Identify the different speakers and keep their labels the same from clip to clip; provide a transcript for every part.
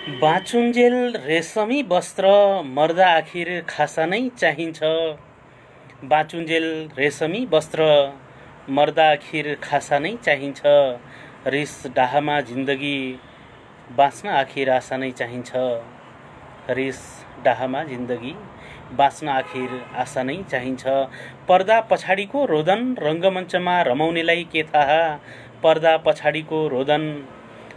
Speaker 1: बाँचुन्जेल रेशमी वस्त्र मर्दा आखिर खासा नै चाहिन्छ। बाँचुन्जेल रेशमी वस्त्र मर्दा आखिर खासा नै चाहिन्छ। रिस डाहामा जिन्दगी बाँच्न आखिर आशा नै चाहिन्छ। रिस डाहामा जिन्दगी बाँच्न आखिर आशा नै चाहिन्छ। पर्दा पछाडिको रोदन रङ्गमञ्चमा रमाउनेलाई के थाहा। पर्दा पछाडिको रोदन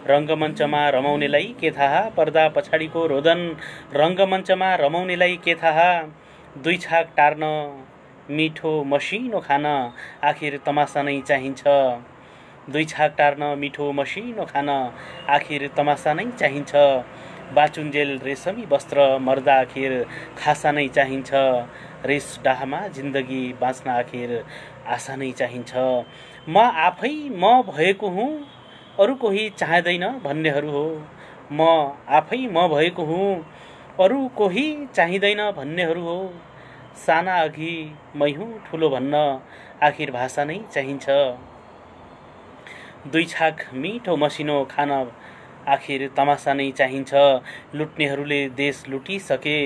Speaker 1: रङ्गमञ्चमा रमाउनेलाई के थाहा। पर्दा पछाडिको रोदन रङ्गमञ्चमा रमाउनेलाई के थाहा। दुई छाक टार्न मिठो मसिनो खान आखिर तमासा नै चाहिन्छ। दुई छाक टार्न मिठो मसिनो खान आखिर तमासा नै चाहिन्छ। बाँचुन्जेल रेशमी वस्त्र मर्दा आखिर खासा नै चाहिन्छ। रिस डाहामा जिन्दगी बाँच्न आखिर आशा नै चाहिन्छ। म आफै म भएको हुँ अरू कोही चाहँदैन भन्नेहरू हो। म आफै म भएको हुँ अरू कोही चाहिँदैन भन्नेहरू हो। साना अघि मै हुँ ठुलो भन्न आखिर भाषा नै चाहिन्छ। दुई छाक मिठो मसिनो खान आखिर तमासा नै चाहिन्छ। लुट्नेहरूले देश लुटिसके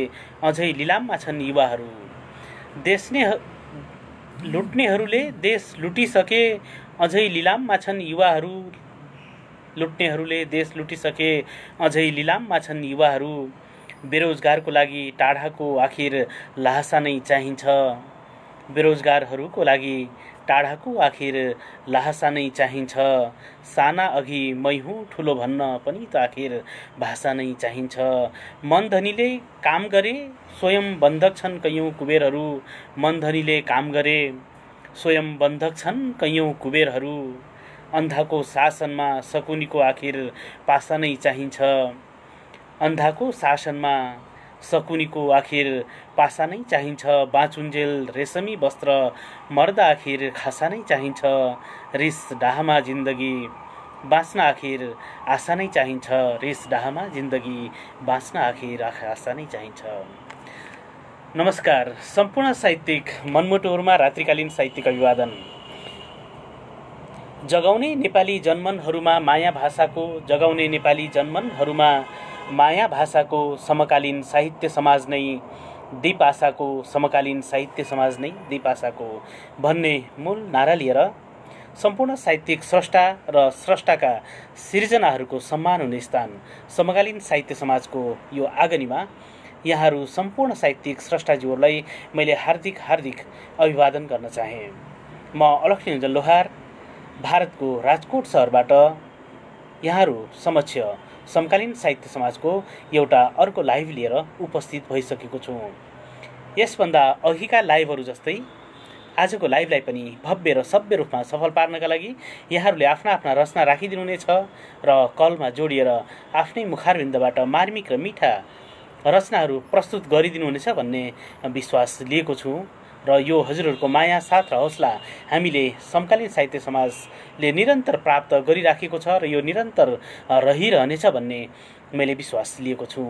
Speaker 1: अझै लिलाममा छन् युवाहरू। लुट्नेहरूले देश लुटिसके अझै लिलाममा छन् युवाहरू। लुट्नेहरूले देश लुटिसके अझै लिलाममा छन् युवाहरू। बेरोजगारको लागि टाढाको आखिर लाहसा नै चाहिन्छ। बेरोजगारहरूको लागि टाढाको आखिर लाहसा नै चाहिन्छ। साना अघि मै हुँ ठुलो भन्न पनि त आखिर भाषा नै चाहिन्छ। मनधनीले काम गरे स्वयं बन्धक छन् कैयौँ कुबेरहरू। मनधनीले काम गरे स्वयं बन्धक छन् कैयौँ कुबेरहरू। अन्धाको शासनमा शकुनीको आखिर पासा नै चाहिन्छ। अन्धाको शासनमा शकुनीको आखिर पासा नै चाहिन्छ। बाँचुन्जेल रेशमी वस्त्र मर्दा आखिर खासा नै चाहिन्छ। रिस डाहामा जिन्दगी बाँच्न आखिर आशा नै चाहिन्छ। रिस डाहामा जिन्दगी बाँच्न आखिर आशा नै चाहिन्छ। नमस्कार। सम्पूर्ण साहित्यिक मनमुटुहरूमा रात्रिकालीन साहित्यिक अभिवादन। जगाउने नेपाली जनमनहरूमा माया भाषाको जगाउने नेपाली जनमनहरूमा माया भाषाको समकालीन साहित्य समाज नै दीप आशाको समकालीन साहित्य समाज नै दीप आशाको भन्ने मूल नारा लिएर सम्पूर्ण साहित्यिक स्रष्टा र स्रष्टाका सिर्जनाहरूको सम्मान हुने स्थान समकालीन साहित्य समाजको यो आँगनीमा यहाँहरू सम्पूर्ण साहित्यिक स्रष्टाज्यूहरूलाई मैले हार्दिक अभिवादन गर्न चाहे। म अलक्ष्मी निरञ्जन लोहार भारतको राजकोट सहरबाट यहाँहरू समक्ष समकालीन साहित्य समाजको एउटा अर्को लाइभ लिएर उपस्थित भइसकेको छु। यसभन्दा अघिका लाइभहरू जस्तै आजको लाइभलाई पनि भव्य र सभ्य रूपमा सफल पार्नका लागि यहाँहरूले आफ्ना आफ्ना रचना राखिदिनुहुनेछ र कलमा जोडिएर आफ्नै मुखारविन्दबाट मार्मिक र मिठा रचनाहरू प्रस्तुत गरिदिनुहुनेछ भन्ने विश्वास लिएको छु र यो हजुरहरूको माया साथ र हौसला हामीले समकालीन साहित्य समाजले निरन्तर प्राप्त गरिराखेको छ र यो निरन्तर रहिरहनेछ भन्ने मैले विश्वास लिएको छु।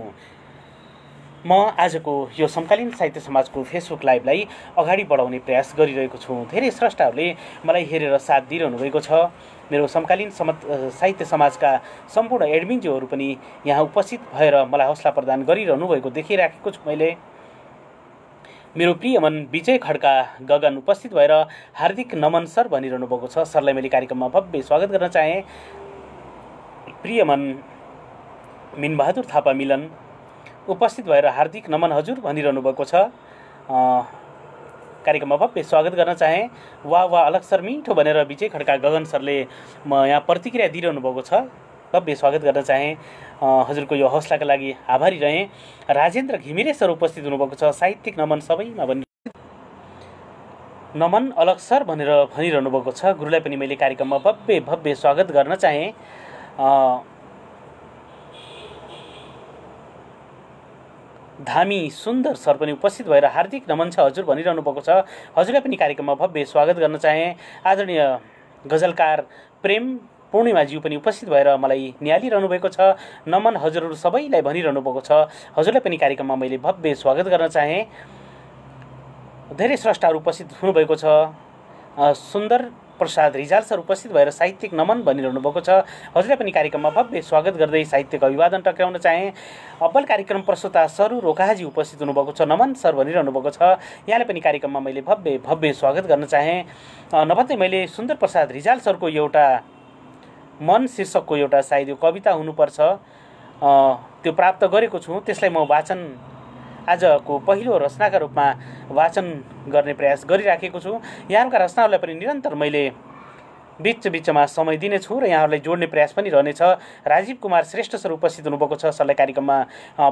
Speaker 1: म आजको यो समकालीन साहित्य समाजको फेसबुक लाइभलाई अगाडि बढाउने प्रयास गरिरहेको छु। धेरै स्रष्टाहरूले मलाई हेरेर साथ दिइरहनु भएको छ। मेरो समकालीन साहित्य समाजका सम्पूर्ण एडमिनज्यूहरू पनि यहाँ उपस्थित भएर मलाई हौसला प्रदान गरिरहनु भएको देखिराखेको छु। मैले मेरो प्रिय मन विजय खड्का गगन उपस्थित भएर हार्दिक नमन सर भनिरहनु भएको छ। सरलाई मैले कार्यक्रममा भव्य स्वागत गर्न चाहे। प्रिय मन मिनबहादुर थापा मिलन उपस्थित भएर हार्दिक नमन हजुर भनिरहनु भएको छ। कार्यक्रममा भव्य स्वागत गर्न चाहे। वाह अलग सर मिठो भनेर विजय खड्का गगन सरले यहाँ प्रतिक्रिया दिइरहनु भएको छ। भव्य स्वागत गर्न चाहे। हजुरको यो हौसलाका लागि आभारी रहे। राजेन्द्र घिमिरे सर उपस्थित हुनुभएको छ। साहित्यिक नमन सबैमा नमन अलग सर भनेर भनिरहनु भएको छ। गुरुलाई पनि मैले कार्यक्रममा भव्य स्वागत गर्न चाहे। धामी सुन्दर सर पनि उपस्थित भएर हार्दिक नमन छ हजुर भनिरहनु भएको छ। हजुरलाई पनि कार्यक्रममा भव्य स्वागत गर्न चाहे। आदरणीय गजलकार प्रेम पूर्णिमाज्यू पनि उपस्थित भएर मलाई निहालिरहनु भएको छ। नमन हजुरहरू सबैलाई भनिरहनु भएको छ। हजुरलाई पनि कार्यक्रममा मैले भव्य स्वागत गर्न चाहे। धेरै स्रष्टाहरू उपस्थित हुनुभएको छ। सुन्दर प्रसाद रिजाल सर उपस्थित भएर साहित्यिक नमन भनिरहनु भएको छ। हजुरलाई पनि कार्यक्रममा भव्य स्वागत गर्दै साहित्यिक अभिवादन टक्राउन चाहे। अब्बल कार्यक्रम प्रस्तुता सरु रोकाहाजी उपस्थित हुनुभएको छ, नमन सर भनिरहनु भएको छ। यहाँले पनि कार्यक्रममा मैले भव्य भव्य स्वागत गर्न चाहेँ। नभन्दै मैले सुन्दर प्रसाद रिजाल सरको एउटा मन शीर्षकको एउटा सायद यो कविता हुनुपर्छ त्यो प्राप्त गरेको छु। त्यसलाई म वाचन आजको पहिलो रचनाका रूपमा वाचन गर्ने प्रयास गरिराखेको छु। यहाँहरूका रचनाहरूलाई पनि निरन्तर मैले बिचमा समय दिनेछु र यहाँहरूलाई जोड्ने प्रयास पनि रहनेछ। राजीव कुमार श्रेष्ठ सर उपस्थित हुनुभएको छ, सरलाई कार्यक्रममा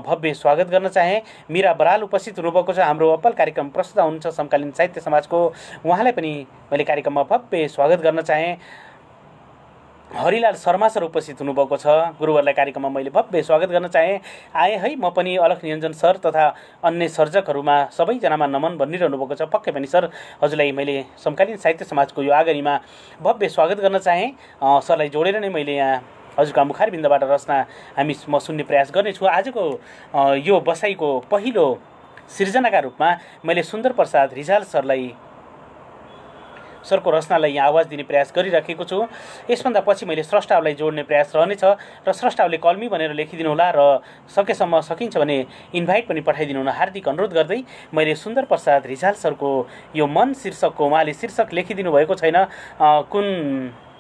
Speaker 1: भव्य स्वागत गर्न चाहेँ। मीरा बराल उपस्थित हुनुभएको छ, हाम्रो अब्बल कार्यक्रम प्रस्तुत हुनुहुन्छ समकालीन साहित्य समाजको, उहाँलाई पनि मैले कार्यक्रममा भव्य स्वागत गर्न चाहेँ। हरिलाल शर्मा सर उपस्थित हुनुभएको छ, गुरुवरलाई कार्यक्रममा मैले भव्य स्वागत गर्न चाहेँ। आए है म पनि अलख निरञ्जन सर तथा अन्य सर्जकहरूमा सबैजनामा नमन भनिरहनु भएको छ। पक्कै पनि सर हजुरलाई मैले समकालीन साहित्य समाजको यो आगरीमा भव्य स्वागत गर्न चाहेँ। सरलाई जोडेर नै मैले यहाँ हजुरका मुखारबिन्दबाट रचना म सुन्ने प्रयास गर्नेछु। आजको यो बसाइको पहिलो सिर्जनाका रूपमा मैले सुन्दर प्रसाद रिजाल सरको रचनालाई यहाँ आवाज दिने प्रयास गरिराखेको छु। यसभन्दा पछि मैले स्रष्टाहरूलाई जोड्ने प्रयास रहनेछ र स्रष्टाहरूले कलमी भनेर लेखिदिनु होला र सकेसम्म सकिन्छ भने इन्भाइट पनि पठाइदिनु हुन हार्दिक अनुरोध गर्दै मैले सुन्दर प्रसाद रिजाल सरको यो मन शीर्षकको, उहाँले शीर्षक लेखिदिनु भएको छैन कुन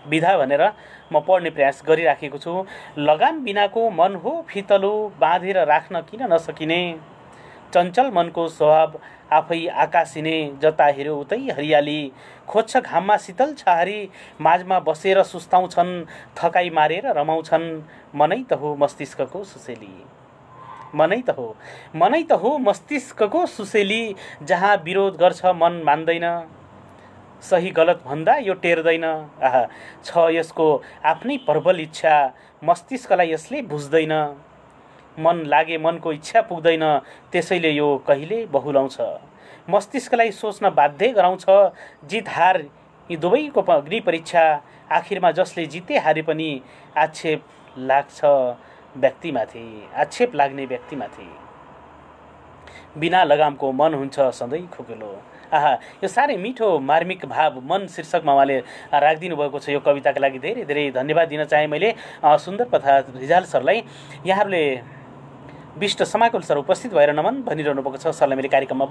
Speaker 1: विधा भनेर म पढ्ने प्रयास गरिराखेको छु। लगाम बिनाको मन हो फितलो, बाँधेर राख्न किन नसकिने, चञ्चल मनको स्वभाव आफै आकाशिने, जता हेऱ्यो उतै हरियाली, खोज्छ घाममा शीतल छहारी, माझमा बसेर सुस्ताउँछन्, थकाइ मारेर रमाउँछन्, मनै त हो मस्तिष्कको सुसेली, मनै त हो मस्तिष्कको सुसेली, जहाँ विरोध गर्छ मन मान्दैन, सही गलत भन्दा यो टेर्दैन, आहा छ यसको आफ्नै प्रबल इच्छा, मस्तिष्कलाई यसले बुझ्दैन, मन लागे मनको इच्छा पुग्दैन, त्यसैले यो कहिले बहुलाउँछ, मस्तिष्कलाई सोच्न बाध्य गराउँछ, जित हार यी दुवैको अग्नि परीक्षा, आखिरमा जसले जिते हारे पनि आक्षेप लाग्ने व्यक्तिमाथि, बिना लगामको मन हुन्छ सधैँ खुकुलो। आहा यो साह्रै मिठो मार्मिक भाव मन शीर्षकमा उहाँले राखिदिनु भएको छ। यो कविताका लागि धेरै धेरै धन्यवाद दिन चाहेँ मैले सुन्दर प्रसाद रिजाल सरलाई। यहाँहरूले विष्ट समाकुल सर उपस्थित भएर नमन भनिरहनु भएको छ, सरलाई मैले कार्यक्रममा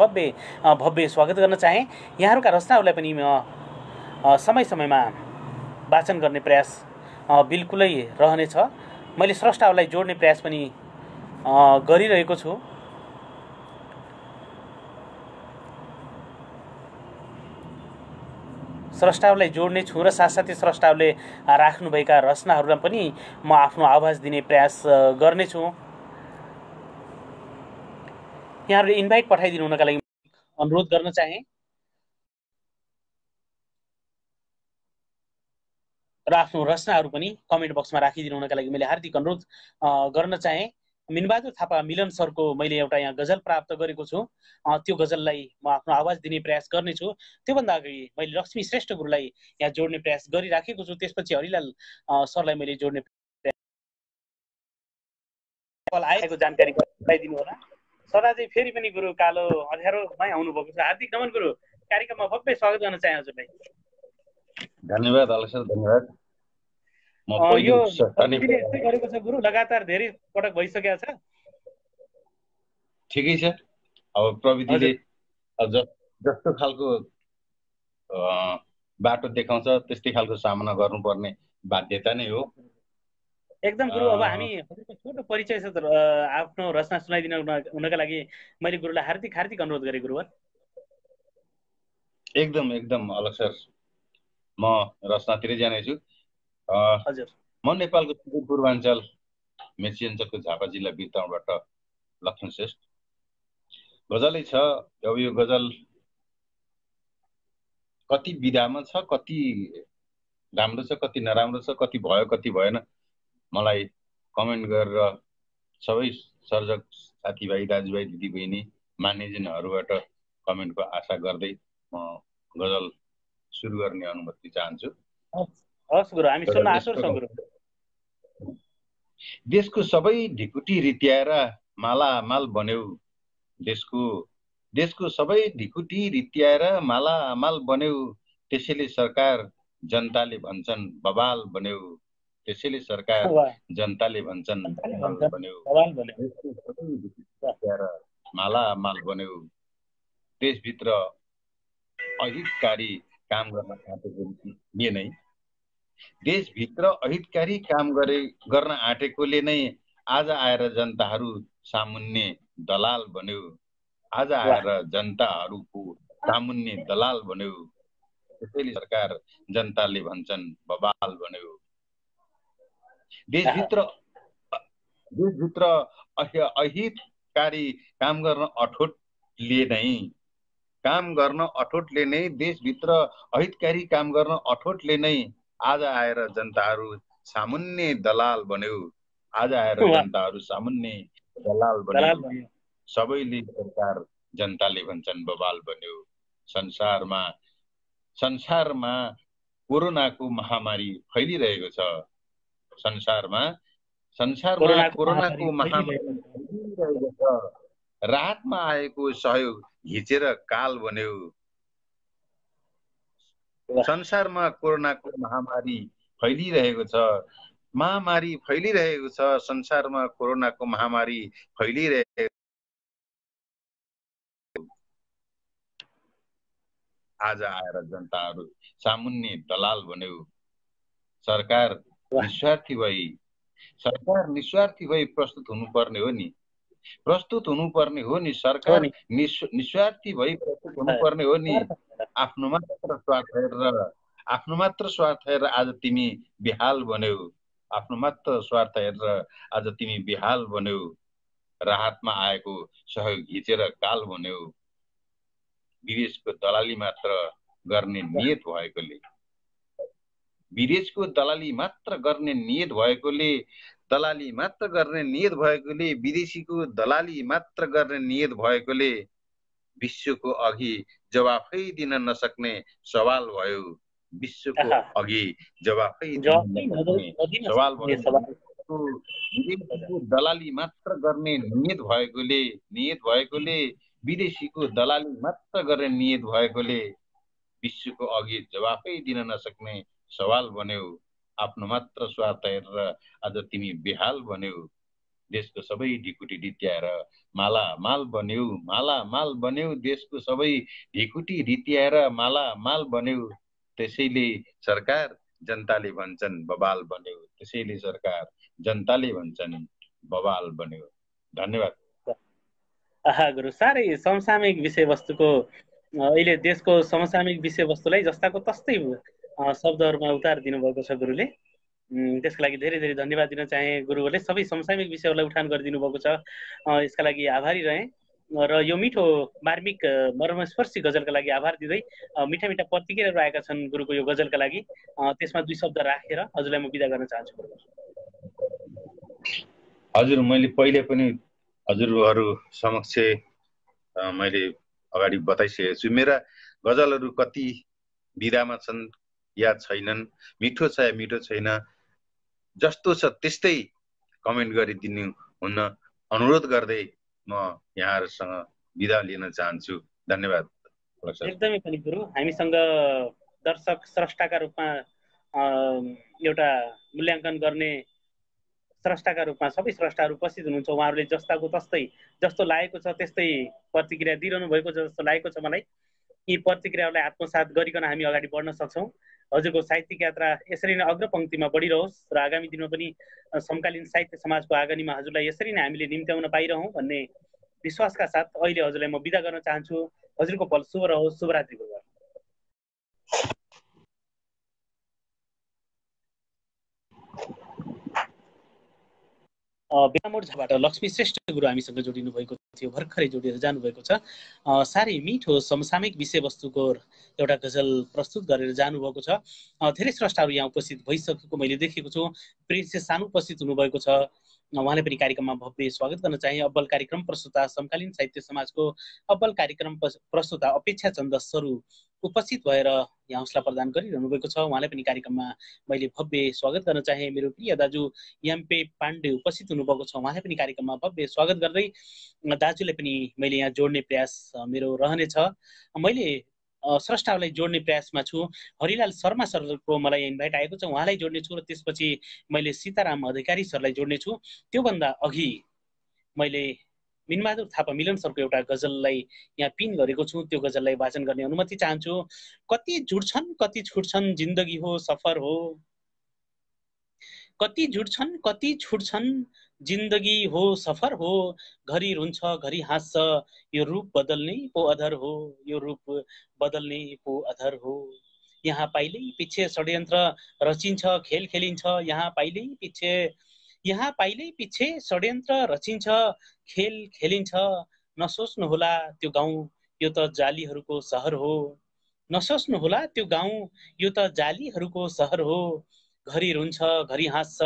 Speaker 1: भव्य स्वागत गर्न चाहेँ। यहाँहरूका रचनाहरूलाई पनि म समय समयमा वाचन गर्ने प्रयास बिल्कुलै रहनेछ। मैले स्रष्टाहरूलाई जोड्ने प्रयास पनि गरिरहेको छु। स्रष्टाहरूलाई जोड्ने छु र साथसाथै स्रष्टाहरूले राख्नुभएका रचनाहरूलाई पनि म आफ्नो आवाज दिने प्रयास गर्नेछु। यहाँहरूले इन्भाइट पठाइदिनु हुनका लागि अनुरोध गर्न चाहेँ र आफ्नो रचनाहरू पनि कमेन्ट बक्समा राखिदिनु हुनका लागि मैले हार्दिक अनुरोध गर्न चाहेँ। मिनबहादुर थापा मिलन सरको मैले एउटा यहाँ गजल प्राप्त गरेको छु, त्यो गजललाई म आफ्नो आवाज दिने प्रयास गर्नेछु। त्योभन्दा अगाडि मैले लक्ष्मी श्रेष्ठ गुरुलाई यहाँ जोड्ने प्रयास गरिराखेको छु। त्यसपछि हरिलाल सरलाई मैले जोड्ने आएको जानकारी गराइदिनु होला। सर अझै फेरि पनि गुरु कालो अँध्यारोमै आउनुभएको छ। हार्दिक नमन गुरु, कार्यक्रममा भव्य स्वागत गर्न चाहे हजुरलाई।
Speaker 2: धन्यवाद अलसर, धन्यवाद।
Speaker 1: यो गरेको छ गुरु, लगातार धेरै पटक भइसकेको छ।
Speaker 2: ठिकै छ, अब प्रविधिले जस्तो खालको बाटो देखाउँछ त्यस्तै खालको सामना गर्नुपर्ने बाध्यता नै हो।
Speaker 1: एकदम गुरु। अब हामी छोटो परिचय छ आफ्नो रचना सुनाइदिनु हुनका लागि मैले गुरुलाई हार्दिक हार्दिक अनुरोध गरेँ गुरुवर।
Speaker 2: एकदम अलसर, म रचनातिरै जानेछु।
Speaker 1: हजुर,
Speaker 2: म नेपालको पूर्वाञ्चल मेची अञ्चलको झापा जिल्ला बिरताउबाट लक्ष्मण श्रेष्ठ। गजलै छ। अब यो गजल कति विधामा छ, कति राम्रो छ, कति नराम्रो छ, कति भयो कति भएन, मलाई कमेन्ट गरेर सबै सर्जक साथीभाइ, दाजुभाइ, दिदीबहिनी, मान्यजनहरूबाट कमेन्टको आशा गर्दै म गजल सुरु गर्ने अनुमति चाहन्छु।
Speaker 1: हस् गुरु, हामी सुन्न आतुर छौँ गुरु।
Speaker 2: देशको सबै ढिकुटी रित्याएर मालामाल बन्यौ, देशको सबै ढिकुटी रित्याएर मालामाल बन्यौ, त्यसैले सरकार जनताले भन्छन् बबाल बन्यो, त्यसैले सरकार जनताले भन्छन् बबाल बन्यो, मालामाल बन्यो, देशभित्र अहितकारी काम गर्न आँटेकोले नै देशभित्र अहितकारी काम गर्न आँटेकोले नै आज आएर जनताहरू सामुन्ने दलाल बन्यो, आज आएर जनताहरूको सामुन्ने दलाल बन्यो, त्यसैले सरकार जनताले भन्छन् बबाल बन्यो। देशभित्र अहितकारी काम गर्न अठोटले नै देशभित्र अहितकारी काम गर्न अठोटले नै आज आएर जनताहरू सामुन्ने दलाल बन्यो, आज आएर जनताहरू सामुन्ने दलाल बन्यो, सबैले सरकार जनताले भन्छन् बबाल बन्यो। संसारमा कोरोनाको महामारी फैलिरहेको छ, संसारमा कोरोनाको महामारी फैलिरहेको छ, राहतमा आएको सहयोग घिचेर काल बन्यो। संसारमा कोरोनाको महामारी फैलिरहेको छ, संसारमा कोरोनाको महामारी फैलिरहेको, आज आएर जनताहरू सामुन्ने दलाल बन्यो। सरकार निस्वार्थी भई प्रस्तुत हुनुपर्ने हो नि, सरकार निस्वार्थी भई प्रस्तुत हुनुपर्ने हो नि। आफ्नो मात्र स्वार्थ हेरेर आज तिमी बेहाल बन्यौ, राहतमा आएको सहयोग घिचेर काल बन्यौ। विदेशको दलाली मात्र गर्ने नियत भएकोले विदेशीको दलाली मात्र गर्ने नियत भएकोले विश्वको अघि जवाफै दिन नसक्ने सवाल भयो। विदेशीको दलाली मात्र गर्ने नियत भएकोले विदेशीको दलाली मात्र गर्ने नियत भएकोले विश्वको अघि जवाफै दिन नसक्ने सवाल बन्यौ। आफ्नो मात्र स्वार्थ हेरेर आज तिमी बेहाल बन्यौ। देशको सबै ढिकुटी रित्याएर मालामाल बन्यौ, देशको सबै ढिकुटी रित्याएर मालामाल बन्यौ। त्यसैले सरकार जनताले भन्छन् बबाल बन्यौ, धन्यवाद।
Speaker 1: गुरु, साह्रै समसामयिक विषयवस्तुको अहिले देशको समसामयिक विषयवस्तुलाई जस्ताको तस्तै शब्दहरूमा उतार दिनुभएको छ गुरुले। त्यसको लागि धेरै धेरै धन्यवाद दिन चाहे। गुरुहरूले सबै समसामयिक विषयहरूलाई उठान गरिदिनु भएको छ, यसका लागि आभारी रहेँ। र यो मिठो मार्मिक मर्मस्पर्शी गजलका लागि आभार दिँदै मिठा मिठा प्रतिक्रियाहरू आएका छन् गुरुको यो गजलका लागि, त्यसमा 2 शब्द राखेर हजुरलाई म बिदा गर्न चाहन्छु।
Speaker 2: हजुर, मैले पहिले पनि हजुरहरू समक्ष मैले अगाडि बताइसकेको छु, मेरा गजलहरू कति विधामा छन् या छैनन्, मिठो छ या मिठो छैन, जस्तो छ त्यस्तै कमेन्ट गरिदिनु हुन अनुरोध गर्दै म यहाँहरूसँग बिदा लिन चाहन्छु। धन्यवाद।
Speaker 1: एकदमै पनि गुरु, हामीसँग दर्शक स्रष्टाका रूपमा एउटा मूल्याङ्कन गर्ने स्रष्टाका रूपमा सबै स्रष्टाहरू उपस्थित हुनुहुन्छ। उहाँहरूले जस्ताको तस्तै जस्तो लागेको छ त्यस्तै प्रतिक्रिया दिइरहनु भएको छ जस्तो लागेको छ मलाई। यी प्रतिक्रियाहरूलाई आत्मसात गरिकन हामी अगाडि बढ्न सक्छौँ। हजुरको साहित्यिक यात्रा यसरी नै अग्रपङ्क्तिमा बढिरहोस् र आगामी दिनमा पनि समकालीन साहित्य समाजको आँगनीमा हजुरलाई यसरी नै हामीले निम्त्याउन पाइरहौँ भन्ने विश्वासका साथ अहिले हजुरलाई म बिदा गर्न चाहन्छु। हजुरको पल शुभ रहोस्। शुभरात्रि गुरु। बेलामोडबाट लक्ष्मी श्रेष्ठ गुरु हामीसँग जोडिनु भएको थियो, भर्खरै जोडिएर जानुभएको छ। साह्रै मिठो समसामयिक विषयवस्तुको एउटा गजल प्रस्तुत गरेर जानुभएको छ। धेरै स्रष्टाहरू यहाँ उपस्थित भइसकेको मैले देखेको छु। प्रिन्सेस सानु उपस्थित हुनुभएको छ, उहाँले पनि कार्यक्रममा भव्य स्वागत गर्न चाहे। अब्बल कार्यक्रम प्रस्तुता समकालीन साहित्य समाजको अब्बल कार्यक्रम प्रस्तुता अपेक्षा चन्द स्वरूप उपस्थित भएर यहाँ हौसला प्रदान गरिरहनु भएको छ, उहाँलाई पनि कार्यक्रममा मैले भव्य स्वागत गर्न चाहे। मेरो प्रिय दाजु एमपे पाण्डे उपस्थित हुनुभएको छ, उहाँलाई पनि कार्यक्रममा भव्य स्वागत गर्दै दाजुलाई पनि मैले यहाँ जोड्ने प्रयास मेरो रहनेछ। मैले स्रष्टालाई जोड्ने प्रयासमा छु। हरिलाल शर्मा सरको मलाई इन्भाइट आएको छ, उहाँलाई जोड्ने छु र त्यसपछि मैले सीताराम अधिकारी सरलाई जोड्ने छु। त्योभन्दा अघि मैले मिनबहादुर थापा मिलन सरको एउटा गजललाई यहाँ पिन गरेको छु, त्यो गजललाई वाचन गर्ने अनुमति चाहन्छु। कति जुड्छन् कति छुट्छन् जिन्दगी हो सफर हो, कति जुड्छन् कति छुट्छन् जिन्दगी हो सफर हो, घरि रुन्छ घरि हाँस्छ यो रूप बदल्ने पो अधर हो, यो रूप बदल्ने पो अधर हो। यहाँ पाइलै पिच्छे षड्यन्त्र रचिन्छ खेल खेलिन्छ, यहाँ पाइलै पिच्छे षड्यन्त्र रचिन्छ खेल खेलिन्छ। नसोच्नुहोला त्यो गाउँ यो त जालीहरूको सहर हो, नसोच्नुहोला त्यो गाउँ यो त जालीहरूको सहर हो, घरि रुन्छ घरि हाँस्छ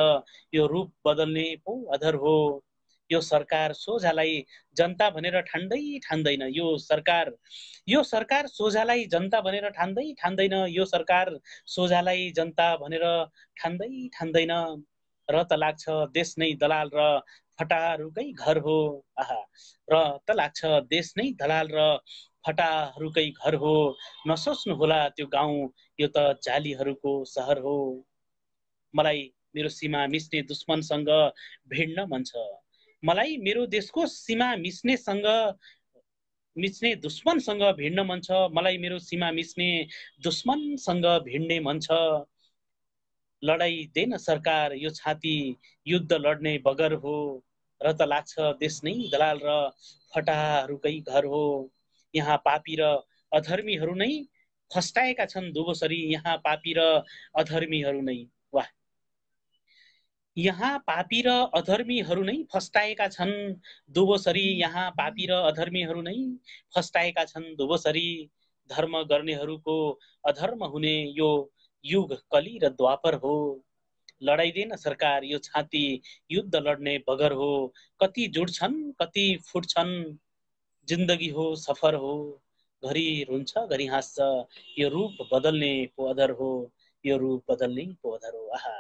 Speaker 1: यो रूप बदल्ने पो अधर हो। यो सरकार सोझालाई जनता भनेर ठान्दैन, यो सरकार सोझालाई जनता भनेर ठान्दैन, यो सरकार सोझालाई जनता भनेर ठान्दैन। र त लाग्छ देश नै दलाल र फटाहरूकै घर हो, आहा, र त लाग्छ देश नै दलाल र फटाहरूकै घर हो। नसोच्नुहोला त्यो गाउँ यो त जालीहरूको सहर हो। मलाई मेरो सीमा मिच्ने दुश्मनसँग भिड्न मन छ, मलाई मेरो देशको सीमा मिच्ने दुश्मनसँग भिड्न मन छ, मलाई मेरो सीमा मिच्ने दुश्मनसँग भिड्ने मन छ। लडाई देन सरकार यो छाती युद्ध लड्ने बगर हो, र त लाग्छ देश नै दलाल र फटाहरूकै घर हो। यहाँ पापी र अधर्मीहरू नै फस्टाएका छन् दुबोसरी, यहाँ पापी र अधर्मीहरू नै, वाह, यहाँ पापी र अधर्मीहरू नै फस्टाएका छन् दुबोसरी, यहाँ पापी र अधर्मीहरू नै फस्टाएका छन् दुबोसरी। धर्म गर्नेहरूको अधर्म हुने यो युग कली र द्वापर हो, लडाइँदैन सरकार यो छाती युद्ध लड्ने बगर हो। कति जुड्छन् कति फुट्छन् जिन्दगी हो सफर हो, घरि रुन्छ घरि हाँस्छ यो रूप बदल्ने पो अधर हो, यो रूप बदल्ने पो अधर हो। आहा,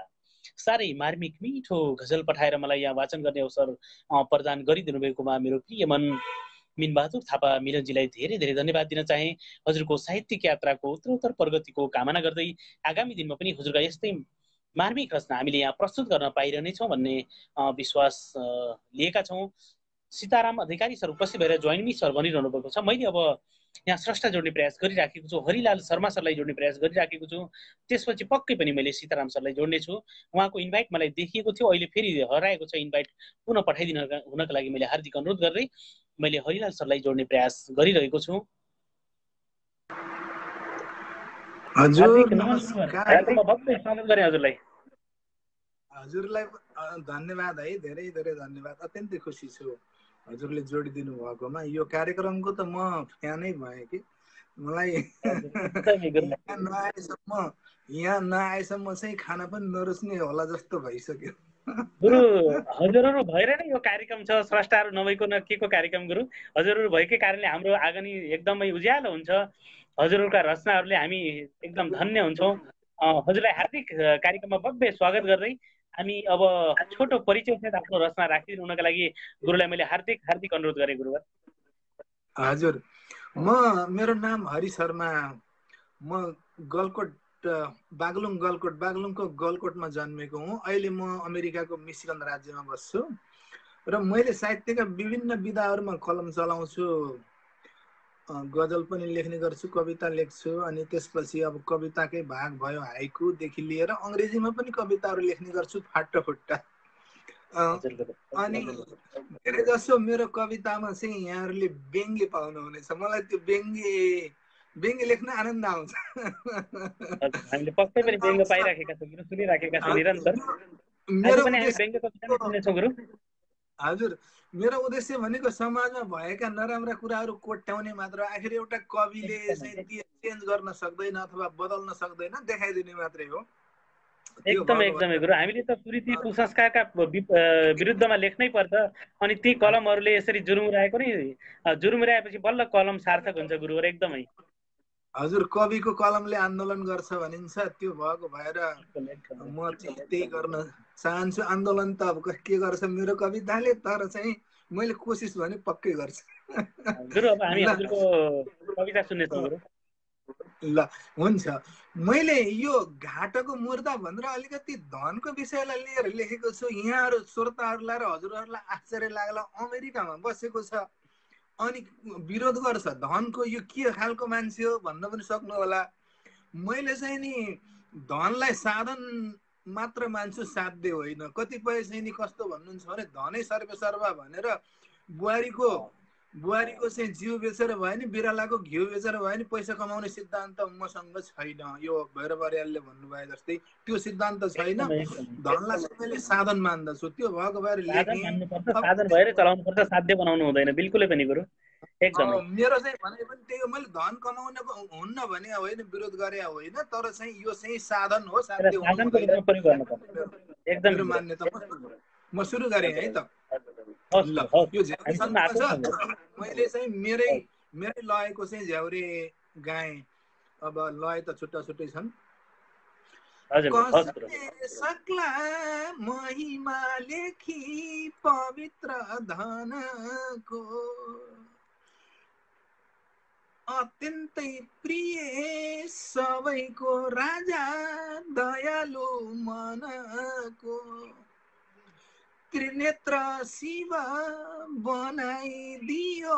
Speaker 1: साह्रै मार्मिक मिठो गजल पठाएर मलाई यहाँ वाचन गर्ने अवसर प्रदान गरिदिनु भएकोमा मेरो प्रिय मन मिनबहादुर थापा मिलनजीलाई धेरै धेरै धन्यवाद दिन चाहे। हजुरको साहित्यिक यात्राको उत्तरोत्तर प्रगतिको कामना गर्दै आगामी दिनमा पनि हजुरका यस्तै मार्मिक रचना हामीले यहाँ प्रस्तुत गर्न पाइरहनेछौँ भन्ने विश्वास लिएका छौँ। सीताराम अधिकारी सर उपस्थित भएर जोइन मी सर भनिरहनु भएको छ। मैले अब यहाँ स्रष्टा जोड्ने प्रयास गरिराखेको छु, हरिलाल शर्मा सरलाई जोड्ने प्रयास गरिराखेको छु, त्यसपछि पक्कै पनि मैले सीताराम सरलाई जोड्ने छु। उहाँको इन्भाइट मलाई देखिएको थियो, अहिले फेरि हराएको छ इन्भाइट, पुनः पठाइदिन हुनका लागि मैले हार्दिक अनुरोध गर्दै मैले हरिलाल सरलाई जोड्ने प्रयास गरिरहेको छु।
Speaker 3: हजुर
Speaker 1: हजुरलाई
Speaker 3: धन्यवाद है, धेरै धेरै धन्यवाद। अत्यन्तै खुसी छु हजुरले जोडिदिनु भएकोमा। यो कार्यक्रमको त म फ्यानै भएँ कि, मलाई यहाँ नआएसम्म चाहिँ खाना पनि नरुच्ने होला जस्तो भइसक्यो।
Speaker 1: गुरु हजुरहरू भएर नै यो कार्यक्रम छ, स्रष्टाहरू नभएको न के को कार्यक्रम गुरु। हजुरहरू भएकै कारणले हाम्रो आगामी एकदमै उज्यालो हुन्छ, हजुरहरूका रचनाहरूले हामी एकदम धन्य हुन्छौँ। हजुरलाई हार्दिक कार्यक्रममा भव्य स्वागत गर्दै हामी अब छोटो परिचय सहित आफ्नो रचना राखिदिनु हुनका लागि गुरुलाई मैले हार्दिक हार्दिक अनुरोध गरेँ गुरुवर।
Speaker 3: हजुर, मेरो नाम हरि शर्मा, म गलकोट बागलुङको गलकोटमा जन्मेको हुँ। अहिले म अमेरिकाको मिशिगन राज्यमा बस्छु र मैले साहित्यका विभिन्न विधाहरूमा कलम चलाउँछु, गजल पनि लेख्ने गर्छु, कविता लेख्छु, अनि त्यसपछि अब कविताकै भाग भयो हाइकुदेखि लिएर अङ्ग्रेजीमा पनि कविताहरू लेख्ने गर्छु फाटाफुट्टा। अनि धेरै जसो मेरो कवितामा चाहिँ यहाँहरूले व्यङ्ग्य पाउनुहुनेछ। मलाई त्यो व्यङ्ग्य लेख्न आनन्द आउँछ।
Speaker 1: हामीले पक्कै पनि व्यङ्ग्य पाइराखेका छौँ गुरु, सुनिराखेका छौँ निरन्तर।
Speaker 3: हजुर, मेरो उद्देश्य भनेको समाजमा भएका नराम्रा कुराहरू कोट्याउने मात्र। आखिर एउटा कविले चाहिँ चेन्ज गर्न सक्दैन अथवा बदल्न सक्दैन, देखाइदिने मात्रै हो।
Speaker 1: एकदमै गुरु, हामीले त कुरीति कुसंस्कारका विरुद्धमा लेख्नै पर्छ, अनि ती कलमहरूले यसरी जुरुमुराएपछि बल्ल कलम सार्थक हुन्छ गुरुवर। एकदमै
Speaker 3: हजुर, कविको कलमले आन्दोलन गर्छ भनिन्छ, त्यो भएको भएर म चाहिँ त्यही गर्न चाहन्छु। आन्दोलन त अब के गर्छ मेरो कविताले, तर चाहिँ मैले कोसिस भने पक्कै गर्छु।
Speaker 1: गुरु अब हामी हजुरको कविता सुन्नेछौँ गुरु।
Speaker 3: ल हुन्छ। मैले यो घाटको मुर्दा भनेर अलिकति धनको विषयलाई लिएर लेखेको छु। यहाँहरू श्रोताहरूलाई र हजुरहरूलाई आश्चर्य लाग्ला, अमेरिकामा बसेको छ अनि विरोध गर्छ धनको, यो के खालको मान्छे हो भन्न पनि सक्नु होला। मैले चाहिँ नि धनलाई साधन मात्र मान्छु, साध्य होइन। कतिपय चाहिँ नि कस्तो भन्नुहुन्छ भने धनै सर्वसर्वा भनेर बुहारीको चाहिँ जिउ बेचेर भयो नि, बिरालाको घिउ बेचेर भयो नि पैसा कमाउने सिद्धान्त मसँग छैन। यो भैरव अर्यालले भन्नुभयो जस्तै त्यो सिद्धान्त छैन। धनलाई सबैले साधन मान्दछु, त्यो भएको भएर
Speaker 1: लेखेँ। साधन भएर चलाउनु पर्छ, साध्य बनाउनु हुँदैन। बिल्कुलै पनि गुरु, एकदमै।
Speaker 3: मेरो चाहिँ भने पनि त्यही हो, मैले धन कमाउन हुन्न भने होइन, विरोध गरे होइन, तर चाहिँ यो चाहिँ साधन हो, साध्य हुनु हुँदैन, मेरो मान्यता। म सुरु गरेँ है त। ल यो झ्याउरेसँग छ, मैले चाहिँ मेरै लयको चाहिँ झ्याउरे गाएँ। अब लय त छुट्टा छुट्टै छन्। कसले सक्ला महिमा लेखी पवित्र धनको, अत्यन्तै प्रिय सबैको राजा दयालु मनको, त्रिनेत्र शिव बनाइदियो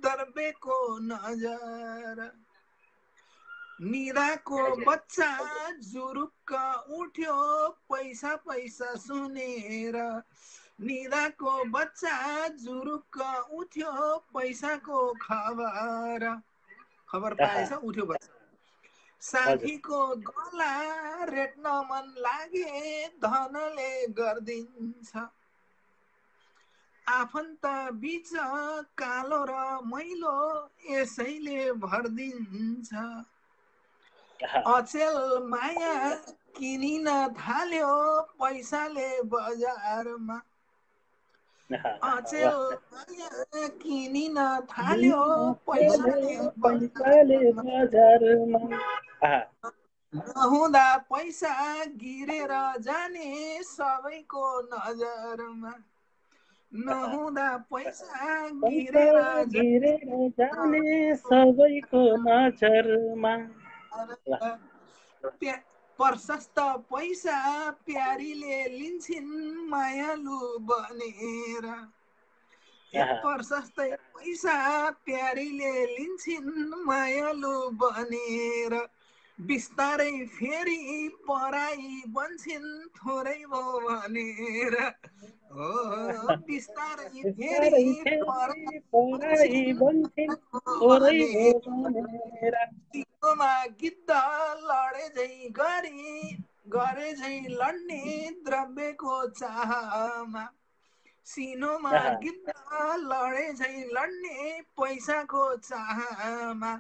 Speaker 3: दर्बेको नजर, निदाको बच्चा जुरुक्क उठ्यो पैसा पैसा सुनेर, निदाको बच्चा जुरुक्क उठ्यो पैसाको खबर पाएछ, उठ्यो बच्चा। साथीको गला रेट्न मन लागे धनले गरिदिन्छ, आफन्त बीच कालो र मैलो यसैले भरिदिन्छ, अचेल माया किनिन थाल्यो पैसाले बजारमा, अचेल माया किनिन थाल्यो पैसाले बजारमा, नहुँदा पैसा गिरेर जाने सबैको नजरमा, नहुँदा पैसा गिरेर
Speaker 1: जाने सबैको नजरमा,
Speaker 3: प्रशस्त पैसा प्यारीले लिन्छन् मायालु बनेर, प्रशस्त पैसा प्यारीले लिन्छन् मायालु बनेर, बिस्तारै फेरि पराई बन्छन् थोरै भो भनेर, हो बिस्तारै फेरि पराई बन्छन् थोरै भो भनेर, सिंहमा गिद्ध लडे झै गरे झै लड्ने द्रव्यको चाहमा, सिनोमा गिद्ध लडे झै लड्ने पैसाको चाहमा,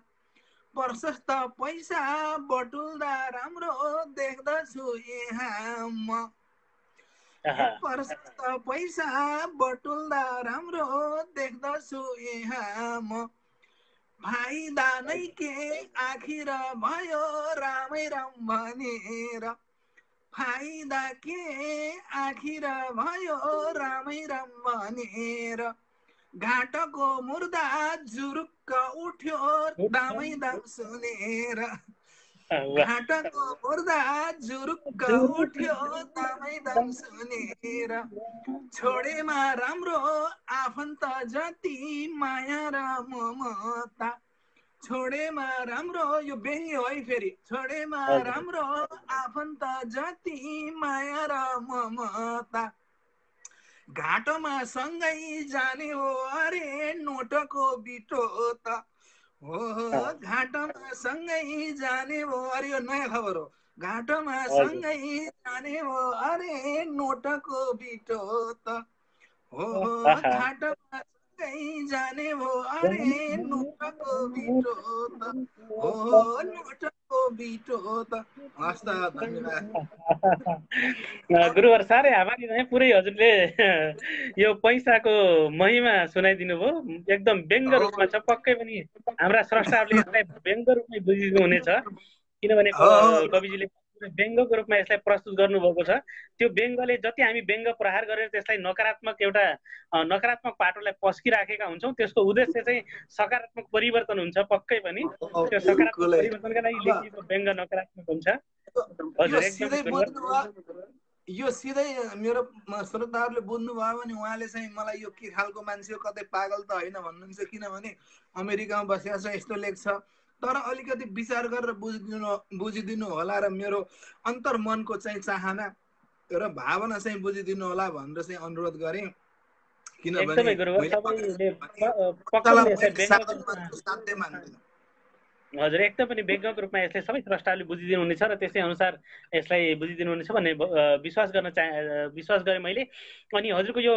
Speaker 3: प्रशस्त पैसा बटुल्दा राम्रो देख्दछु यहाँ म, प्रशस्त पैसा बटुल्दा राम्रो देख्दछु यहाँ म, फाइदा नै के आखिर भयो रामै राम भनेर, फाइदा के आखिर भयो रामै राम भनेर, घाटको मुर्दा जुरुक्क उठ्यो दामै दाम सुनेर, घाटको मुर्दा जुरुक्क उठ्यो दामै दाम सुनेर, छोडेमा राम्रो आफन्त जति माया र ममता, छोडेमा राम्रो, यो व्यङ्ग्य है फेरि, छोडेमा राम्रो आफन्त जति माया र ममता, घाटोमा सँगै जाने हो अरे नोटको बिटो त, हो घाटोमा सँगै जाने हो अरे, यो नयाँ खबर हो, घाटोमा सँगै जाने हो अरे नोटको बिटो त, हो घाटोमा सँगै जाने हो अरे नोटको बिटो त, हो नोटको बिटो त। हस् त, धन्यवाद
Speaker 1: गुरुवर, साह्रै आभारी भएँ। पुरै हजुरले यो पैसाको महिमा सुनाइदिनु भयो, एकदम व्यङ्ग्य रूपमा छ। पक्कै पनि हाम्रा स्रष्टाहरूले यसलाई व्यङ्ग्य रूपमै बुझिदिनु हुनेछ, किनभने कविजीले व्यङ्गको रूपमा यसलाई प्रस्तुत गर्नुभएको छ। त्यो व्यङ्गले जति हामी व्यङ्ग प्रहार गरेर त्यसलाई नकारात्मक एउटा नकारात्मक पाटोलाई पस्किराखेका हुन्छौँ, त्यसको उद्देश्य चाहिँ सकारात्मक परिवर्तन हुन्छ पक्कै पनि। त्यो सकारात्मक
Speaker 3: बिल्कुलै।
Speaker 1: परिवर्तनका लागि लेखिएको व्यङ्ग नकारात्मक हुन्छ।
Speaker 3: यो
Speaker 1: हजुर,
Speaker 3: सिधै
Speaker 1: एकदमै
Speaker 3: बुझ्नुभयो, यो सिधै मेरो श्रोताहरूले बुझ्नुभयो भने उहाँले चाहिँ मलाई यो के खालको मान्छे हो, कतै पागल त होइन भन्नुहुन्छ, किनभने अमेरिकामा बसेको छ यस्तो लेख्छ। तर अलिकति विचार गरेर बुझिदिनु होला र मेरो अन्तर्मनको चाहिँ चाहना र भावना चाहिँ बुझिदिनु होला भनेर चाहिँ अनुरोध गरेँ। किनभने
Speaker 1: एकदमै गुरुवर, सबैले पक्कै पनि यसलाई व्यङ्गको
Speaker 3: साध्य मान्दिनँ।
Speaker 1: हजुर, एकदम पनि व्यङ्गको रूपमा यसलाई सबै स्रष्टाहरूले बुझिदिनु हुनेछ र त्यसै अनुसार यसलाई बुझिदिनु हुनेछ भन्ने विश्वास गरेँ मैले। अनि हजुरको यो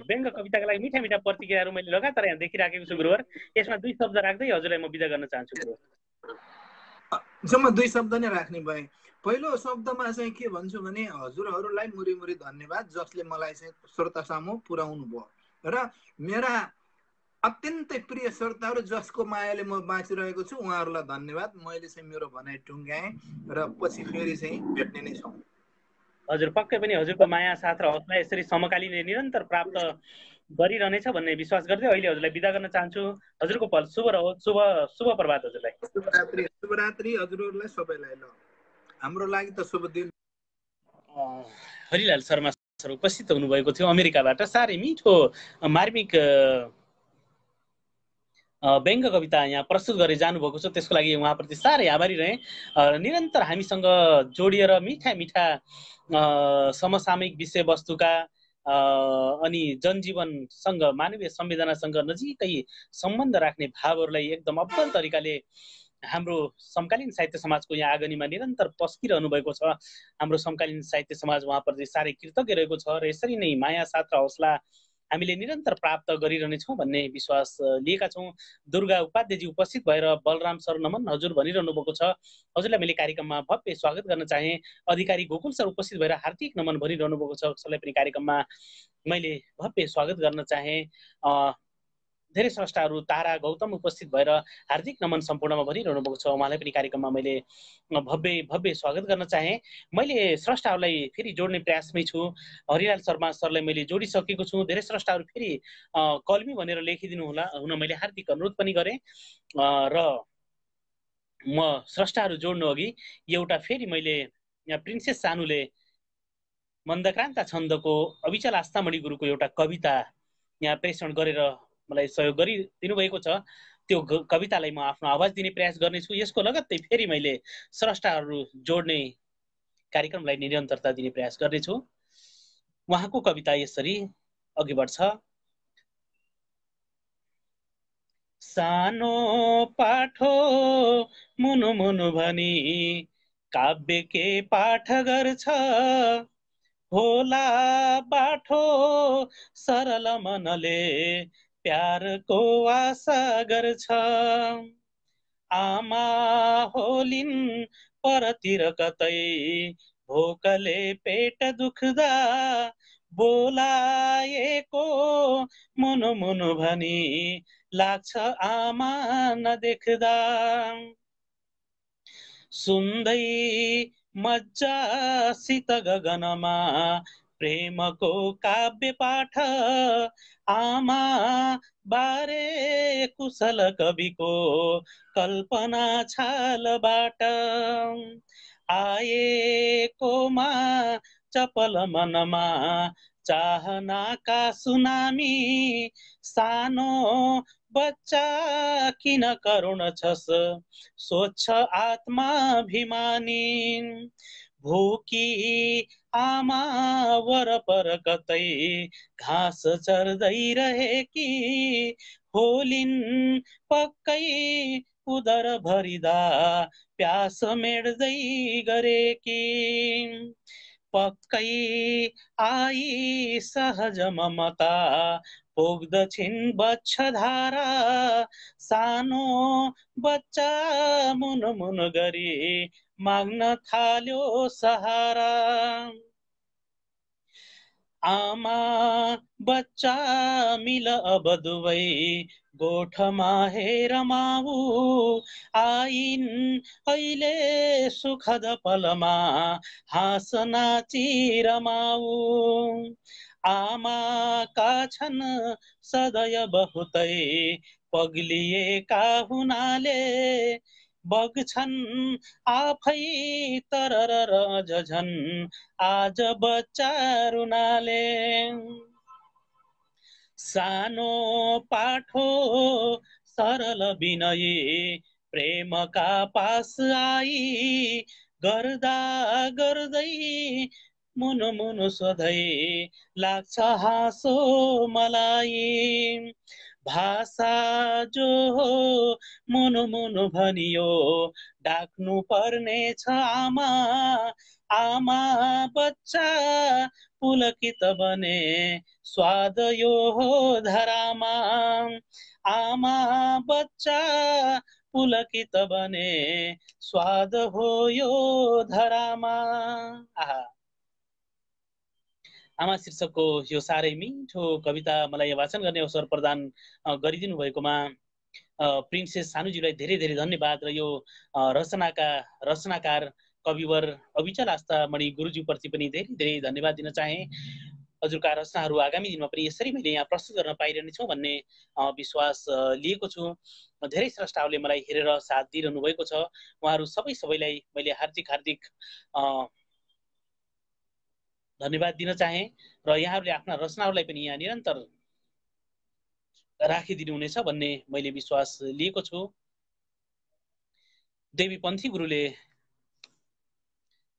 Speaker 1: व्यङ्ग कविताका लागि मिठा मिठा प्रतिक्रियाहरू मैले लगातार यहाँ देखिराखेको छु गुरुवर। यसमा 2 शब्द राख्दै हजुरलाई म बिदा गर्न चाहन्छु गुरुवर।
Speaker 3: जम्मा 2 शब्द नै राख्ने भए। पहिलो शब्दमा चाहिँ के भन्छु भने हजुरहरूलाई मुरी मुरी धन्यवाद, जसले मलाई चाहिँ श्रोता सामु पुर्याउनु भयो र मेरा अत्यन्तै प्रिय श्रोताहरू जसको मायाले म बाँचिरहेको छु उहाँहरूलाई धन्यवाद। मैले चाहिँ मेरो भनाइ टुङ्ग्याएँ र पछि फेरि चाहिँ भेट्ने नै छौँ।
Speaker 1: हजुर, पक्कै पनि हजुरको माया साथ र हौसला यसरी समकालीन निरन्तर प्राप्त गरिरहनेछ भन्ने विश्वास गर्दै अहिले हजुरलाई बिदा गर्न चाहन्छु। हजुरको पल शुभ रहोस्। शुभ प्रभात हजुरलाई।
Speaker 3: शुभरात्रि हजुरहरूलाई सबैलाई। ल हाम्रो लागि त शुभ दिन।
Speaker 1: हरिलाल शर्मा सर उपस्थित हुनुभएको थियो अमेरिकाबाट। साह्रै मिठो मार्मिक व्यङ्ग कविता यहाँ प्रस्तुत गरे जानुभएको छ, त्यसको लागि उहाँप्रति साह्रै आभारी रहेँ। निरन्तर हामीसँग जोडिएर मिठा मिठा समसामयिक विषयवस्तुका अनि जनजीवनसँग मानवीय संवेदनासँग नजिकै सम्बन्ध राख्ने भावहरूलाई एकदम अब्बल तरिकाले हाम्रो समकालीन साहित्य समाजको यहाँ आँगनीमा निरन्तर पस्किरहनु भएको छ। हाम्रो समकालीन साहित्य समाज उहाँप्रति साह्रै कृतज्ञ रहेको छ र यसरी नै माया साथ र हौसला हामीले निरन्तर प्राप्त गरिरहनेछौँ भन्ने विश्वास लिएका छौँ। दुर्गा उपाध्यायजी उपस्थित भएर बलराम सर नमन हजुर भनिरहनु भएको छ। हजुरलाई मैले कार्यक्रममा भव्य स्वागत गर्न चाहेँ। अधिकारी गोकुल सर उपस्थित भएर हार्दिक नमन भनिरहनु भएको छ। उसलाई पनि कार्यक्रममा मैले भव्य स्वागत गर्न चाहेँ। धेरै स्रष्टाहरू तारा गौतम उपस्थित भएर हार्दिक नमन सम्पूर्णमा भनिरहनु भएको छ। उहाँलाई पनि कार्यक्रममा मैले भव्य स्वागत गर्न चाहेँ। मैले स्रष्टाहरूलाई फेरि जोड्ने प्रयासमै छु। हरिलाल शर्मा सरलाई मैले जोडिसकेको छु। धेरै स्रष्टाहरू फेरि कलमी भनेर लेखिदिनु हुन मैले हार्दिक अनुरोध पनि गरेँ र म स्रष्टाहरू जोड्नु अघि एउटा फेरि मैले यहाँ प्रिन्सेस सानुले मन्दक्रान्ता छन्दको अविचल आस्थामणि गुरुको एउटा कविता यहाँ प्रेषण गरेर मलाई सहयोग गरिदिनु भएको छ। त्यो कवितालाई म आफ्नो आवाज दिने प्रयास गर्नेछु। यसको लगत्तै फेरि मैले स्रष्टाहरू जोड्ने कार्यक्रमलाई निरन्तरता दिने प्रयास गर्नेछु। उहाँको कविता यसरी अघि बढ्छ। सानो पाठो मुनु मुनु भनी काव्य के पाठ गर्छ, होला बाठो सरल मनले प्यारको आशा गर्छ। आमा होलिन् परतिर कतै भोकले पेट दुख्दा, बोलाएको मुनु मुनु भनी लाग्छ आमा नदेख्दा। सुन्दै मज्जासित गगनमा प्रेमको काव्य पाठ, आमा बारे कुशल कविको कल्पना छालबाट। आएकोमा चपल मनमा चाहनाका सुनामी, सानो बच्चा किन करुण छस् सोच्छ आत्माभिमानी। भोकी आमा वरपर कतै घाँस चर्दै रहेकी, होलिन् पक्कै उदर भरिदा प्यास मेट्दै गरेकी। पक्कै आई सहज ममता पोग्दछिन् बच्छधारा, सानो बच्चा मुन मुन गरी माग्न थाल्यो सहारा। आमा बच्चा मिल अब दुवै गोठमा हेरमाऊ आइन् अहिले सुखद पलमा हाँस नाची रमाऊ आमाका छन् सदय बहुतै पग्लिएका हुनाले बग्छन् आफै तरर झन् आज बच्चा रुनाले सानो पाठो सरल विनयी प्रेमका पास आई गर्दा गर्दै मुनु मुनु सधैँ लाग्छ हाँसो मलाई भाषा जो हो मुनु मुनु भनियो डाक्नु पर्ने छ आमा आमा बच्चा पुलकित बने स्वाद यो हो धरामा आमा बच्चा पुलकित बने स्वाद हो यो धरामा। आहा आमा शीर्षकको यो साह्रै मिठो कविता मलाई वाचन गर्ने अवसर प्रदान गरिदिनु भएकोमा प्रिन्सेस सानुजीलाई धेरै धेरै धन्यवाद र यो रचनाकार कविवर अविचल आस्थामणि गुरुज्यूप्रति पनि धेरै धेरै धन्यवाद दिन चाहे। हजुरका रचनाहरू आगामी दिनमा पनि यसरी मैले यहाँ प्रस्तुत गर्न पाइरहनेछौँ भन्ने विश्वास लिएको छु। धेरै स्रष्टाहरूले मलाई हेरेर साथ दिइरहनु भएको छ। उहाँहरू सबैलाई मैले हार्दिक धन्यवाद दिन चाहे र यहाँहरूले आफ्ना रचनाहरूलाई पनि यहाँ निरन्तर राखिदिनु हुनेछ भन्ने मैले विश्वास लिएको छु। देवी पन्थी गुरुले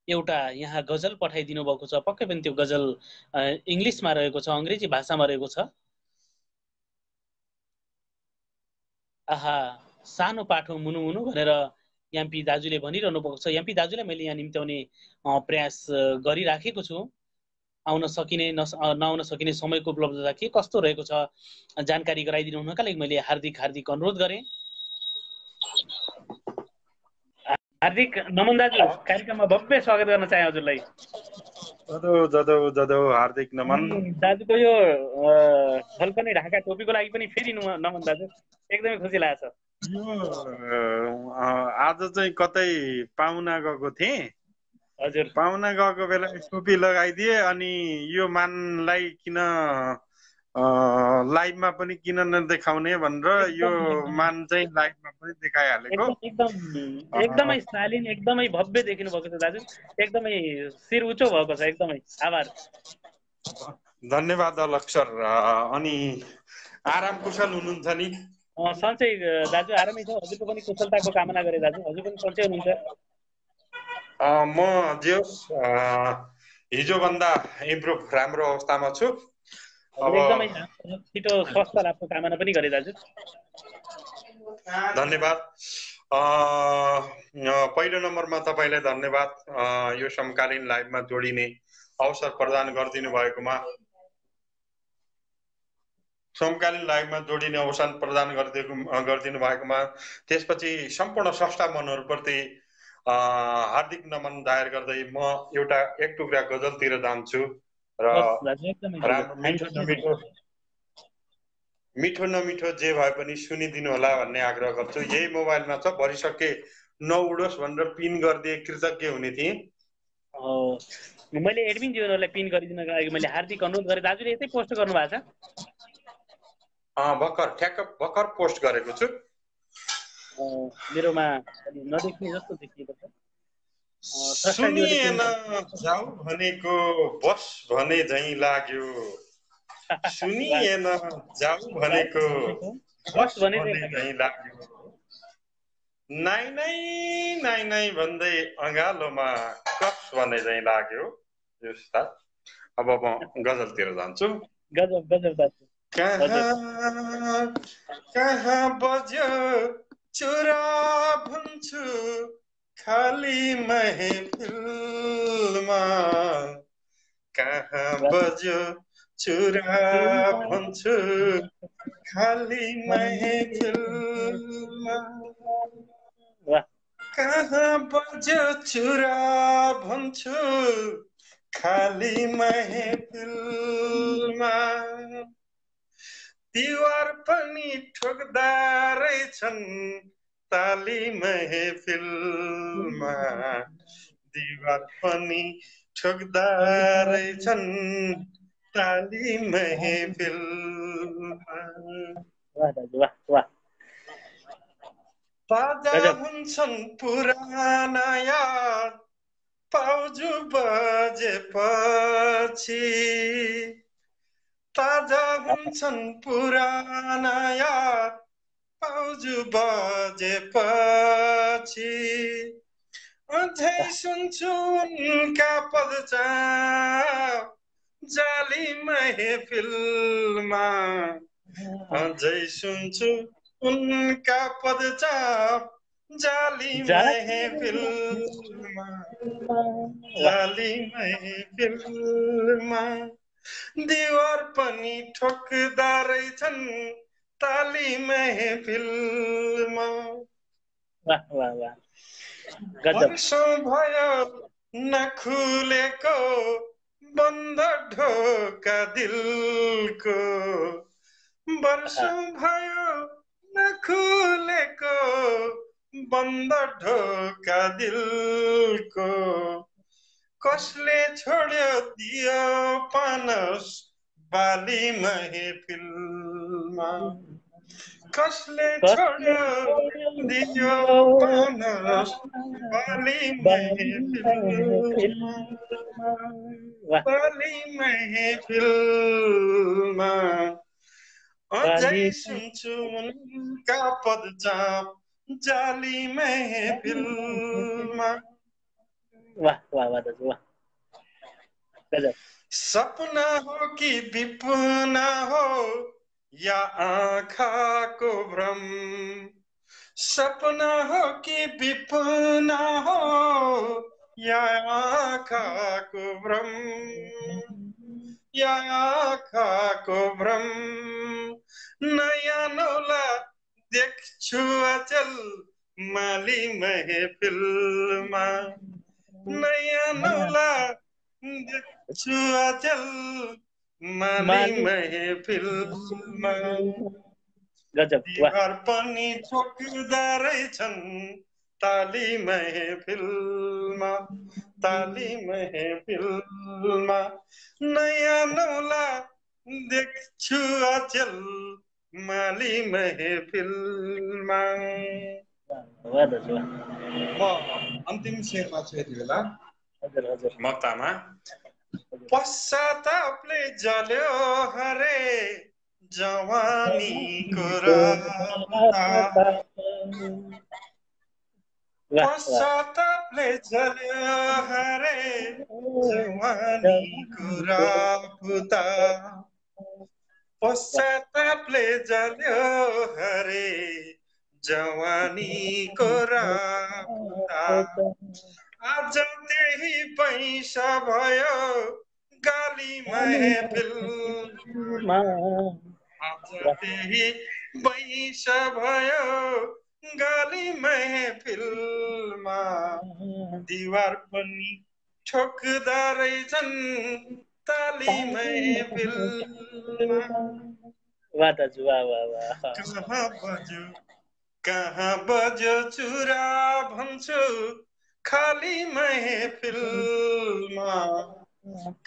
Speaker 1: एउटा यहाँ गजल पठाइदिनु भएको छ। पक्कै पनि त्यो गजल इङ्ग्लिसमा रहेको छ, अङ्ग्रेजी भाषामा रहेको छ। आहा सानो पाठो मुनु मुनु भनेर याम्पी दाजुले भनिरहनु भएको छ। याम्पी दाजुलाई मैले यहाँ निम्त्याउने प्रयास गरिराखेको छु। आउन सकिने नआउन सकिने समयको उपलब्धता के कस्तो रहेको छ जानकारी गराइदिनु हुनका लागि मैले हार्दिक अनुरोध गरेँ। हार्दिक नमन दाजु, कार्यक्रममा भव्य स्वागत गर्न चाहे हजुरलाई।
Speaker 4: जदौ हार्दिक नमन
Speaker 1: दाजुको यो झल्कने ढाका टोपीको लागि पनि फेरि नमन दाजु, एकदमै खुसी लागेको छ।
Speaker 4: आज चाहिँ कतै पाहुना गएको थिएँ।
Speaker 1: हजुर,
Speaker 4: पाहुना गएको बेला टोपी लगाइदिए अनि यो मानलाई किन लाइभमा पनि किन नदेखाउने भनेर यो मान चाहिँ लाइभमा पनि देखाइहालेको।
Speaker 1: एकदमै शालीन, एकदमै भव्य देखिनु भएको छ दाजु। एकदमै शिर उच्चो भएको छ। एकदमै आभार,
Speaker 4: धन्यवाद अलक सर। अनि आराम कुशल हुनुहुन्छ नि?
Speaker 1: सन्चै दाजु, आरामै छ। हजुरको पनि कुशलताको कामना गरे दाजु। हजुर पनि सन्चै हुनुहुन्छ?
Speaker 4: म जे हिजोभन्दा इम्प्रुभ राम्रो अवस्थामा छु।
Speaker 1: एकदमै छिटो स्वस्थ लाभको कामना पनि गरे दाजु।
Speaker 4: धन्यवाद। पहिलो नम्बरमा तपाईँलाई धन्यवाद यो समकालीन लाइभमा जोडिने अवसर प्रदान गरिदिनु भएकोमा। समकालीन लाइभमा जोडिने अवसर प्रदान गरिदिनु भएकोमा, त्यसपछि सम्पूर्ण स्रष्टा मनहरूप्रति हार्दिक नमन दायर गर्दै म एउटा एक टुक्रा गजलतिर जान्छु र मिठो नमिठो जे भए पनि सुनिदिनु होला भन्ने आग्रह गर्छु। यही मोबाइलमा छ, भरिसके नउडोस् भनेर पिन गरिदिए कृतज्ञ हुने थिएँ।
Speaker 1: मैले एडमिन जीवनहरूलाई पिन गरिदिनको लागि मैले हार्दिक अनुरोध गरेँ। दाजुले यतै पोस्ट गर्नु भएको छ?
Speaker 4: भर्खर पोस्ट गरेको छु।
Speaker 1: मेरोमा नदेख्ने जस्तो देखिएको छ।
Speaker 4: सुनिएन जाऊ भनेको बस भने झैँ लाग्यो, सुनिएन जाऊ भनेको बस भने झैँ लाग्यो, नाइ नाइ भन्दै अँगालोमा कस भने झैँ लाग्यो। यो साथ अब म गजलतिर जान्छु।
Speaker 1: गजब
Speaker 4: कहाँ बज्यो चुरा भन्छु खाली महफिलमा, कहाँ बज्यो चुरा भन्छु खाली महफिलमा, कहाँ बज्यो चुरा भन्छु खाली महफिलमा, तिहार पनि ठोक्दा रहेछन् ताली महफिलमा तिहार पनि ठोक्दा रहेछन् ताली महफिलमा
Speaker 1: वाह दाजु वाह वाह
Speaker 4: ताजा
Speaker 1: गजब
Speaker 4: हुन्छन् पुराना याद पाउजु बजेपछि ताजा हुन्छन् पुराना याद पाउजु बजेपछि अझै सुन्छु उनका पदचाप जाली महफिलमा अझै सुन्छु उनका पदचाप जाली महफिलमा जाली महफिलमा दिवार पनि ठोक्दा रहेछन् ताली महफिलमा
Speaker 1: वाह वाह वाह गजब
Speaker 4: वर्षौं भयो नखुलेको बन्द ढोका दिलको वर्षौं भयो नखुलेको बन्द ढोका दिलको कसले छोड्यो दियो पानस बाली महफिलमा कसले छोड्यो दियो पानस बाली महफिलमा बाली महफिलमा अझै सुन्छु उनका पदचाप जाली महफिलमा
Speaker 1: वाह वाह वाह दाजु वाह गजब
Speaker 4: सपना हो कि विपना हो या आँखाको भ्रम सपना हो कि विपना हो या आँखाको भ्रम या आँखाको भ्रम नयाँ नौला देख्छु अचल माली महफिलमा नयाँ नौला देख्छु अचल माली महफिलमा
Speaker 1: गजब वाह
Speaker 4: तिहार पनि ठोक्दा रहेछन् ताली महफिलमा नयाँ नौला देख्छु अचल माली महफिलमा
Speaker 1: वाह दाजु वाह
Speaker 4: म अन्तिम शेरमा छु यति बेला
Speaker 1: हजुर हजुर
Speaker 4: मक्तामा पश्चातापले जल्यो हरे जवानीको राता पश्चातापले जल्यो हरे जवानीको राता पश्चातापले जल्यो हरे जवानीको राता आज त्यही पैसा भयो गाली महफिलमा आज त्यही पैसा भयो गाली महफिलमा दिवार पनि ठोक्दा रहेछन् ताली महफिलमा
Speaker 1: वाह दाजु वाह वाह वाह
Speaker 4: कहाँ बज्यो चुरा भन्छु खाली महफिलमा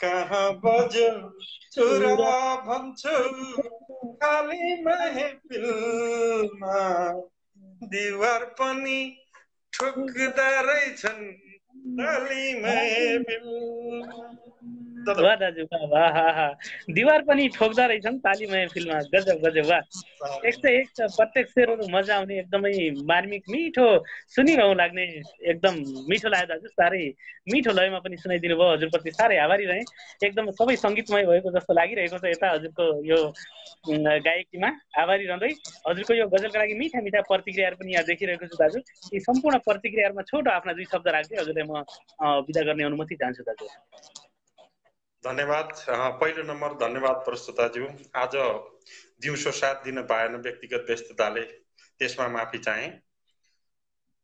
Speaker 4: कहाँ बज्यो चुरा भन्छु खाली महफिलमा दिवार पनि ठोक्दा रहेछन् ताली महफिलमा
Speaker 1: वाह दाजु वाह वाह दिवार पनि ठोक्दा रहेछन् ताली महफिलमा गजब गजब वाह 101 छ प्रत्येक शेरहरू मजा आउने एकदमै मार्मिक मिठो सुनिरहँ लाग्ने एकदम मिठो लाग्यो दाजु साह्रै मिठो लयमा पनि सुनाइदिनु भयो हजुरप्रति साह्रै आभारी रहे एकदम सबै सङ्गीतमय भएको जस्तो लागिरहेको छ यता हजुरको यो गायकीमा आभारी रहँदै हजुरको यो गजलका लागि मिठा मिठा प्रतिक्रियाहरू पनि यहाँ देखिरहेको छु दाजु यी सम्पूर्ण प्रतिक्रियाहरूमा छोटो आफ्ना 2 शब्द राख्दै हजुरलाई म बिदा गर्ने अनुमति चाहन्छु दाजु
Speaker 4: धन्यवाद पहिलो नम्बर धन्यवाद प्रस्तुताज्यू आज दिउँसो साथ दिन पाएन व्यक्तिगत व्यस्तताले त्यसमा माफी चाहे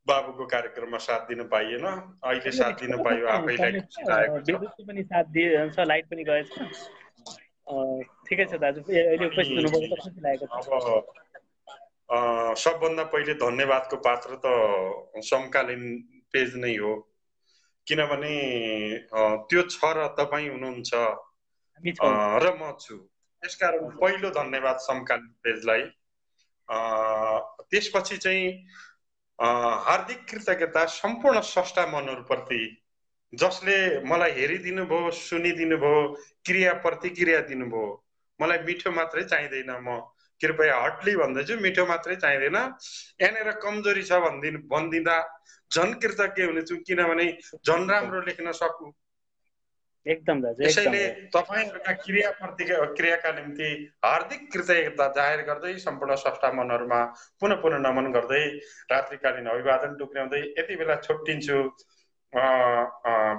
Speaker 4: बाबुको कार्यक्रममा साथ दिन पाइएन अहिले साथ दिन पाइयो आफैलाई खुसी लागेको छ
Speaker 1: विद्युतको पनि साथ दिन्छ लाइट पनि गएछ ठिकै छ दाजु, अहिले उपस्थित
Speaker 4: अनि
Speaker 1: हुनुभएको त खुसी लागेको छ।
Speaker 4: अब सबभन्दा पहिले धन्यवादको पात्र त समकालीन पेज नै हो, किनभने त्यो छ र तपाईँ हुनुहुन्छ
Speaker 1: हामी छौँ
Speaker 4: र म छु, त्यसकारण पहिलो धन्यवाद समकालीन पेजलाई। त्यसपछि चाहिँ हार्दिक कृतज्ञता सम्पूर्ण स्रष्टा मनहरूप्रति जसले मलाई हेरिदिनु भयो, सुनिदिनु भयो, क्रिया प्रतिक्रिया दिनुभयो। मलाई मिठो मात्रै चाहिँदैन, म कृपया हटली भन्दैछु, मिठो मात्रै चाहिँदैन, यहाँनिर कमजोरी छ भनिदिँदा झन् कृतज्ञ हुनेछु, किनभने झन् राम्रो लेख्न सकु।
Speaker 1: एकदम दाजु,
Speaker 4: यसैले तपाईँहरूका क्रियाका निम्ति हार्दिक कृतज्ञता जाहेर गर्दै सम्पूर्ण स्रष्टा मनहरूमा पुनः पुनः नमन गर्दै रात्रिकालीन अभिवादन टुक्र्याउँदै यति बेला छुट्टिन्छु।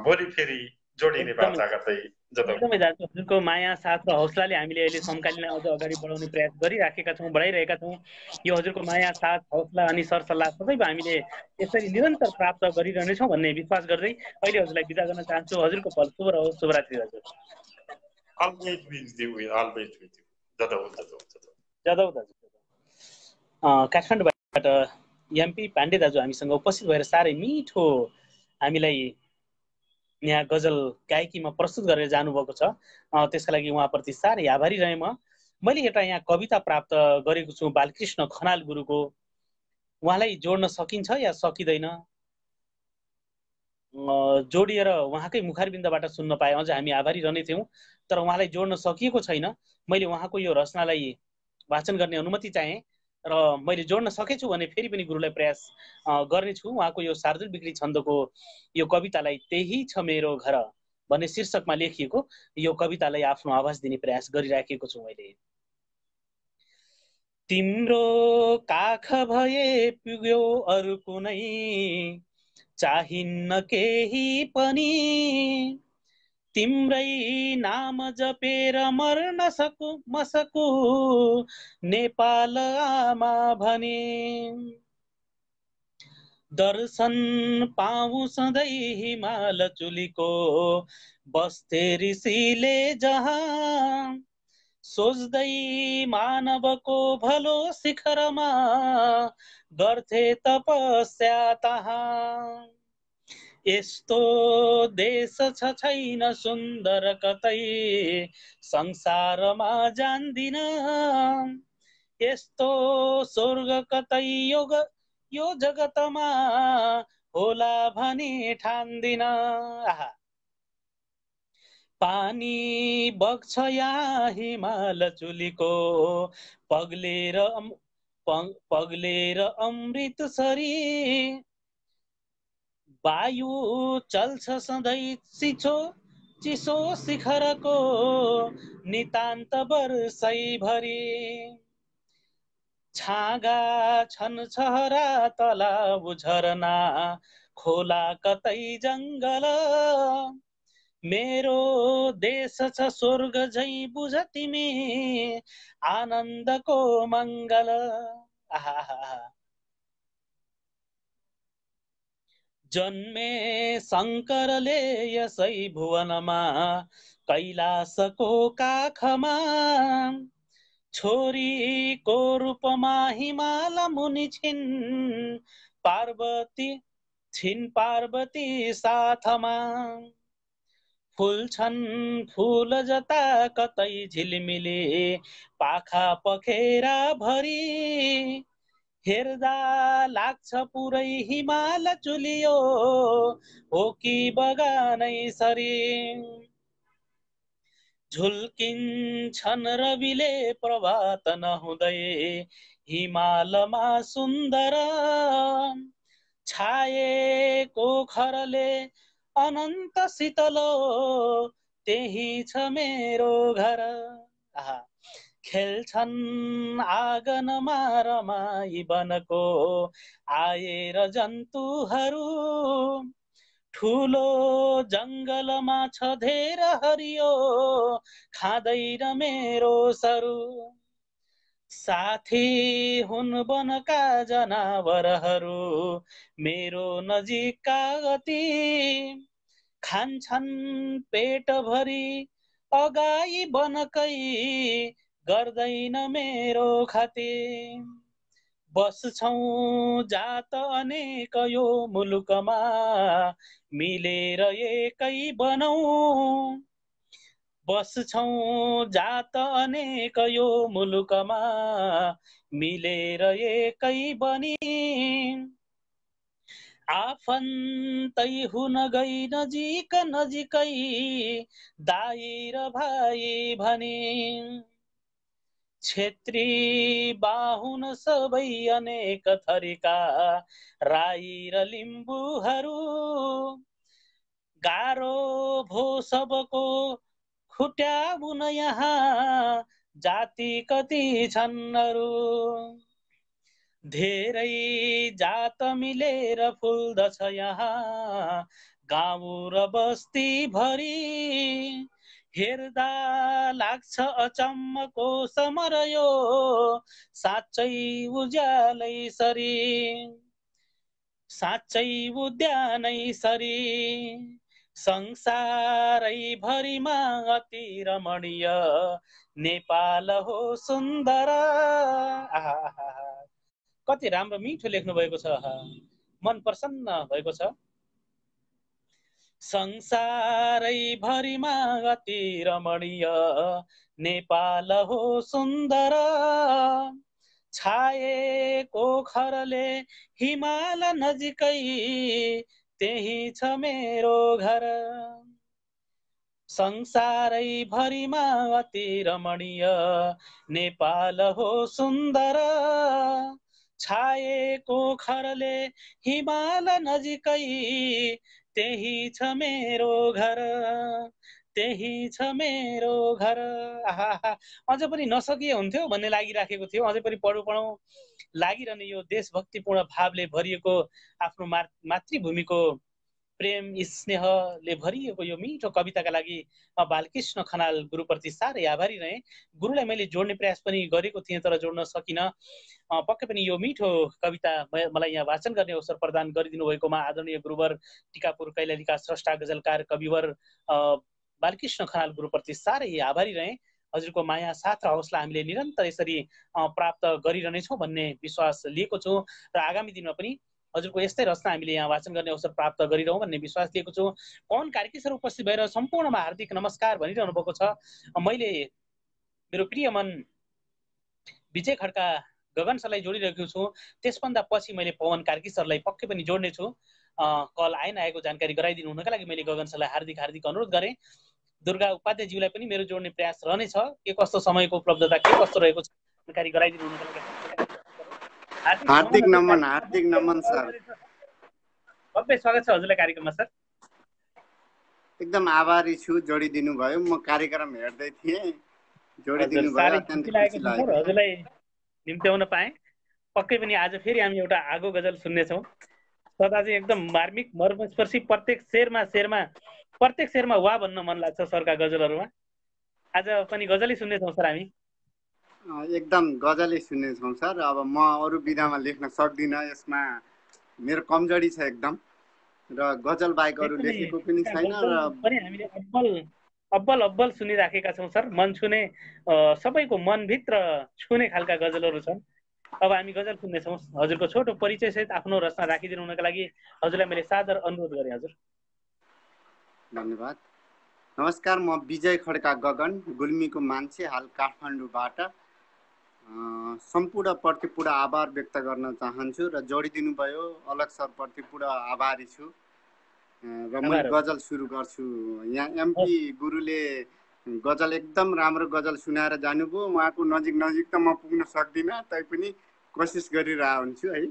Speaker 4: भोलि फेरि जोडिने बाचा गर्दै
Speaker 1: एकदमै दाजु, हजुरको माया साथ र हौसलाले हामीले अहिले समकालीनलाई अझ अगाडि बढाउने प्रयास गरिराखेका छौँ, बढाइरहेका छौँ। यो हजुरको माया साथ हौसला अनि सरसल्लाह सदैव हामीले यसरी निरन्तर प्राप्त गरिरहनेछौँ भन्ने विश्वास गर्दै अहिले हजुरलाई बिदा गर्न चाहन्छु। हजुरको पल शुभ रहोस्। शुभरात्रि हजुर। जादव दाजु काठमाडौँबाट एमपी पाण्डे दाजु हामीसँग उपस्थित भएर साह्रै मिठो हामीलाई यहाँ गजल गायकीमा प्रस्तुत गरेर जानुभएको छ। त्यसका लागि उहाँप्रति साह्रै आभारी रहेँ म। मैले एउटा यहाँ कविता प्राप्त गरेको छु बालकृष्ण खनाल गुरुको। उहाँलाई जोड्न सकिन्छ या सकिँदैन? जोडिएर उहाँकै मुखारबिन्दबाट सुन्न पाए अझ हामी आभारी रहने थियौँ, तर उहाँलाई जोड्न सकिएको छैन। मैले उहाँको यो रचनालाई वाचन गर्ने अनुमति चाहेँ र मैले जोड्न सकेछु भने फेरि पनि गुरुलाई प्रयास गर्नेछु। उहाँको यो शार्दुल बिक्री छन्दको यो कवितालाई त्यही छ मेरो घर भन्ने शीर्षकमा लेखिएको यो कवितालाई आफ्नो आवाज दिने प्रयास गरिराखेको छु मैले। तिम्रो काख भए पुग्यो अरु कुनै चाहिन्न केही पनि, तिम्रै नाम जपेर मर्न सकु नेपाल आमा भने। दर्शन पाऊ सधैँ हिमाल चुलीको बस्थे ऋषिले जहाँ, सोच्दै मानवको भलो शिखरमा गर्थे तपस्या तहाँ। यस्तो देश छ छैन सुन्दर कतै संसारमा जान्दिन, यस्तो स्वर्ग कतै यो जगतमा होला भनी ठान्दिन। पानी बग्छ यहाँ हिमाल चुलीको पग्लेर अमृत सरी, वायु चल्छ सधैँ चिसो शिखरको नितान्त वर्षैभरि। छागा छन् छहरा तलाउ झरना खोला कतै जङ्गल, मेरो देश छ स्वर्ग झै बुझ तिमी आनन्दको मङ्गल। जन्मे शङ्करले यसै भुवनमा कैलाशको काखमा, छोरीको रूपमा हिमाल मुनि छिन् पार्वती साथमा। फुल छन् फुल जता कतै झिलमिले पाखा पखेरा भरी, हेर्दा लाग्छ पुरै हिमाल चुलियो हो कि बगानै सरी। झुल्किन्छन् रविले प्रभात नहुँदै हिमालमा सुन्दर, छाएको खरले अनन्त शीतलो त्यही छ मेरो घर। खेल्छन् आँगनमा रमाई वनको आएर जन्तुहरू, ठुलो जङ्गलमा छ धेर हरियो खाँदैन मेरो सरु। साथी हुन् वनका जनावरहरू मेरो नजिकका गति, खान्छन् पेट भरी अगाई बनकै गर्दैन मेरो खातिर। बस्छौँ जात अनेक यो मुलुकमा, मिलेर एकै बनौँ। बस्छौँ जात अनेक यो मुलुकमा, मिलेर एकै बनी। आफन्तै हुन गई नजिक नजिकै, दाइ र भाइ भनी। क्षेत्री बाहुन सबै अनेक थरीका, राई र लिम्बूहरू। गारो भो सबको खुट्याउन यहाँ, जाति कति छन् अरू। धेरै जात मिलेर फुल्दछ यहाँ, गाउँ र बस्ती भरि। हेर्दा लाग्छ अचम्मको समर यो, साँच्चै उज्यालै सरी। साँच्चै उद्यानै सरी। संसारै भरिमा अति रमणीय, नेपाल हो सुन्दर। कति राम्रो मिठो लेख्नु भएको छ, मन प्रसन्न भएको छ। संसारै भरिमा अति रमणीय, नेपाल हो सुन्दर। छाएको खरले हिमाल नजिकै, त्यही छ मेरो घर। संसारै भरिमा अति रमणीय, नेपाल हो सुन्दर। छाएको खरले हिमाल नजिकै, त्यही छ मेरो घर। त्यही छ मेरो घर। आहा, अझ पनि नसकिए हुन्थ्यो भन्ने लागिराखेको थियो। अझै पनि पढौँ लागिरहने यो देशभक्तिपूर्ण भावले भरिएको, आफ्नो मातृभूमिको प्रेम स्नेहले भरिएको यो मिठो कविताका लागि बालकृष्ण खनाल गुरुप्रति साह्रै आभारी रहे। गुरुलाई मैले जोड्ने प्रयास पनि गरेको थिएँ, तर जोड्न सकिनँ। पक्कै पनि यो मिठो कविता मलाई यहाँ वाचन गर्ने अवसर प्रदान गरिदिनु भएकोमा आदरणीय गुरुवर, टिकापुर कैलालीका स्रष्टा गजलकार कविवर बालकृष्ण खनाल गुरुप्रति साह्रै आभारी रहे। हजुरको माया, साथ र हौसला हामीले निरन्तर यसरी प्राप्त गरिरहनेछौँ भन्ने विश्वास लिएको छु र आगामी दिनमा पनि हजुरको यस्तै रचना हामीले यहाँ वाचन गर्ने अवसर प्राप्त गरिरहौँ भन्ने विश्वास लिएको छु। पवन कार्की सर उपस्थित भएर सम्पूर्णमा हार्दिक नमस्कार भनिरहनु भएको छ। मैले मेरो प्रिय मन विजय खड्का गगन सरलाई जोडिरहेको छु। त्यसभन्दा पछि मैले पवन कार्की सरलाई पक्कै पनि जोड्ने छु। कल आएको जानकारी गराइदिनु हुनका लागि मैले गगन सरलाई हार्दिक हार्दिक अनुरोध गरेँ। दुर्गा उपाध्यायज्यूलाई पनि मेरो जोड्ने प्रयास रहनेछ। के कस्तो समयको उपलब्धता के कस्तो रहेको छ जानकारी गराइदिनु हुनका लागि
Speaker 5: हार्दिक नमन सर।
Speaker 1: भव्य स्वागत छ हजुरलाई कार्यक्रममा सर।
Speaker 5: एकदम आभारी छु, जोडिदिनु भयो। म कार्यक्रम हेर्दै थिएँ, जोडिदिनु भयो, अत्यन्त खुसी लाग्यो।
Speaker 1: हजुरलाई निम्त्याउन पाएँ। पक्कै पनि आज फेरि हामी एउटा आगो गजल सुन्नेछौँ। सदा चाहिँ एकदम मार्मिक मर्मस्पर्शी, प्रत्येक शेरमा वा भन्न मन लाग्छ सरका गजलहरूमा। आज पनि गजलै सुन्नेछौँ सर हामी।
Speaker 5: एकदम गजलै सुन्नेछौँ सर। अब म अरू विधामा लेख्न सक्दिनँ, यसमा मेरो कमजोरी छ एकदम, र गजल बाहेक अरू लेखेको पनि छैन। र
Speaker 1: हामीले अब्बल सुनिराखेका छौँ सर। मन छुने, सबैको मनभित्र छुने खालका गजलहरू छन्। अब हामी गजल सुन्नेछौँ। हजुरको छोटो परिचय सहित आफ्नो रचना राखिदिनु हुनका लागि हजुरलाई मैले सादर अनुरोध गरेँ। हजुर
Speaker 5: धन्यवाद। नमस्कार, म विजय खड्का गगन, गुल्मीको मान्छे, हाल काठमाडौँबाट। सम्पूर्ण प्रति पुरा आभार व्यक्त गर्न चाहन्छु र जोडिदिनु भयो अलग सरप्रति पुरा आभारी छु। र म गजल सुरु गर्छु। यहाँ एमपी गुरुले गजल एकदम राम्रो गजल सुनाएर जानुभयो। उहाँको नजिक त म पुग्न सक्दिनँ, तैपनि कोसिस गरिरहेको हुन्छु है।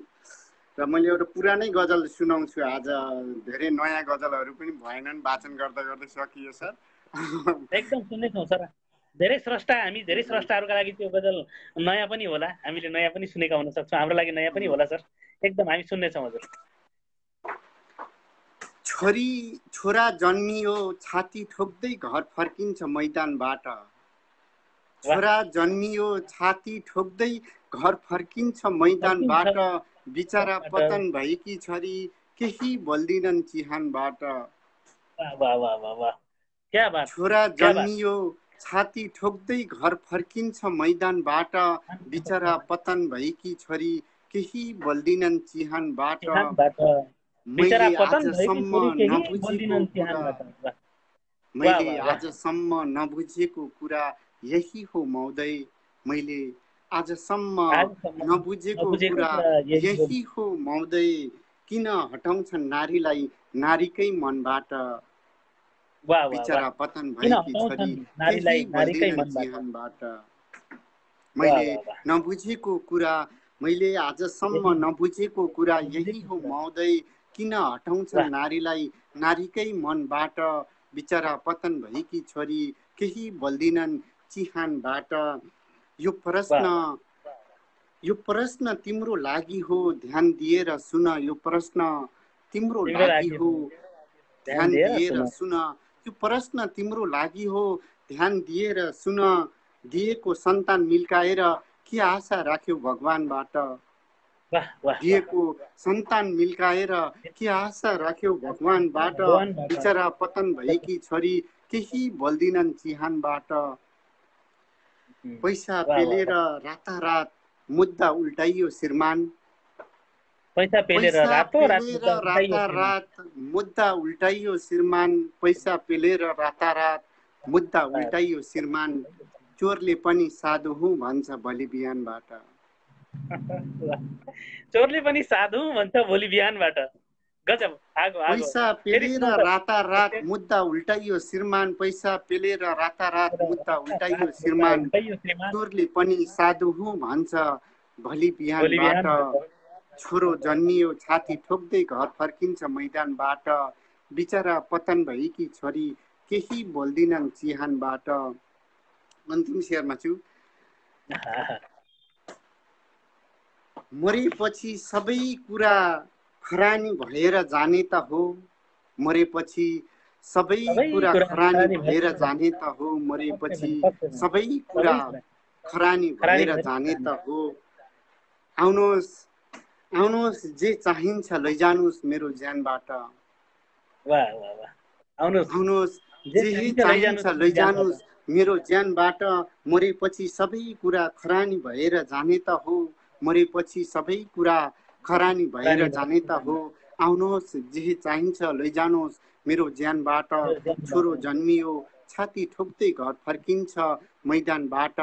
Speaker 5: र मैले एउटा पुरानै गजल सुनाउँछु आज। धेरै नयाँ गजलहरू पनि भएनन्, वाचन गर्दा गर्दै सकियो सर।
Speaker 1: एकदम सुन्नेछौँ सर। धेरै स्रष्टाहरूका लागि त्यो गजल नयाँ पनि होला, हामीले नयाँ पनि सुनेका हुन सक्छौँ, हाम्रो लागि नयाँ पनि होला सर। एकदम हामी सुन्नेछौँ हजुर।
Speaker 5: छोरा जन्मियो छाती ठोक्दै घर फर्किन्छ मैदानबाट। छोरा जन्मियो छाती ठोक्दै घर फर्किन्छ मैदानबाट। बिचारा पतन भएकी छोरी केही बोल्दिनन् चिहानबाट।
Speaker 1: वाह वाह वाह वाह। क्या बात,
Speaker 5: छोरा
Speaker 1: क्या बात।
Speaker 5: जन्मियो छाती ठोक्दै घर फर्किन्छ मैदानबाट, बिचरा पतन भएकी छोरी केही बोल्दिनन् चिहानबाट।
Speaker 1: चिहानबाट बिचरा
Speaker 5: मैले
Speaker 1: पतन भएकी
Speaker 5: आजसम्म
Speaker 1: छोरी केही
Speaker 5: नबुझेको
Speaker 1: बोल्दिनन्
Speaker 5: कुरा
Speaker 1: चिहानबाट। वाह वाह
Speaker 5: मैले
Speaker 1: वाह वाह।
Speaker 5: आजसम्म नबुझेको कुरा यही हो महोदय, मैले आजसम्म
Speaker 1: आजसम्म
Speaker 5: नबुझेको
Speaker 1: नबुझेको
Speaker 5: कुरा
Speaker 1: कुरा यही हो।
Speaker 5: यही हो महोदय, किन हटाउँछन् नारीलाई नारीकै मनबाट,
Speaker 1: वाह वाह वाह।
Speaker 5: बिचरा पतन
Speaker 1: किन
Speaker 5: भएकी छोरी
Speaker 1: हटाउँछन्
Speaker 5: केही
Speaker 1: नारीलाई नारीकै
Speaker 5: बोल्दिनन्
Speaker 1: मनबाट।
Speaker 5: चिहानबाट।
Speaker 1: वाह
Speaker 5: मैले
Speaker 1: वाह वाह।
Speaker 5: नबुझेको कुरा, मैले आजसम्म
Speaker 1: यही
Speaker 5: नबुझेको कुरा यही
Speaker 1: नबुझेको
Speaker 5: हो
Speaker 1: कुरा।
Speaker 5: महोदय, किन हटाउँछन्
Speaker 1: वाह
Speaker 5: नारीलाई नारीकै मनबाट, बिचरा पतन भएकी छोरी केही बोल्दिनन् चिहानबाट। यो
Speaker 1: वाह
Speaker 5: प्रश्न यो प्रश्न तिम्रो लागि हो, ध्यान दिएर सुन, यो प्रश्न तिम्रो
Speaker 1: तिम्रो
Speaker 5: लागि
Speaker 1: लागि
Speaker 5: हो,
Speaker 1: ध्यान
Speaker 5: ध्यान
Speaker 1: दिएर
Speaker 5: दिएर
Speaker 1: सुन।
Speaker 5: सुन, यो प्रश्न तिम्रो लागि हो, ध्यान दिएर सुन। दिएको सन्तान मिल्काएर के आशा राख्यौ भगवानबाट,
Speaker 1: वाह वाह वाह।
Speaker 5: दिएको सन्तान मिल्काएर के आशा राख्यौ भगवानबाट,
Speaker 1: भगवानबाट।
Speaker 5: बिचरा पतन भएकी छोरी केही बोल्दिनन् चिहानबाट। पैसा
Speaker 1: वाह वाह
Speaker 5: पेलेर
Speaker 1: वाह।
Speaker 5: रातारात मुद्दा उल्टाइयो श्रीमान,
Speaker 1: पैसा पेलेर
Speaker 5: पैसा
Speaker 1: रातो रात
Speaker 5: पेलेर
Speaker 1: मुद्दा उल्टाइयो श्रीमान।
Speaker 5: रातारात मुद्दा उल्टाइयो श्रीमान, पैसा पेलेर रातारात मुद्दा उल्टाइयो श्रीमान। चोरले पनि साधु हुँ भन्छ भोलि बिहानबाट,
Speaker 1: चोरले पनि साधु भन्छ भोलि बिहानबाट। गजब। आगो आगो।
Speaker 5: पैसा
Speaker 1: फेरि
Speaker 5: पेलेर
Speaker 1: सुनाउ त।
Speaker 5: रातारात मुद्दा उल्टाइयो श्रीमान, पैसा पेलेर रातारात मुद्दा उल्टाइयो
Speaker 1: रात मुद्दा
Speaker 5: श्रीमान।
Speaker 1: उल्टाइयो श्रीमान।
Speaker 5: चोरले पनि साधु हुँ भन्छ भोलि
Speaker 1: भोलि
Speaker 5: बिहानबाट।
Speaker 1: बिहानबाट।
Speaker 5: छोरो जन्मियो छाती ठोक्दै घर फर्किन्छ मैदानबाट, बिचरा पतन भएकी छोरी केही बोल्दिनन् चिहानबाट। अन्तिम शेरमा छु। मरेपछि सबै कुरा खरानी भएर जाने त हो, मरेपछि सबै कुरा खरानी भएर जाने त हो, मरेपछि सबै कुरा खरानी भएर जाने त हो। आउनुहोस् आउनुहोस् जे चाहिन्छ लैजानुहोस् मेरो ज्यानबाट,
Speaker 1: वाह वाह वाह।
Speaker 5: आउनुहोस्
Speaker 1: जे
Speaker 5: जे
Speaker 1: चाहिन्छ
Speaker 5: चाहिन्छ
Speaker 1: लैजानुहोस्
Speaker 5: लैजानुहोस् मेरो ज्यानबाट। मरेपछि सबै कुरा खरानी भएर जाने त हो, मरेपछि सबै कुरा खरानी भएर जाने त हो। आउनुहोस् जे चाहिन्छ लैजानुहोस् मेरो ज्यानबाट। छोरो जन्मियो छाती ठोक्दै घर फर्किन्छ मैदानबाट,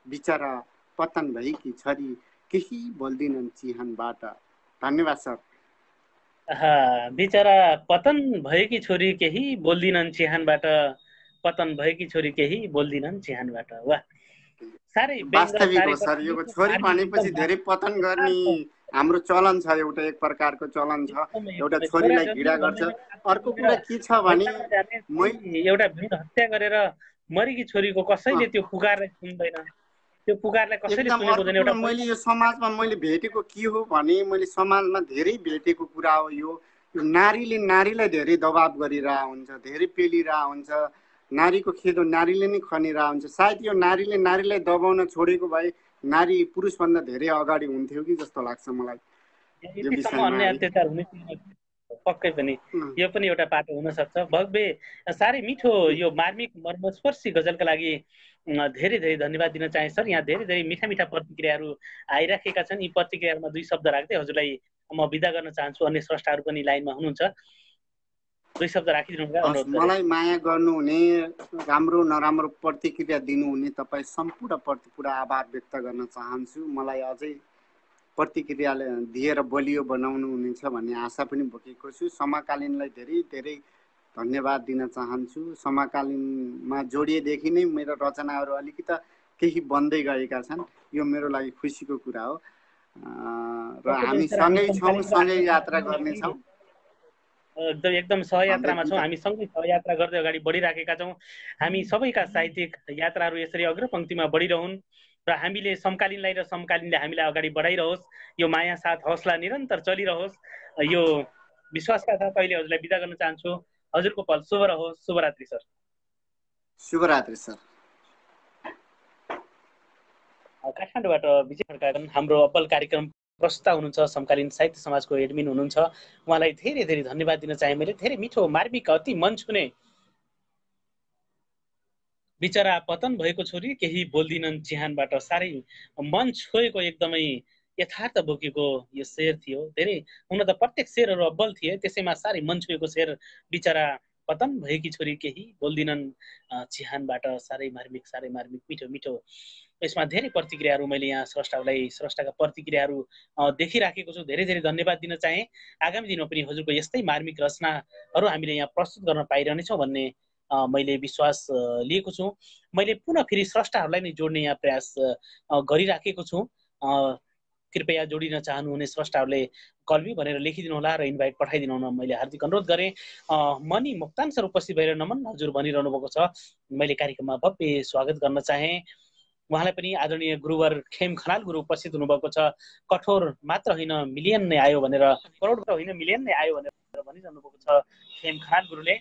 Speaker 5: बिचरा पतन भएकी छोरी केही बोल्दिनन् चिहानबाट। धन्यवाद सर।
Speaker 1: बिचरा पतन भएकी छोरी केही बोल्दिनन् चिहानबाट, पतन भएकी छोरी केही बोल्दिनन् चिहानबाट। वाह, साह्रै
Speaker 5: वास्तविक हो सर, यो छोरी भनेपछि धेरै पतन गर्ने हाम्रो चलन छ, एउटा एक प्रकारको चलन छ, एउटा छोरीलाई घृणा गर्छ। अर्को कुरा के छ भने
Speaker 1: एउटा भ्रूण हत्या गरेर मरेकी छोरीको कसैले त्यो पुकारलाई सुन्दैन, त्यो पुकारलाई कसैले सुनेको छैन। एउटा
Speaker 5: मैले यो समाजमा मैले भेटेको के हो भने, मैले समाजमा धेरै भेटेको कुरा हो यो नारीले नारीलाई धेरै दबाब गरिरह हुन्छ, धेरै पेलिरह हुन्छ, नारीको खेदो नारीले नै खनिरह हुन्छ। सायद यो नारीले नारीलाई दबाउन छोडेको भए नारी पुरुषभन्दा धेरै अगाडि हुन्थ्यो कि जस्तो लाग्छ मलाई यो विषयमा।
Speaker 1: अन्य अत्याचार हुने पक्कै पनि यो पनि एउटा पाटो हुन सक्छ। भव्य, साह्रै मिठो यो मार्मिक मर्मस्पर्शी गजलका लागि धेरै धेरै धन्यवाद दिन चाहे सर। यहाँ धेरै धेरै मिठा मिठा प्रतिक्रियाहरू आइराखेका छन्। यी प्रतिक्रियाहरूमा दुई शब्द राख्दै हजुरलाई म बिदा गर्न चाहन्छु। अन्य स्रष्टाहरू पनि लाइनमा हुनुहुन्छ, दुई शब्द राखिदिनुका अनुरोध गरे।
Speaker 5: मलाई माया गर्नुहुने, राम्रो नराम्रो प्रतिक्रिया दिनुहुने तपाईँ सम्पूर्णप्रति पुरा आभार व्यक्त गर्न चाहन्छु। मलाई अझै प्रतिक्रियाले दिएर बलियो बनाउनु हुनेछ भन्ने आशा पनि बोकेको छु। समकालीनलाई धेरै धेरै धन्यवाद दिन चाहन्छु। समकालीनमा जोडिएदेखि नै मेरो रचनाहरू अलिकति केही बन्दै गएका छन्, यो मेरो लागि खुसीको कुरा हो। र हामी सँगै छौँ, सँगै यात्रा गर्नेछौँ।
Speaker 1: एकदम सहयात्रामा छौँ हामी, सँगै सहयात्रा गर्दै अगाडि बढिराखेका छौँ। हामी सबैका साहित्यिक यात्राहरू यसरी अग्रपङ्क्तिमा बढिरहन् र हामीले समकालीनलाई र समकालीनले हामीलाई अगाडि बढाइरहोस्। यो माया साथ हौसला निरन्तर चलिरहोस्। यो विश्वासका साथ अहिले हजुरलाई बिदा गर्न चाहन्छु। हजुरको पल शुभ रहोस्। शुभरात्रि सर।
Speaker 5: शुभरात्रि सर।
Speaker 1: काठमाडौँबाट विजय खड्का हाम्रो अब्बल कार्यक्रम प्रस्तुता हुनुहुन्छ, समकालीन साहित्य समाजको एडमिन हुनुहुन्छ। उहाँलाई धेरै धेरै धन्यवाद दिन चाहे मैले। धेरै मिठो मार्मिक अति मन छुने बिचरा पतन भएको छोरी केही बोल्दिनन् चिहानबाट। साह्रै मन छोएको एकदमै यथार्थ बोकेको यो शेर थियो। धेरै हुन त प्रत्येक शेरहरू अब्बल थिए, त्यसैमा साह्रै मन छोएको शेर बिचरा पतन भएकी छोरी केही बोल्दिनन् चिहानबाट। साह्रै मार्मिक मिठो मिठो। यसमा धेरै प्रतिक्रियाहरू मैले यहाँ स्रष्टाका प्रतिक्रियाहरू देखिराखेको छु। धेरै धेरै धन्यवाद दिन चाहे। आगामी दिनमा पनि हजुरको यस्तै मार्मिक रचनाहरू हामीले यहाँ प्रस्तुत गर्न पाइरहनेछौँ भन्ने मैले विश्वास लिएको छु। मैले पुनः फेरि स्रष्टाहरूलाई नै जोड्ने यहाँ प्रयास गरिराखेको छु। कृपया जोडिन चाहनुहुने स्रष्टाहरूले कल्बी भनेर लेखिदिनु होला र इन्भाइट पठाइदिनु हुन मैले हार्दिक अनुरोध गरेँ। मनी मोक्तान सर उपस्थित भएर नमन हजुर भनिरहनु भएको छ। मैले कार्यक्रममा भव्य स्वागत गर्न चाहेँ। उहाँलाई पनि आदरणीय गुरुवर खेम खनाल गुरु उपस्थित हुनुभएको छ। कठोर मात्र होइन मिलियन नै आयो भनेर, करोड होइन मिलियन नै आयो भनेर भनिरहनु भएको छ खेम खनाल गुरुले।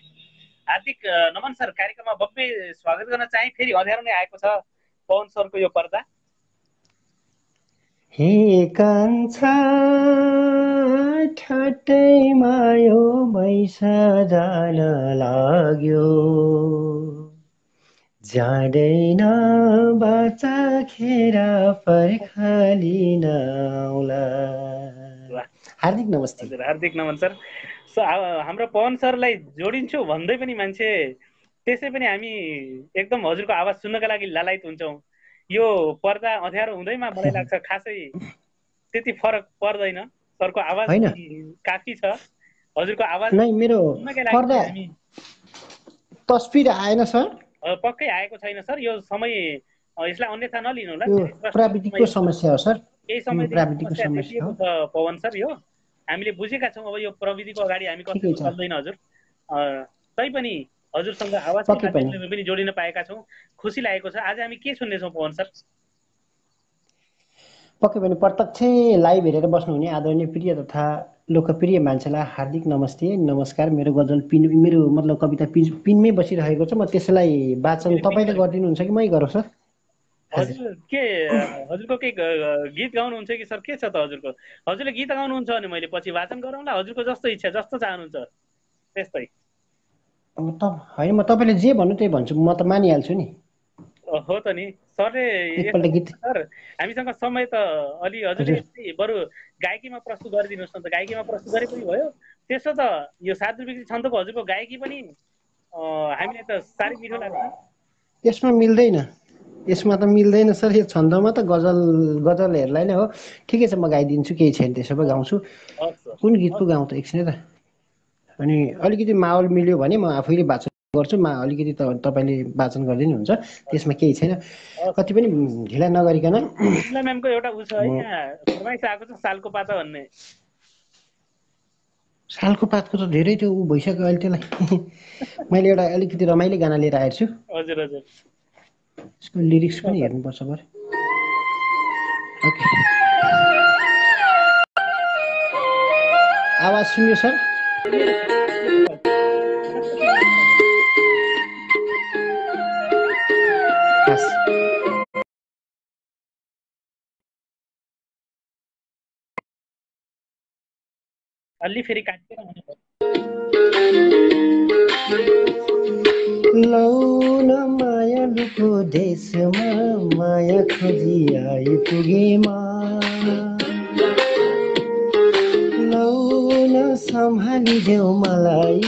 Speaker 1: हार्दिक नमन सर, कार्यक्रममा भव्य स्वागत गर्न चाहे। फेरि अँध्यारो नै आएको छ पवन सरको यो पर्दा।
Speaker 6: हे कान्छा ठट्टैमा यो मैस जान लाग्यो, जाँदैन बाचा खेर पर्खालिन आउला। हार्दिक नमस्ते।
Speaker 1: हजुर हार्दिक नमन सर। हाम्रो पवन सरलाई जोडिन्छु भन्दै पनि मान्छे त्यसै पनि हामी एकदम हजुरको आवाज सुन्नका लागि लालायित हुन्छौँ। यो पर्दा अँध्यारो हुँदैमा मलाई लाग्छ खासै त्यति फरक पर्दैन। सरको आवाज काफी छ। हजुरको आवाज
Speaker 6: नै मेरो पर्दा तस्बिर आएन सर?
Speaker 1: पक्कै आएको छैन सर। यो समय यसलाई अन्यथा नलिनु होला,
Speaker 6: प्राविधिकको समस्या हो सर।
Speaker 1: केही समय प्राविधिकको समस्या हो पवन सर। यो हामीले बुझेका छौँ। अब यो प्रविधिको अगाडि हामी कसैको चल्दैन हजुर। तैपनि हजुरसँग आवाजको माध्यमले पनि जोडिन पाएका छौँ, खुसी लागेको छ। आज हामी के सुन्नेछौँ पवन सर?
Speaker 6: पक्कै पनि प्रत्यक्ष लाइभ हेरेर बस्नुहुने आदरणीय प्रिय तथा लोकप्रिय मान्छेलाई हार्दिक नमस्ते नमस्कार। मेरो गजल मेरो मतलब कविता पिनमै बसिरहेको छ। म त्यसलाई वाचन तपाईँले गरिदिनुहुन्छ कि मै गरौँ सर?
Speaker 1: हजुर के हजुरको के गीत गाउनुहुन्छ कि सर? के छ त हजुरको? हजुरले गीत गाउनुहुन्छ भने मैले पछि वाचन गरौँला। हजुरको जस्तो इच्छा, जस्तो चाहनुहुन्छ त्यस्तै।
Speaker 6: होइन, म तपाईँले जे भन्नु त्यही भन्छु, म त मानिहाल्छु नि।
Speaker 1: हो त नि सरले। सर हामीसँग समय त अलि हजुरले बरु गायकीमा प्रस्तुत गरिदिनुहोस् न त। गायकीमा प्रस्तुत गरे पनि भयो। त्यसो त यो 7 रुपैयाँ छन्दको हजुरको गायकी पनि हामीलाई त साह्रै मिठो लाग्छ।
Speaker 6: यसमा मिल्दैन, यसमा त मिल्दैन सर। यो छन्दमा त गजलहरूलाई नै हो। ठिकै छ, म गाइदिन्छु, केही छैन। त्यसो भए गाउँछु। कुन गीतको गाउँ त एकछिन त। अनि अलिकति माहौल मिल्यो भने म आफैले वाचन गर्छु। अलिकति त तपाईँले वाचन गरिदिनुहुन्छ, त्यसमा केही छैन। कति पनि ढिला नगरिकन।
Speaker 1: म्यामको एउटा उ छ है, यहाँ फरमाइस आएको छ सालको पाता भन्ने।
Speaker 6: सालको पातको त धेरै त्यो उ भइसक्यो अहिले। त्यसलाई मैले एउटा अलिकति रमाइलो गाना लिएर आएको छु।
Speaker 1: हजुर हजुर।
Speaker 6: यसको लिरिक्स पनि हेर्नुपर्छ बरु। ओके, आवाज सुन्यो सर?
Speaker 1: अलि फेरि काटेर
Speaker 6: लौन मायालुको देशमा माया खोजी आइपुगेमा, लौन सम्हालिदेऊ मलाई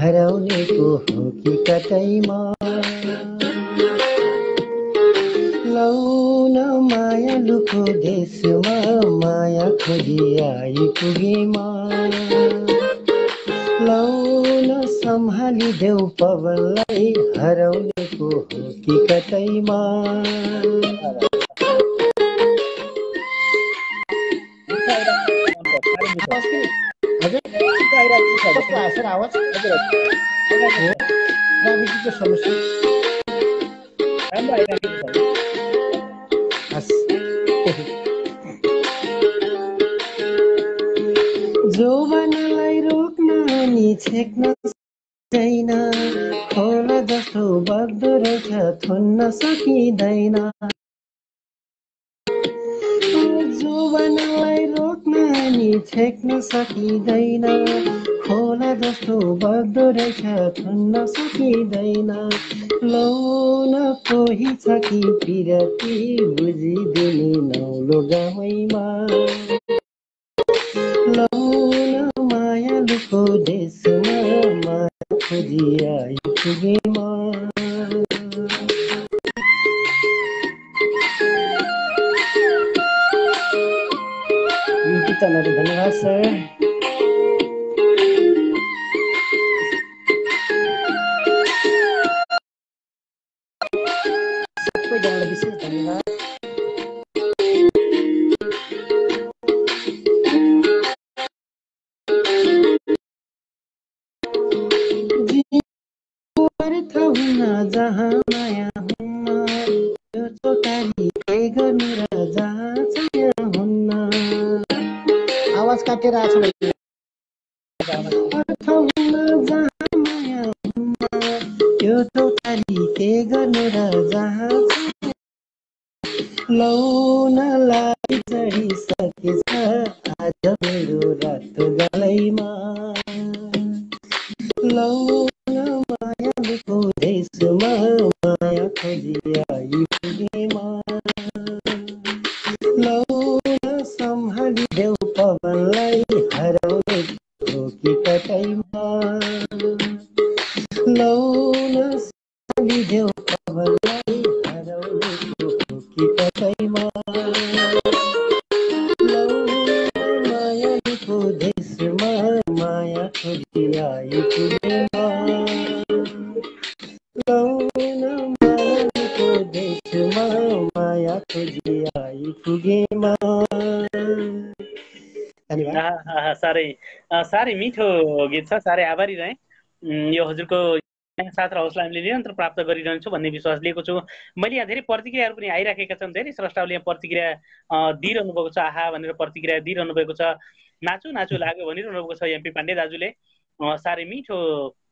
Speaker 6: हराउनेको हो कि कतैमा, लौन मायालुको देशमा माया खोजी आइपुगेमा, लौन सम्हालिदेऊ पवनलाई हराउनेको हो कि कतैमा। आवाज प्राविधिकको समस्या। जोवनलाई रोक्न अनि छेक्न सक्दैन, खोला जस्तो बग्दो रहेछ थुन्न सकिँदैन। जोवनलाई रोक्न नानी छेक्न सकिँदैन खोला जस्तो बग्दो रहेछ छुन्न सकिँदैन लौन कोही छ कि पिरती बुझिदिने नौलो गाउँमा लौन मायालुको देशमा माया खोजी आइपुगे म गीतहरू धन्यवाद सर सबैजनालाई विशेष धन्यवाद अर्थ हुन्न जहाँ माया हुन्न यो चोटारी के गर्नु र जहाँ छाया हुन्न आवाज काटेर आएको छ अर्थ हुन्न जहाँ माया हुन्न यो चोटारी के गर्नु र जहाँ लौनलाई चढिसकेछ आज मेरो रातो गलैमा लौन मायालुको देशमा माया खोजी आइपुगेमा लौन सम्हालिदेऊ पवनलाई हराउने हो कि कतैमा लौन सम्हालिदेऊ पवनलाई हराउने हो कि कतैमा लौन मायालुको देशमा माया खोजी आइपुगेमा लौन मायालुको देशमा माया खोजी आइपुगेमा
Speaker 1: साह्रै मिठो गीत छ साह्रै आभारी रहे यो हजुरको साथ र हौसला हामीले निरन्तर प्राप्त गरिरहन्छु भन्ने विश्वास लिएको छु मैले यहाँ धेरै प्रतिक्रियाहरू पनि आइराखेका छन् धेरै स्रष्टाहरूले यहाँ प्रतिक्रिया दिइरहनु भएको छ आहा भनेर प्रतिक्रिया दिइरहनु भएको छ नाचु नाचु लाग्यो भनिरहनु भएको छ एमपी पाण्डे दाजुले साह्रै मिठो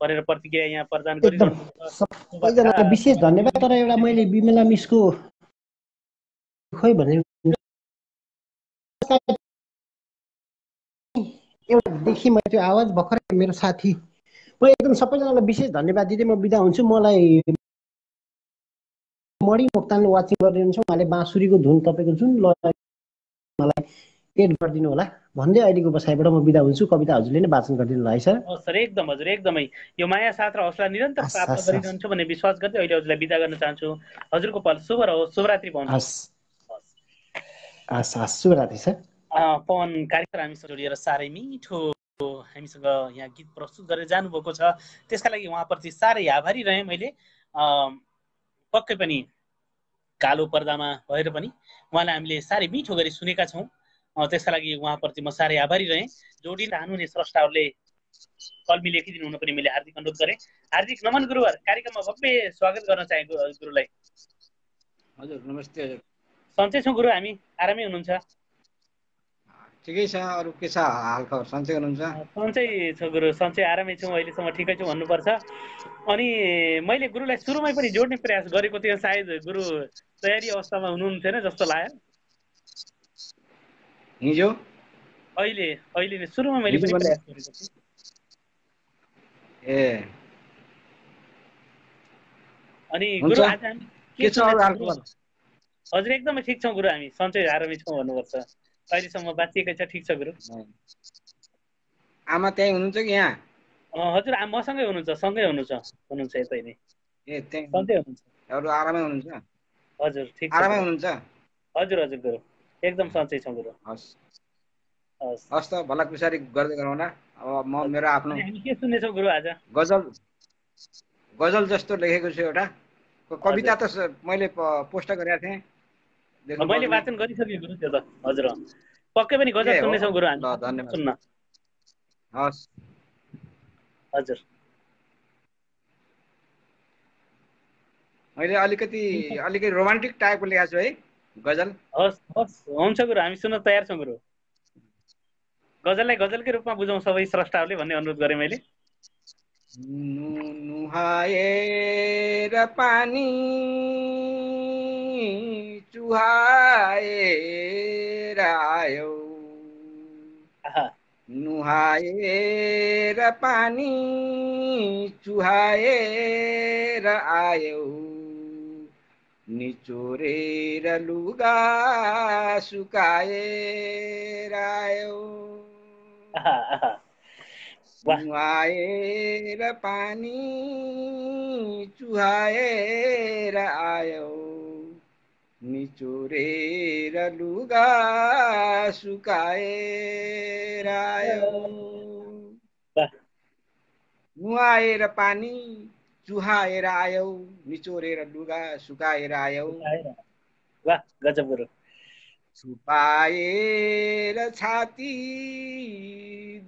Speaker 1: भनेर प्रतिक्रिया यहाँ प्रदान गरिरहनु
Speaker 6: सबैजनालाई विशेष धन्यवाद तर एउटा मैले बिमला मिसको खोइ भनेर एउटा देखि मैले त्यो आवाज भर्खरै मेरो साथी म एकदम सबैजनालाई विशेष धन्यवाद दिँदै म बिदा हुन्छु मलाई मणि मोक्तानले वाचिङ गरिरहन्छ उहाँले बाँसुरीको धुन तपाईँको जुन मलाई एड गरिदिनु होला भन्दै अहिलेको बसाइबाट म बिदा हुन्छु कविता हजुरले नै वाचन गरिदिनु होला है सर
Speaker 1: सर एकदम हजुर एकदमै यो माया साथ र हौसला निरन्तर प्राप्त गरिरहन्छु भन्ने विश्वास गर्दै अहिले हजुरलाई बिदा गर्न चाहन्छु हजुरको पल शुभ रहोस् शुभरात्रि भन्छु
Speaker 6: शुभरात्रि सर
Speaker 1: पवन कार्यक्रम हामीसँग जोडिएर साह्रै मिठो हामीसँग यहाँ गीत प्रस्तुत गरेर जानुभएको छ त्यसका लागि उहाँप्रति साह्रै आभारी रहेँ मैले पक्कै पनि कालो पर्दामा भएर पनि उहाँलाई हामीले साह्रै मिठो गरी सुनेका छौँ त्यसका लागि उहाँप्रति म साह्रै आभारी रहेँ जोडिन चाहनुहुने स्रष्टाहरूले कलमी लेखिदिनु हुन पनि मैले हार्दिक अनुरोध गरेँ हार्दिक नमन गुरुवर कार्यक्रममा भव्य स्वागत गर्न चाहे गुरुलाई
Speaker 7: हजुर नमस्ते हजुर
Speaker 1: सन्चै छौँ गुरु हामी आरामै हुनुहुन्छ
Speaker 7: ठिकै छ अरू के छ हालखबर सन्चै हुनुहुन्छ
Speaker 1: सन्चै छ गुरु सन्चै आरामै छौँ अहिलेसम्म ठिकै छौँ भन्नुपर्छ अनि मैले गुरुलाई सुरुमै पनि जोड्ने प्रयास गरेको थिएँ सायद गुरु तयारी अवस्थामा हुनुहुन्थेन जस्तो लाग्यो
Speaker 7: हिजो
Speaker 1: अहिले नै सुरुमा मैले पनि प्रयास गरेको थिएँ
Speaker 7: ए
Speaker 1: अनि गुरु आज
Speaker 7: के छ अरू हालखबर
Speaker 1: हजुर एकदमै ठिक छौँ गुरु हामी सन्चै आरामै छौँ भन्नुपर्छ अहिलेसम्म बाँचिएकै छ ठिक छ गुरु
Speaker 7: आमा त्यहीँ हुनुहुन्छ कि यहाँ
Speaker 1: हजुर मसँगै हुनुहुन्छ सँगै हुनुहुन्छ यतै नै
Speaker 7: ए त्यहीँ
Speaker 1: सन्चै हुनुहुन्छ
Speaker 7: अरू आरामै हुनुहुन्छ
Speaker 1: हजुर ठिक
Speaker 7: आरामै हुनुहुन्छ
Speaker 1: हजुर हजुर गुरु एकदम सन्चै छौँ गुरु
Speaker 7: हस् त भला कुसारी गर्दै गरौँला अब म मेरो आफ्नो
Speaker 1: के सुन्नेछौँ गुरु आज
Speaker 7: गजल जस्तो लेखेको छु एउटा कविता त मैले पोस्ट गरेको थिएँ
Speaker 1: मैले वाचन गरिसकेँ गुरु त्यो त हजुर पक्कै पनि गजल सुन्नेछौँ गुरु हामी
Speaker 7: धन्यवाद
Speaker 1: सुन्न
Speaker 7: हस्
Speaker 1: हजुर
Speaker 7: मैले अलिकति रोमान्टिक टाइपको लेखेको छु है गजल
Speaker 1: हस् हुन्छ गुरु हामी सुन्न तयार छौँ गुरु गजललाई गजलकै रूपमा बुझौँ सबै स्रष्टाहरूले भन्ने अनुरोध गरेँ मैले
Speaker 7: नुहाएर पानी चुहाएर आयो नुहाएर पानी चुहाएर आयौ निचोरेर लुगा सुकाएर आयौ नुहाएर पानी चुहाएर आयौ निचोरेर लुगा सुकाएर आयौ नुहाएर पानी चुहाएर आयौ निचोरेर लुगा सुकाएर आयौ
Speaker 1: वाह गजब गुरु
Speaker 7: छुपाएर छाती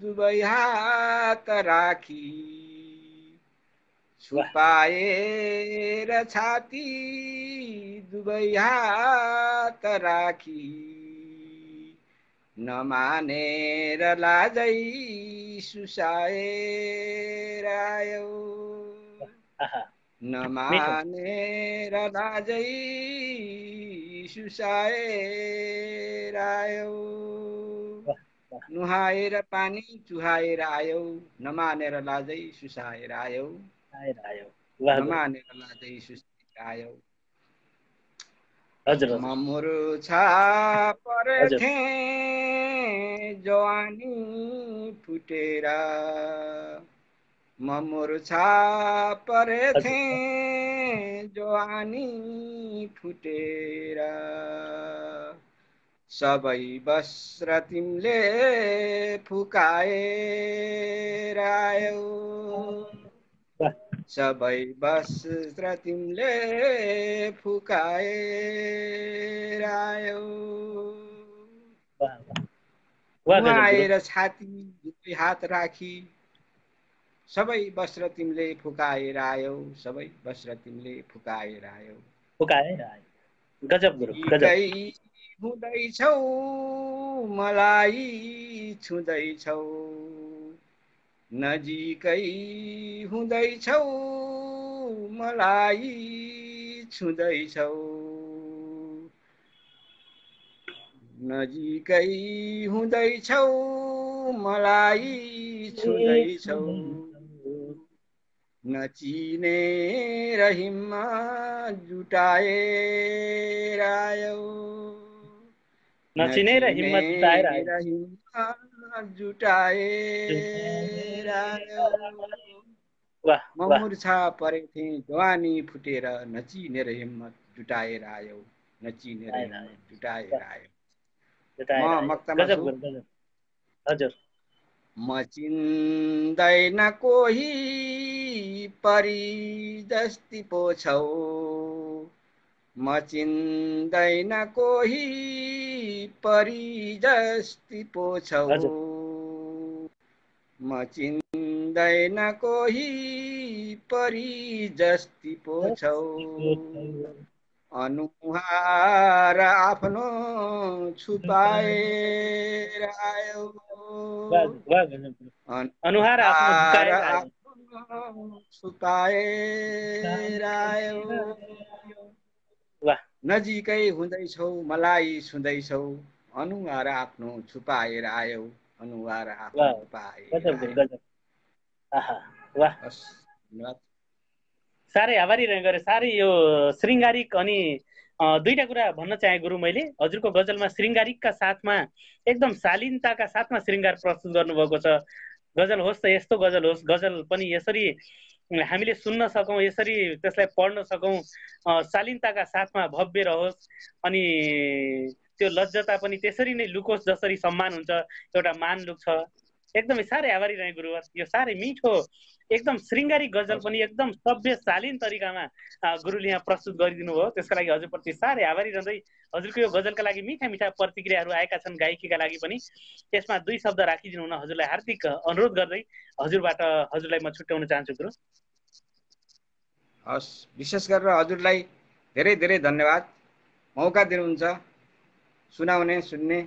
Speaker 7: दुवै हात राखी छुपाएर छाती दुवै हात राखी नमानेर लाजै सुसाएर आयौ नमानेर लाजै सुसाएर आयौ नुहाएर पानी चुहाएर आयौ नमानेर लाजै सुसाएर आयौ नमानेर लाजै सुसाएर आयौ म मुर्छा परेथे जवानी फुटेर म मुर्छा परेथे जवानी फुटेर सबै वस्त्र तिमीले फुकाएर आयौ सबै वस्त्र तिमीले फुकाएर आयौ नुहाएर छाती दुई हात राखी सबै वस्त्र तिमीले फुकाएर आयौ सबै वस्त्र तिमीले फुकाएर आयौ
Speaker 1: गजब गुरु गजब
Speaker 7: हुँदैछौ मलाई छुँदैछौ नजिकै हुँदैछौ मलाई छुँदैछौ नजिकै हुँदैछौ मलाई छुँदैछौ नचिनेर हिम्मत जुटाएर आयौ
Speaker 1: नचिनेर हिम्मत
Speaker 7: जुटाएर आयौ म मुर्छा परेथे जवानी फुटेर नचिनेर हिम्मत जुटाएर आयौ नचिनेर हिम्मत जुटाएर आयौ म मक्तमा छु
Speaker 1: हजुर
Speaker 7: म चिन्दैन कोही परी जस्ती पो छौ म चिन्दैन कोही परी जस्ती पो छौ म चिन्दैन कोही परी जस्ती पो छौ अनुहार आफ्नो छुपाएर आयौ
Speaker 1: अनुहार
Speaker 7: आफ्नो छुपाएर आयौ नजिकै हुँदैछौ मलाई छुँदैछौ अनुहार आफ्नो छुपाएर आयौ अनुहार आफ्नो छुपाएर
Speaker 1: साह्रै आभारी रहेको साह्रै यो श्रृङ्गारिक अनि दुईटा कुरा भन्न चाहे गुरु मैले हजुरको गजलमा श्रृङ्गारिकका साथमा एकदम शालीनताका साथमा श्रृङ्गार प्रस्तुत गर्नुभएको छ गजल होस् त यस्तो गजल होस् गजल पनि यसरी हामीले सुन्न सकौँ यसरी त्यसलाई पढ्न सकौँ शालीनताका साथमा भव्य रहोस् अनि त्यो लज्जता पनि त्यसरी नै लुकोस् जसरी सम्मान हुन्छ एउटा मान लुक्छ एकदमै साह्रै आभारी रहे गुरु यो साह्रै मिठो एकदम श्रृङ्गारिक गजल पनि एकदम सभ्य शालीन तरिकामा गुरुले यहाँ प्रस्तुत गरिदिनु भयो त्यसका लागि हजुरप्रति साह्रै आभारी रहँदै हजुरको यो गजलका लागि मिठा मिठा प्रतिक्रियाहरू आएका छन् गायकीका लागि पनि त्यसमा दुई शब्द राखिदिनु हुन हजुरलाई हार्दिक अनुरोध गर्दै हजुरलाई म छुट्याउन चाहन्छु गुरु
Speaker 7: हस् विशेष गरेर हजुरलाई धेरै धेरै धन्यवाद मौका दिनुहुन्छ सुनाउने सुन्ने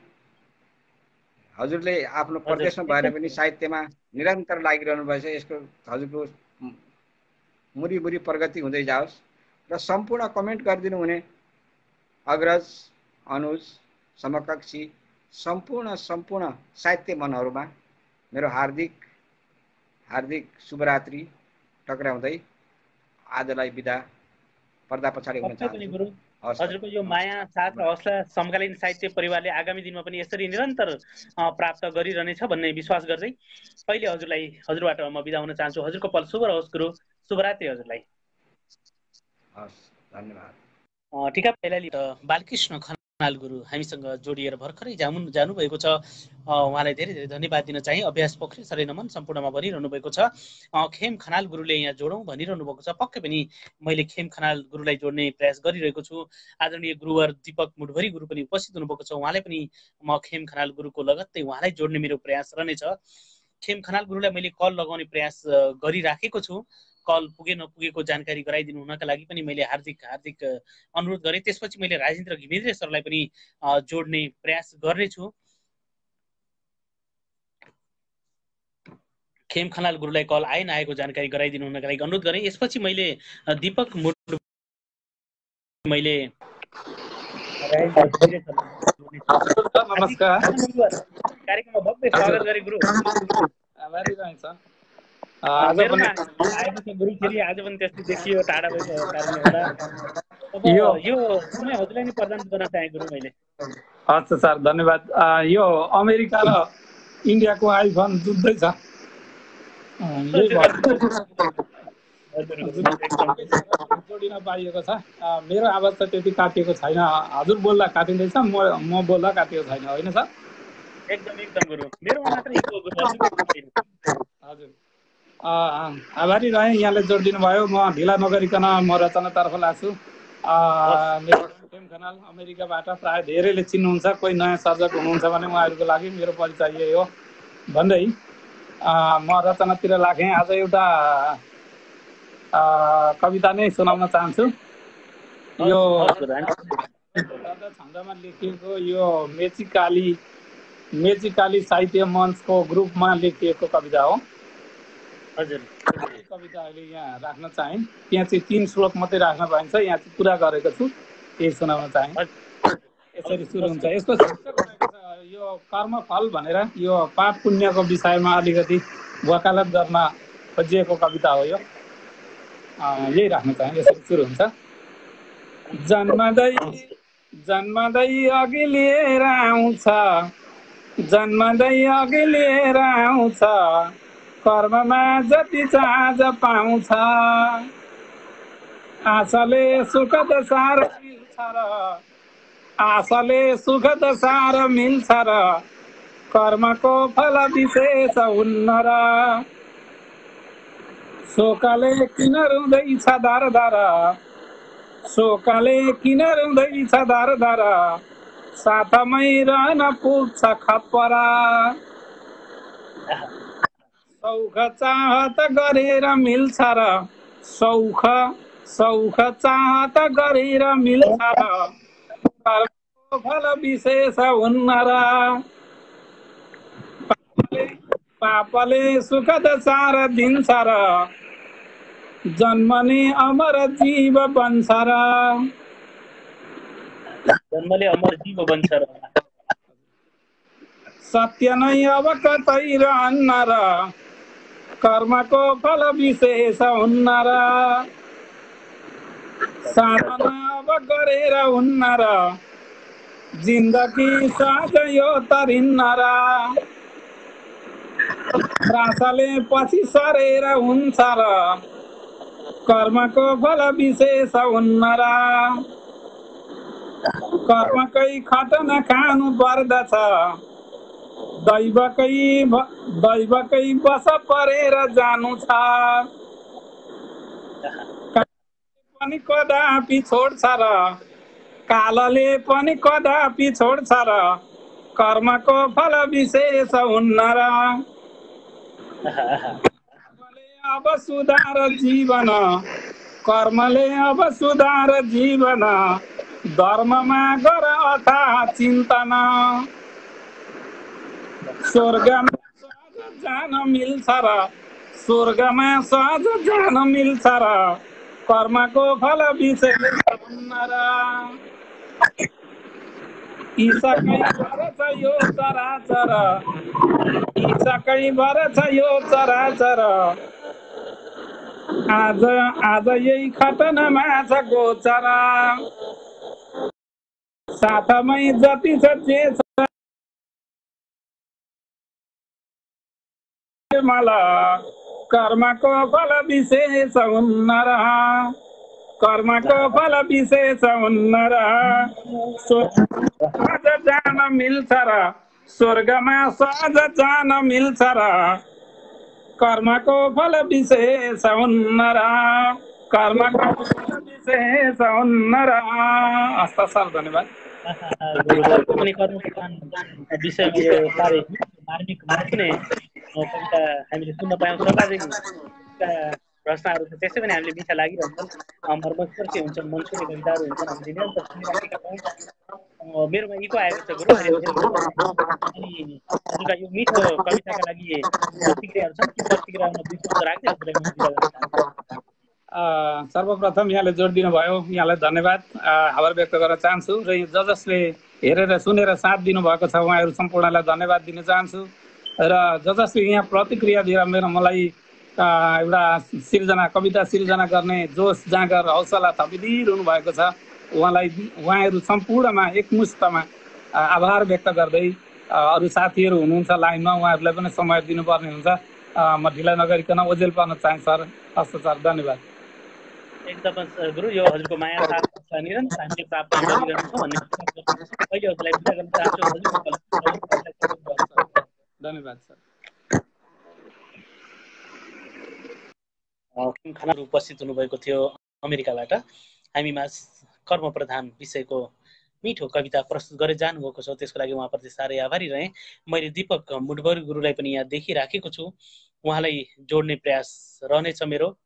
Speaker 7: हजुरले आफ्नो प्रदेशमा भएर पनि साहित्यमा निरन्तर लागिरहनु भएछ यसको हजुरको मुरी प्रगति हुँदै जाओस् र सम्पूर्ण कमेन्ट गरिदिनु हुने अग्रज अनुज समकक्षी सम्पूर्ण साहित्य मनहरूमा मेरो हार्दिक हार्दिक शुभरात्रि टक्राउँदै आजलाई बिदा पर्दा पछाडि हुन चाहन्छु।
Speaker 1: हजुरको यो माया साथ र हौसला समकालीन साहित्य परिवारले आगामी दिनमा पनि यसरी निरन्तर प्राप्त गरिरहनेछ भन्ने विश्वास गर्दै अहिले हजुरबाट म बिदा हुन चाहन्छु। हजुरको पल शुभ रहोस् गुरु। शुभरात्रि हजुरलाई।
Speaker 7: हस्, धन्यवाद।
Speaker 1: ठिका पहिला बालकृष्ण खनाल गुरु हामीसँग जोडिएर भर्खरै जानुभएको छ। उहाँलाई धेरै धेरै धन्यवाद दिन चाहे। अभ्यास पोखरी सरै नमन सम्पूर्णमा भनिरहनु भएको छ। खेम खनाल गुरुले यहाँ जोडौँ भनिरहनु भएको छ। पक्कै पनि मैले खेम खनाल गुरुलाई जोड्ने प्रयास गरिरहेको छु। आदरणीय गुरुवर दीपक मुठभरी गुरु पनि उपस्थित हुनुभएको छ। उहाँलाई पनि म खेम खनाल गुरुको लगत्तै उहाँलाई जोड्ने मेरो प्रयास रहनेछ। खेम खनाल गुरुलाई मैले कल लगाउने प्रयास गरिराखेको छु। कल पुगे नपुगेको जानकारी गराइदिनु हुनका लागि पनि मैले हार्दिक अनुरोध गरेँ। त्यसपछि मैले राजेन्द्र घिमिरे सरलाई पनि जोड्ने प्रयास गर्नेछु। खेम खनाल गुरुलाई कल आए नआएको जानकारी गराइदिनु हुनका लागि अनुरोध गरेँ। यसपछि मैले दीपक मुठ मैले
Speaker 8: नमस्कार,
Speaker 1: कार्यक्रममा भव्य स्वागत गरे गुरु।
Speaker 8: आभारी रहन्छ।
Speaker 1: गुरु फेरि आज पनि त्यस्तै देखियो, टाढा भएको कारणले होला। अब यो समय हजुरलाई नै प्रदान गर्न चाहे गुरु मैले।
Speaker 8: हस् सर, धन्यवाद। यो अमेरिका र इन्डियाको आइफोन जुत्दैछ। जोडिन पाइएको छ। मेरो आवाज त त्यति काटिएको छैन। हजुर बोल्दा काटिँदैछ, म बोल्दा काटिएको छैन, होइन सर?
Speaker 1: एकदम गुरु। मेरो मात्र इको गुरु।
Speaker 8: हजुर, आभारी रहेँ यहाँले जोडिदिनु भयो। म ढिला नगरिकन म रचनातर्फ लाग्छु। मेरो खेम खनाल अमेरिकाबाट प्रायः धेरैले चिन्नुहुन्छ। कोही नयाँ सर्जक हुनुहुन्छ भने उहाँहरूको लागि मेरो परिचय यही हो भन्दै म रचनातिर लागेँ। आज एउटा कविता नै सुनाउन चाहन्छु। यो छन्दमा लेखिएको यो मेची काली साहित्य मञ्चको ग्रुपमा लेखिएको कविता हो।
Speaker 1: हजुर,
Speaker 8: कविता अहिले यहाँ राख्न चाहे। त्यहाँ चाहिँ 3 श्लोक मात्रै राख्न पाइन्छ। यहाँ चाहिँ पुरा गरेको छु, त्यही सुनाउन चाहे। यसरी सुरु हुन्छ। यसको यो कर्मफल भनेर यो पाप पुण्यको विषयमा अलिकति वकालत गर्न खोजिएको कविता हो। यो यही राख्न चाहे। यसरी सुरु हुन्छ। जन्मदै अघि लिएर आउँछ, जन्मदै अघि लिएर आउँछ, कर्ममा जति चाहज पाउँछ, आशाले सुखद सार मिल्छ र, आशाले सुखद सार मिल्छ र, कर्मको फल विशेष हुन्न र, शोकले किन रुँदैछ दर दर, शोकले किन रुँदैछ दर दर, साथमै रहन पुग्छ खप्परा, सौख चाहत गरेर मिल्छ र, सौख चाहत गरेर मिल्छ र, कर्मको फल विशेष हुन्न र, पापले सुखद सार दिन्छ र, जन्मने अमर जीव बन्छ र,
Speaker 1: जन्मले अमर जीव बन्छ र,
Speaker 8: सत्य नै अब कतै रहन्न र, कर्मको फल विशेष हुन्न र, साधना अब गरेर हुन्न र, जिन्दगी सहज यो तरिन्न र, त्रासले पछि सरेर हुन्छ र, कर्मको फल विशेष हुन्न र, कर्मकै खटन खानु पर्दछ, दैवकै बस परेर जानु छ, पनि कदापि छोड्छ र, कालले पनि कदापि छोड्छ र, कर्मको फल विशेष हुन्न र, अब सुधार जीवन, कर्मले अब सुधार जीवन, धर्ममा गर अथाह चिन्तन, स्वर्गमा सहज जान मिल्छ र, स्वर्गमा सहज जान मिल्छ र, कर्मको फल विशेष हुन्न र, ईशकै घर छ यो चराचर, साकै भर छ यो चराचर आज आज यही खटनमा छ गोचर साथमै जति छ जे छ मला कर्मको फल विशेष हुन्न र कर्मको फल विशेष हुन्न र सहज जान मिल्छ र स्वर्गमा सहज जान मिल्छ र कर्मको फल विशेष हुन्न र कर्मको फल विशेष हुन्न र। हस्त सर धन्यवाद।
Speaker 1: विषयमा यो साह्रै मार्मिक नै कविता हामीले सुन्न पायौँ। सर्वाधिक प्रश्नहरू त त्यसै पनि हामीले मिठा लागिरहन्छन्, मर्मस्पर्शी हुन्छन्, मन छुने कविताहरू हुन्छन्, हामीले निरन्तर सुनिराखेका छौँ। मेरोमा इको आएको छ गुरु, अनि हजुरका यो मिठो कविताका लागि प्रतिक्रियाहरू छन् कि प्रतिक्रियामा दुई शब्द राख्दै हजुरलाई म बिदा गर्न चाहन्छु।
Speaker 8: सर्वप्रथम यहाँले जोड दिनुभयो, यहाँलाई धन्यवाद आभार व्यक्त गर्न चाहन्छु र ज जसले हेरेर सुनेर साथ दिनुभएको छ उहाँहरू सम्पूर्णलाई धन्यवाद दिन चाहन्छु र जसले यहाँ प्रतिक्रिया दिएर मलाई एउटा सिर्जना कविता सिर्जना गर्ने जोस जाँगर हौसला थपिदिइरहनु भएको छ उहाँहरू सम्पूर्णमा एकमुष्टमा आभार व्यक्त गर्दै अरू साथीहरू हुनुहुन्छ लाइनमा उहाँहरूलाई पनि समय दिनुपर्ने हुन्छ। म ढिला नगरिकन ओजेल पर्न चाहन्छु सर। हस्त सर धन्यवाद।
Speaker 1: एकदम गुरु, यो हजुरको माया साथ निरन्तर हामीले प्राप्त गरिरहन्छौँ भन्ने अहिले हजुरलाई बिदा गर्न चाहन्छु।
Speaker 8: धन्यवाद सर।
Speaker 1: खानाहरू उपस्थित हुनुभएको थियो अमेरिकाबाट। हामीमा कर्म प्रधान विषयको मिठो कविता प्रस्तुत गरेर जानुभएको छ, त्यसको लागि उहाँप्रति साह्रै आभारी रहेँ। मैले दीपक मुडबरी गुरुलाई पनि यहाँ देखिराखेको छु, उहाँलाई जोड्ने प्रयास रहनेछ मेरो।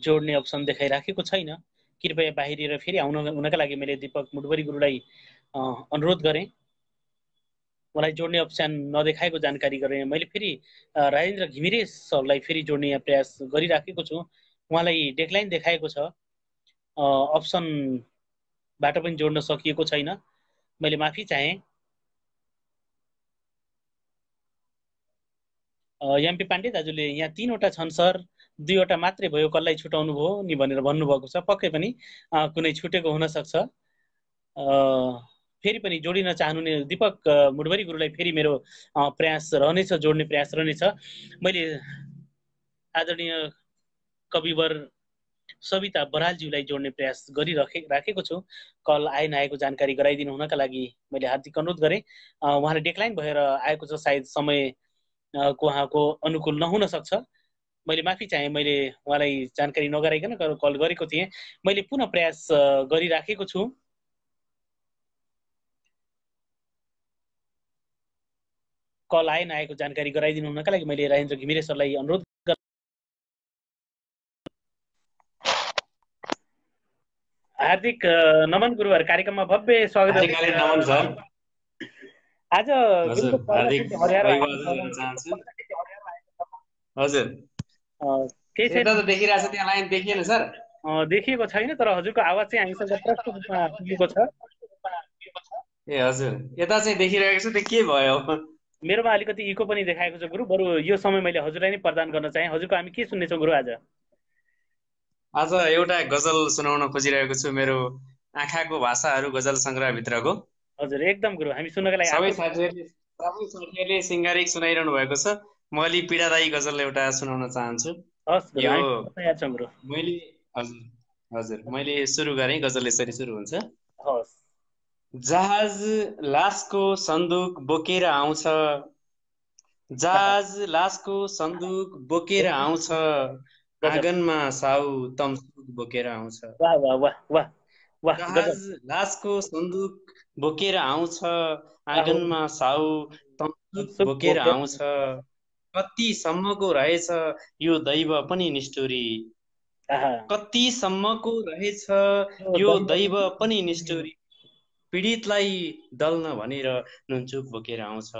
Speaker 1: जोड्ने अप्सन देखाइराखेको छैन, कृपया बाहिरिएर फेरि हुनका लागि मैले दीपक मुडबरी गुरुलाई अनुरोध गरेँ। मलाई जोड्ने अप्सन नदेखाएको जानकारी गरेँ। मैले फेरि राजेन्द्र घिमिरे सरलाई फेरि जोड्ने यहाँ प्रयास गरिराखेको छु, उहाँलाई डेडलाइन देखाएको छ, अप्सनबाट पनि जोड्न सकिएको छैन, मैले माफी चाहेँ। एमपी पाण्डे दाजुले यहाँ 3वटा छन् सर, 2वटा मात्रै भयो, कसलाई छुटाउनु भयो नि भनेर भन्नुभएको छ। पक्कै पनि कुनै छुटेको हुनसक्छ। फेरि पनि जोडिन चाहनुहुने दीपक मुडबरी गुरुलाई फेरि मेरो प्रयास रहनेछ, जोड्ने प्रयास रहनेछ। मैले आदरणीय कविवर सविता बरालज्यूलाई जोड्ने प्रयास गरिराखेको छु, कल आए नआएको जानकारी गराइदिनु हुनका लागि मैले हार्दिक अनुरोध गरेँ। उहाँले डेक्लाइन भएर आएको छ, सायद समय उहाँको अनुकूल नहुन सक्छ, मैले माफी चाहेँ। मैले उहाँलाई जानकारी नगराइकन कल गरेको थिएँ। मैले पुनः प्रयास गरिराखेको छु। कल आए नआएको जानकारी गराइदिनु हुनका लागि मैले राजेन्द्र घिमिरे सरलाई अनुरोध हार्दिक नमन गुरुहरू, कार्यक्रममा भव्य स्वागत।
Speaker 9: नमन सर।
Speaker 1: आज देखिएको छैन, तर हजुरको आवाज चाहिँ हामीसँग प्रष्ट रूपमा पुगेको छ।
Speaker 9: ए हजुर, यता चाहिँ देखिरहेको छ, त्यो के भयो?
Speaker 1: मेरोमा अलिकति इको पनि देखाएको छ गुरु, बरु यो समय मैले हजुरलाई नै प्रदान गर्न चाहेँ। हजुरको हामी के सुन्नेछौँ गुरु?
Speaker 9: आज एउटा गजल सुनाउन खोजिरहेको छु, मेरो आँखाको भाषाहरू गजल सङ्ग्रहभित्रको।
Speaker 1: हजुर एकदम गुरु, हामी सुन्नका लागि
Speaker 9: सबै साथीहरूले सिङ्गारिक सुनाइरहनु भएको छ। म अलि पीडादायी गजल एउटा सुनाउन चाहन्छु। मैले सुरु गरेँ, गजल यसरी सुरु हुन्छ। जहाज लासको सन्दुक बोकेर आउँछ, जहाज लासको सन्दुक बोकेर आउँछ, आँगनमा साउ तमसुक बोकेर आउँछ। जहाज लासको सन्दुक बोकेर आउँछ, आँगनमा साउ तमसुक बोकेर आउँछ। कतिसम्मको रहेछ यो दैव पनि निष्ठुरी, कतिसम्मको रहेछ यो दैव पनि निष्ठुरी। पीडितलाई दल्न भनेर नुनचुक बोकेर आउँछ,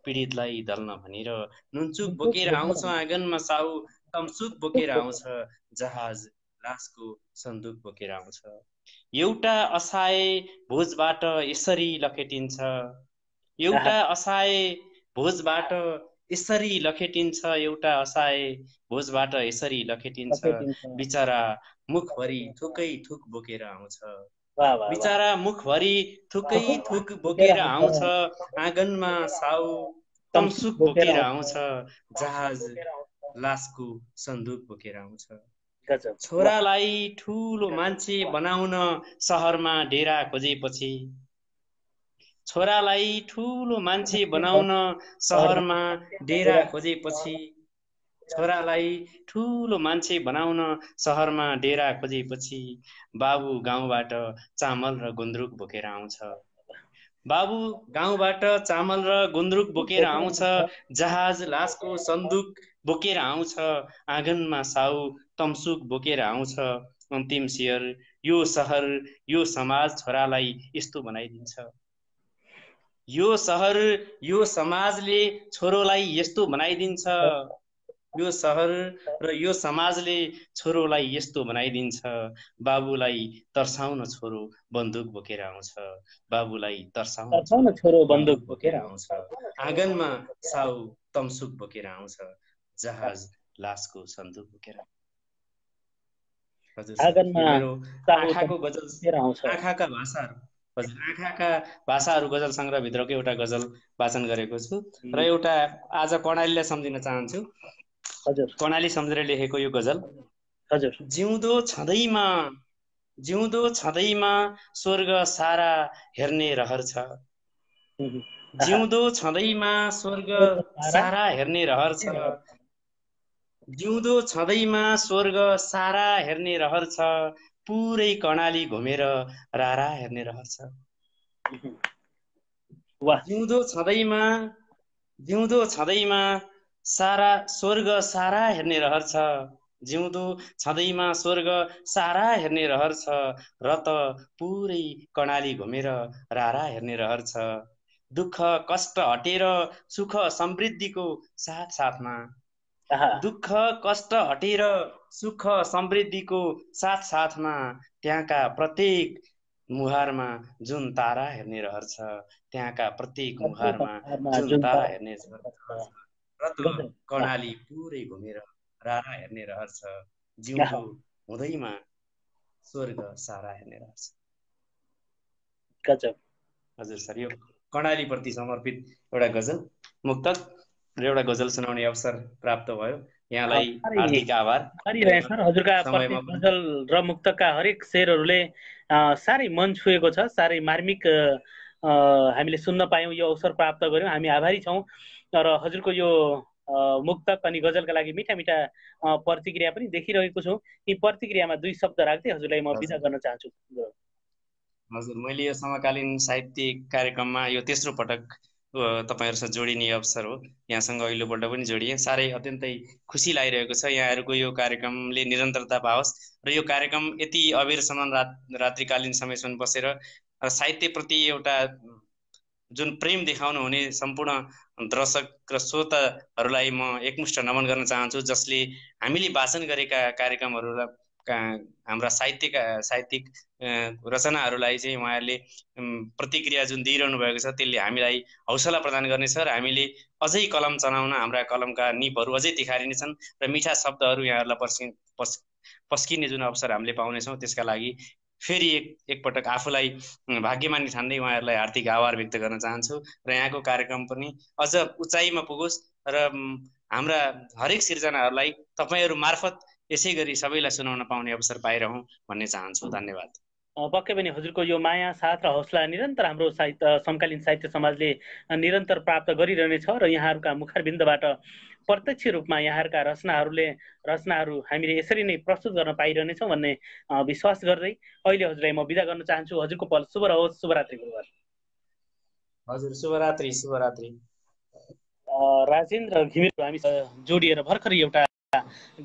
Speaker 9: पीडितलाई दल्न भनेर नुनचुक बोकेर आउँछ, आँगनमा साउ तमसुक बोकेर आउँछ। जहाज लासको सन्दुक बोकेर आउँछ। एउटा असहाय भोजबाट यसरी लखेटिन्छ, एउटा असहाय भोजबाट यसरी लखेटिन्छ, एउटा असहाय भोजबाट यसरी लखेटिन्छ, बिचरा मुखभरि थुकै थुक बोकेर आउँछ, बिचरा मुखभरि थुकै थुक बोकेर आउँछ, आँगनमा साउ तमसुक बोकेर आउँछ, जहाज लासको सन्दुक बोकेर आउँछ। छोरालाई ठुलो मान्छे बनाउन सहरमा डेरा खोजेपछि, छोरालाई ठुलो मान्छे बनाउन सहरमा डेरा खोजेपछि, छोरालाई ठुलो मान्छे बनाउन सहरमा डेरा खोजेपछि, बाबु गाउँबाट चामल र गुन्द्रुक बोकेर आउँछ, बाबु गाउँबाट चामल र गुन्द्रुक बोकेर आउँछ, जहाज लासको सन्दुक बोकेर आउँछ, आँगनमा साउ तमसुक बोकेर आउँछ। अन्तिम शेर, यो सहर यो समाज छोरालाई यस्तो बनाइदिन्छ, यो सहर यो समाजले छोरोलाई यस्तो बनाइदिन्छ, यो सहर र यो समाजले छोरोलाई यस्तो बनाइदिन्छ, बाबुलाई तर्साउन छोरो बन्दुक बोकेर आउँछ, बाबुलाई तर्साउन छोरो बन्दुक बोकेर आउँछ, आँगनमा साउ तमसुक बोकेर आउँछ, जहाज लासको सन्दुक बोकेर आँखाको गजल, आँखाका भाषाहरू, हजुर आँखाका भाषाहरू गजल सङ्ग्रहभित्रको एउटा गजल वाचन गरेको छु र एउटा आज कर्णालीलाई सम्झिन चाहन्छु। कर्णाली सम्झेर लेखेको यो गजल, हजुर। जिउँदो छँदैमा स्वर्ग सारा हेर्ने रहर छ, जिउँदो छँदैमा स्वर्ग सारा हेर्ने रहर छ, जिउँदो छँदैमा स्वर्ग सारा हेर्ने रहर छ, पुरै कर्णाली घुमेर रारा हेर्ने रहर छ। जिउँदो छँदैमा सारा स्वर्ग सारा हेर्ने रहर छ, जिउँदो छँदैमा स्वर्ग सारा हेर्ने रहर छ, र त पुरै कर्णाली घुमेर रारा हेर्ने रहर छ। दुःख कष्ट हटेर सुख समृद्धिको साथ साथमा, दुःख कष्ट हटेर सुख समृद्धिको साथ साथमा, त्यहाँका प्रत्येक मुहारमा जुन तारा हेर्ने रहर छ, त्यहाँका प्रत्येक मुहारमा जुन तारा हेर्ने रहर छ, र त कर्णाली पुरै घुमेर रारा हेर्ने रहर छ, जिउँदो हुँदैमा स्वर्ग सारा हेर्ने रहर छ। हजुर सर, यो कर्णाली प्रति समर्पित एउटा गजल मुक्तक र एउटा गजल सुनाउने अवसर प्राप्त भयो। यहाँलाई हार्दिक आभार।
Speaker 1: सर, हजुरका गजल र मुक्तकका हरेक शेरहरूले साह्रै मन छुएको छ, साह्रै मार्मिक हामीले सुन्न पायौँ, यो अवसर प्राप्त गऱ्यौँ, हामी आभारी छौँ। र हजुरको यो मुक्तक अनि गजलका लागि मिठा मिठा प्रतिक्रिया पनि देखिरहेको छु। यी प्रतिक्रियामा दुई शब्द राख्दै हजुरलाई म बिदा गर्न चाहन्छु।
Speaker 9: हजुर, मैले यो समकालीन साहित्यिक कार्यक्रममा यो तेस्रो पटक तपाईहरुसँग जोडिने अवसर हो। यहाँसँग अघिल्लोपल्ट पनि जोडिए, साह्रै अत्यन्तै खुसी लागिरहेको छ। यहाँहरूको यो कार्यक्रमले निरन्तरता पाओस् र यो कार्यक्रम यति अबेरसम्म रात्रिकालीन समयसम्म बसेर साहित्यप्रति एउटा जुन प्रेम देखाउनु हुने सम्पूर्ण दर्शक र श्रोताहरूलाई म एकमुष्ट नमन गर्न चाहन्छु, जसले हामीले वाचन गरेका कार्यक्रमहरूलाई हाम्रा साहित्यिक रचनाहरूलाई चाहिँ उहाँहरूले प्रतिक्रिया जुन दिइरहनु भएको छ, त्यसले हामीलाई हौसला प्रदान गर्नेछ र हामीले अझै कलम चलाउन हाम्रा कलमका निपहरू अझै तिखारिनेछन् र मिठा शब्दहरू यहाँहरूलाई पस्किने जुन अवसर हामीले पाउनेछौँ, त्यसका लागि फेरि एकपटक आफूलाई भाग्यमानी ठान्दै उहाँहरूलाई हार्दिक आभार व्यक्त गर्न चाहन्छु र यहाँको कार्यक्रम पनि अझ उचाइमा पुगोस् र हाम्रा हरेक सिर्जनाहरूलाई तपाईहरू मार्फत यसै गरी सबैलाई सुनाउन पाउने अवसर पाइरहँ भन्ने चाहन्छु। धन्यवाद।
Speaker 1: पक्कै पनि हजुरको यो माया, साथ र हौसला निरन्तर हाम्रो समकालीन साहित्य समाजले निरन्तर प्राप्त गरिरहनेछ र यहाँहरूका मुखारबिन्दबाट प्रत्यक्ष रूपमा यहाँहरूका रचनाहरू हामीले यसरी नै प्रस्तुत गर्न पाइरहनेछौँ भन्ने विश्वास गर्दै अहिले हजुरलाई म बिदा गर्न चाहन्छु। हजुरको पल शुभ रहोस्। शुभरात्रि गुरुवर।
Speaker 9: हजुर शुभरात्रि। शुभरात्रि।
Speaker 1: राजेन्द्र घिमिर हामी जोडिएर भर्खर एउटा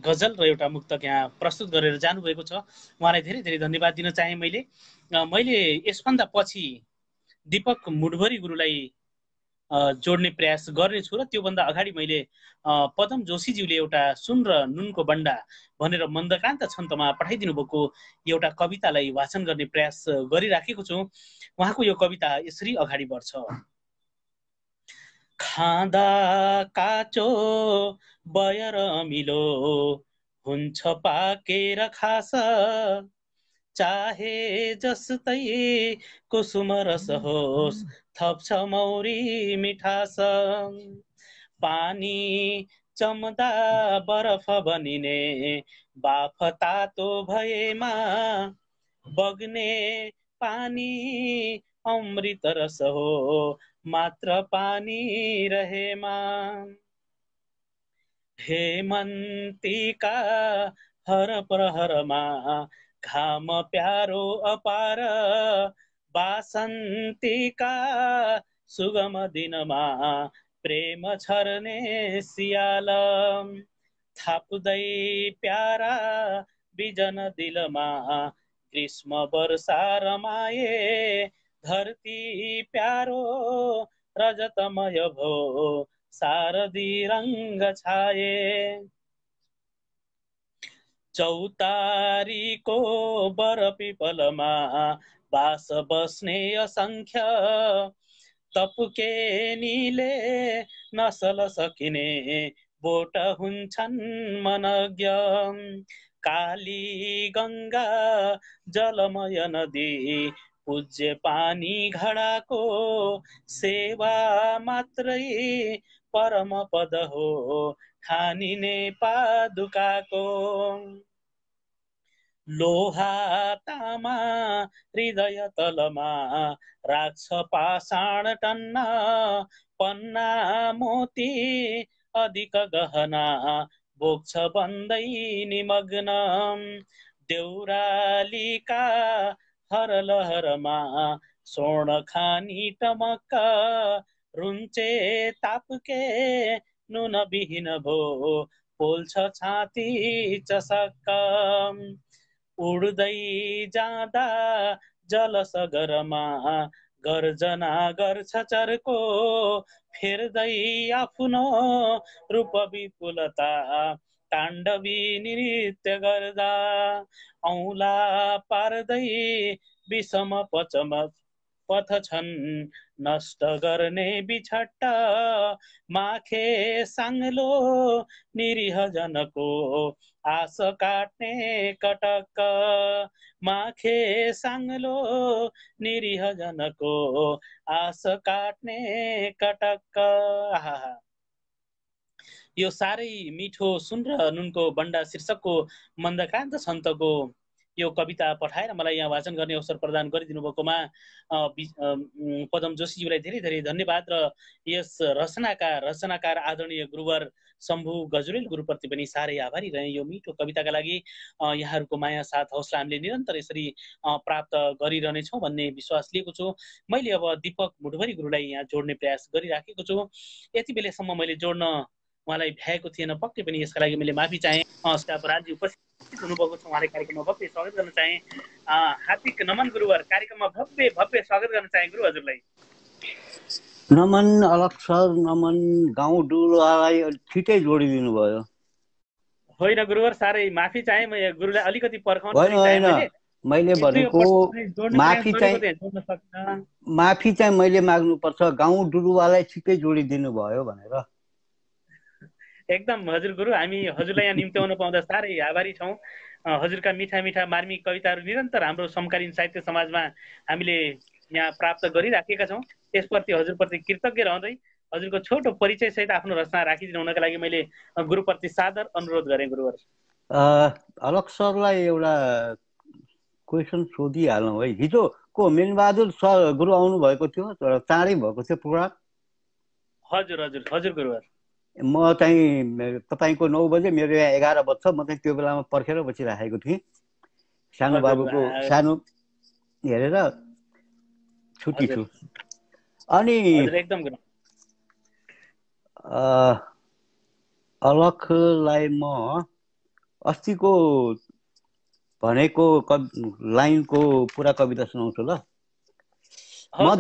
Speaker 1: गजल र एउटा मुक्तक यहाँ प्रस्तुत गरेर जानुभएको छ। उहाँलाई धेरै धेरै धन्यवाद दिन चाहे। मैले यसभन्दा पछि दीपक मुडभरी गुरुलाई जोड्ने प्रयास गर्नेछु र त्योभन्दा अगाडि मैले पदम जोशीज्यूले एउटा सुन र नुनको बन्डा भनेर मन्दकान्त छन्तमा पठाइदिनु भएको एउटा कवितालाई वाचन गर्ने प्रयास गरिराखेको छु। उहाँको यो कविता यसरी अगाडि बढ्छ। खाँदा काचो बयर अमिलो हुन्छ पाकेर खास, चाहे जस्तै कुसुम रस होस् थप्छ मौरी मिठास। पानी चम्दा बरफ बनिने बाफ तातो भएमा, बग्ने पानी अमृत रस हो मात्र पानी रहेमा। हेमन्तिका हर प्रहरमा घाम प्यारो अपार, वासन्तिका सुगम दिनमा प्रेम छर्ने सियाल। थाप्दै प्यारा बिजन दिलमा ग्रीष्म वर्षा रमाए, धरती प्यारो रजतमय भो शारदी रंग छाए। चौतारीको बर पिपलमा बास बस्ने असंख्य, तपुकेनीले नसल सकिने बोट हुन्छन् मनज्ञ। काली गंगा जलमय नदी पूज्य पानी घडाको, सेवा मात्रै परम पद हो ठानिने पादुकाको। लोहा तामा हृदय तलमा राख्छ पाषाण टन्न, पन्ना मोती अधिक गहना बोक्छ बन्दै निमग्न। देउरालीका हर लहरमा स्वर्ण खानी टमक्क, रुन्चे तापके नुन विहीन भो पोल्छ छाती चसक्क। उड्दै जाँदा जलसगरमा गर्जना गर्छ चर्को, फेर्दै आफ्नो रूप विपुलता ताण्डवी नृत्य गर्दा। औला पार्दै विषम पथ छन् नष्ट गर्ने बिछट्ट, माखे साङ्लो निरीह जनको आस काट्ने कटक्क। माखे साङ्लो निरीह जनको आस काट्ने कटक्क। यो साह्रै मिठो सुन र नुनको बन्डा शीर्षकको मन्दकान्त छन्तको यो कविता पठाएर मलाई यहाँ वाचन गर्ने अवसर प्रदान गरिदिनु भएकोमा पदम जोशीज्यूलाई धेरै धेरै धन्यवाद। र यस रचनाकार आदरणीय गुरुवर शम्भु गजुरेल गुरुप्रति पनि साह्रै आभारी रहे। यो मिठो कविताका लागि यहाँहरूको माया साथ हौसला हामीले निरन्तर यसरी प्राप्त गरिरहनेछौँ भन्ने विश्वास लिएको छु। मैले अब दीपक मुठभरी गुरुलाई यहाँ जोड्ने प्रयास गरिराखेको छु। यति बेलासम्म मैले जोड्न उहाँलाई भ्याएको थिएन, पक्कै पनि यसका लागि मैले माफी चाहेँ। अपराधजी उपस्थित हुनुभएको छ, उहाँले कार्यक्रममा भव्य स्वागत गर्न चाहे। हार्दिक नमन गुरुवर, कार्यक्रममा भव्य स्वागत गर्न चाहे गुरु हजुरलाई।
Speaker 10: नमन अलग सर, नमन गाउँ डुलुवालाई छिटै जोडिदिनु भयो।
Speaker 1: होइन गुरुवर, साह्रै माफी चाहे, म गुरुलाई अलिकति पर्खाउन
Speaker 10: मैले भनेको माफी चाहिँ मैले माग्नुपर्छ, गाउँ डुलुवालाई छिटै जोडिदिनु भयो भनेर।
Speaker 1: एकदम हजुर गुरु, हामी हजुरलाई यहाँ निम्त्याउन पाउँदा साह्रै आभारी छौँ। हजुरका मिठा मिठा मार्मिक कविताहरू निरन्तर हाम्रो समकालीन साहित्य समाजमा हामीले यहाँ प्राप्त गरिराखेका छौँ। त्यसप्रति हजुरप्रति कृतज्ञ रहँदै हजुरको छोटो परिचय सहित आफ्नो रचना राखिदिनु हुनका लागि मैले गुरुप्रति सादर अनुरोध गरेँ। गुरुवर
Speaker 10: अलग सरलाई एउटा क्वेसन सोधिहालौँ है। हिजोको मेनबहादुर सर गुरु आउनु भएको थियो, चाँडै भएको थियो प्रोग्राम।
Speaker 1: हजुर हजुर हजुर गुरुवर,
Speaker 10: म चाहिँ तपाईँको 9 बजे, मेरो यहाँ 11 बज्छ। म चाहिँ त्यो बेलामा पर्खेर बसिराखेको थिएँ, सानो बाबुको सानो हेरेर छुट्टी छु। अनि अलखलाई म अस्तिको भनेको लाइनको पुरा कविता सुनाउँछु ल। म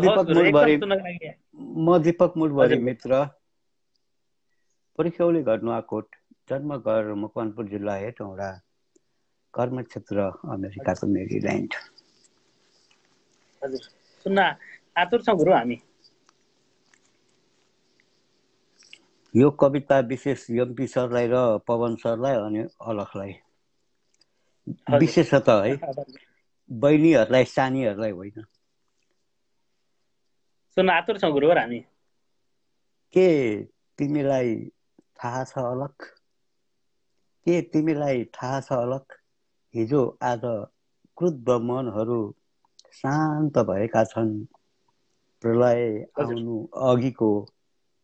Speaker 10: दीपक मुडभरी मित्र परीक्षाले घर नुवाकोट, जन्म घर मकवानपुर जिल्ला हेटौँडा, कर्मक्षेत्र अमेरिकाको मेरील्यान्ड।
Speaker 1: हजुर, सुन्न आतुर छौँ गुरु हामी।
Speaker 10: यो कविता विशेष एमपी सरलाई र पवन सरलाई अनि अलखलाई विशेषतः है, बहिनीहरूलाई सानीहरूलाई होइन।
Speaker 1: सुन्न आतुर छौँ गुरुवर हामी।
Speaker 10: के तिमीलाई थाहा छ अलख? के तिमीलाई थाहा छ अलख? हिजो आज क्रुद्ध मनहरू शान्त भएका छन्, प्रलय आउनु अघिको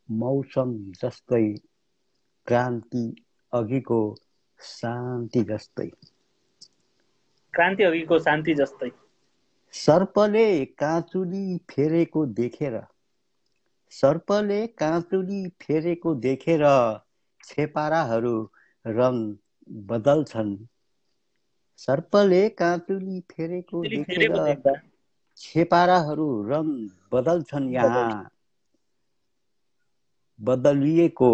Speaker 10: मौसम जस्तै, क्रान्ति अघिको शान्ति जस्तै।
Speaker 1: क्रान्ति अघिको शान्ति जस्तै।
Speaker 10: सर्पले काँचुली फेरेको देखेर, सर्पले काँचुली फेरेको देखेर छेपाराहरू रङ बदल्छन्। सर्पले काँचुली फेरेको देखेर छेपाराहरू रङ बदल्छन्। यहाँ बदलिएको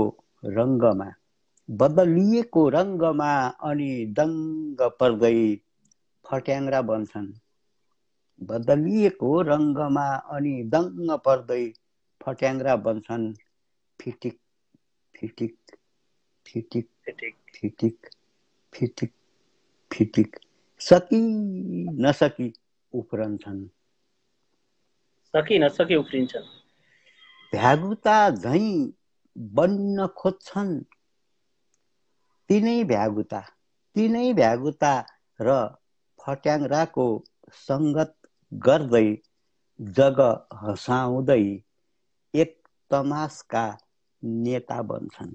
Speaker 10: रङ्गमा अनि दङ्ग पर्दै फट्याङ्ग्रा बन्छन्। बदलिएको रङ्गमा अनि दङ्ग पर्दै फट्याङ्ग्रा बन्छन्। फिटिक फिटिक फिटिक फिटिक फिटिक फिटिक सकी नसकी उफ्रन्छन्।
Speaker 1: सकी नसकी उफ्रिन्छन्।
Speaker 10: भ्यागुता झैँ बन्न खोज्छन्। तिनै भ्यागुता र फट्याङ्ग्राको सङ्गत गर्दै जग हँसाउँदै एक तमासका नेता बन्छन्।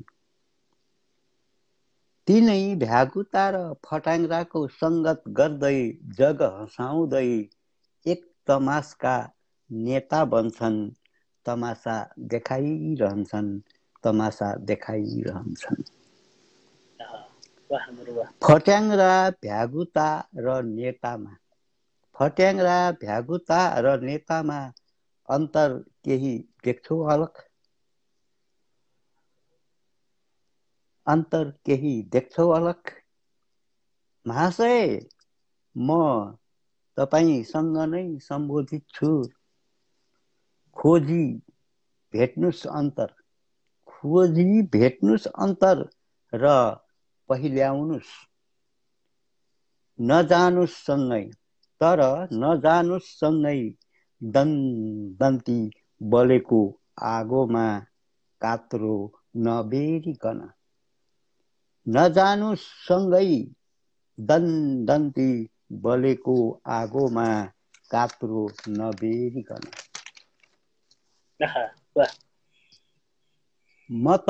Speaker 10: तिनै भ्यागुता र फट्याङ्ग्राको सङ्गत गर्दै जग हँसाउँदै एक तमासका नेता बन्छन्। तमासा देखाइरहन्छन्। फट्याङ्ग्रा भ्यागुता र नेतामा अन्तर केही देख्छौ अलख? अन्तर केही देख्छौ अलख? महाशय, म तपाईसँग नै सम्बोधित छु। खोजी भेट्नुस् अन्तर र पहिल्याउनुस्। नजानुस् सँगै दन्ती बलेको आगोमा कात्रो नबेरिकन। नजानुस् सँगै दन्ती बलेको आगोमा कात्रो नबेरिकन। म त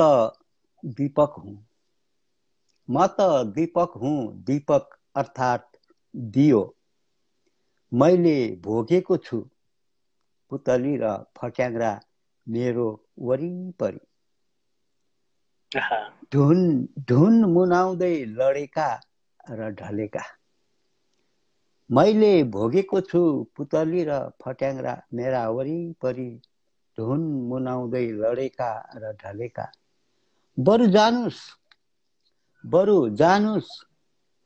Speaker 10: दीपक हुँ, दीपक अर्थात् दियो। मैले भोगेको छु पुतली र फट्याङ्ग्रा मेरो वरिपरि। धुन मुनाउँदै लडेका र ढलेका। मैले भोगेको छु पुतली र फट्याङ्ग्रा मेरा वरिपरि। धुन मुनाउँदै लडेका र ढलेका। बरु जानुस्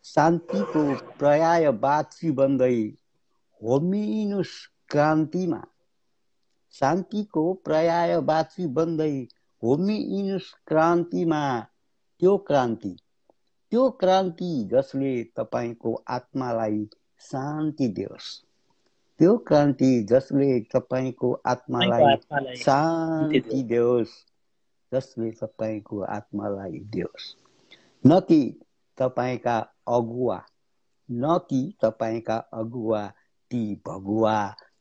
Speaker 10: शान्तिको पर्यायवाची बन्दै होमिनुस् क्रान्तिमा। शान्तिको पर्यायवाची बन्दै होमिनुस् क्रान्तिमा। त्यो क्रान्ति जसले तपाईको आत्मालाई शान्ति देओस्। त्यो क्रान्ति जसले तपाईको आत्मालाई शान्ति देओस्। न कि तपाईका अगुवा ती भगुवा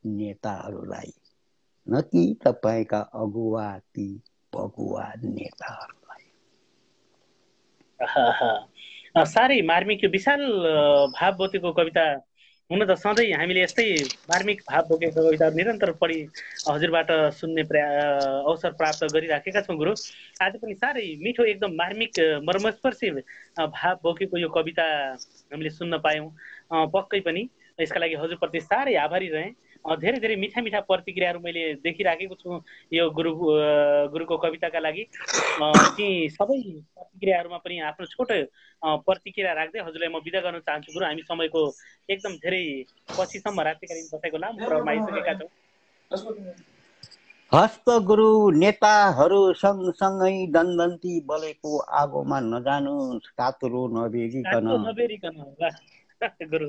Speaker 10: नेताहरूलाई।
Speaker 1: साह्रै मार्मिक यो विशाल भाव बोकेको कविता। हुन त सधैँ हामीले यस्तै मार्मिक भाव बोकेको कविताहरू निरन्तर पढी हजुरबाट सुन्ने अवसर प्राप्त गरिराखेका छौँ गुरु। आज पनि साह्रै मिठो एकदम मार्मिक मर्मस्पर्शी भाव बोकेको यो कविता हामीले सुन्न पायौँ। पक्कै पनि यसका लागि हजुरप्रति साह्रै आभारी रहेँ। धेरै धेरै मिठा मिठा प्रतिक्रियाहरू मैले देखिराखेको छु यो गुरुको कविताका लागि। ती सबै प्रतिक्रियाहरूमा पनि आफ्नो छोटो प्रतिक्रिया राख्दै हजुरलाई म बिदा गर्न चाहन्छु गुरु। हामी समयको एकदम धेरै पछिसम्म रात्रिकालीन बसेको लामो प्रहरमा आइसकेका छौँ।
Speaker 10: हस्त गुरु नेताहरू सँगसँगै दन्दन्ती बलेको आगोमा नजानुस्, कातरो नबेरिकन।
Speaker 1: गुरु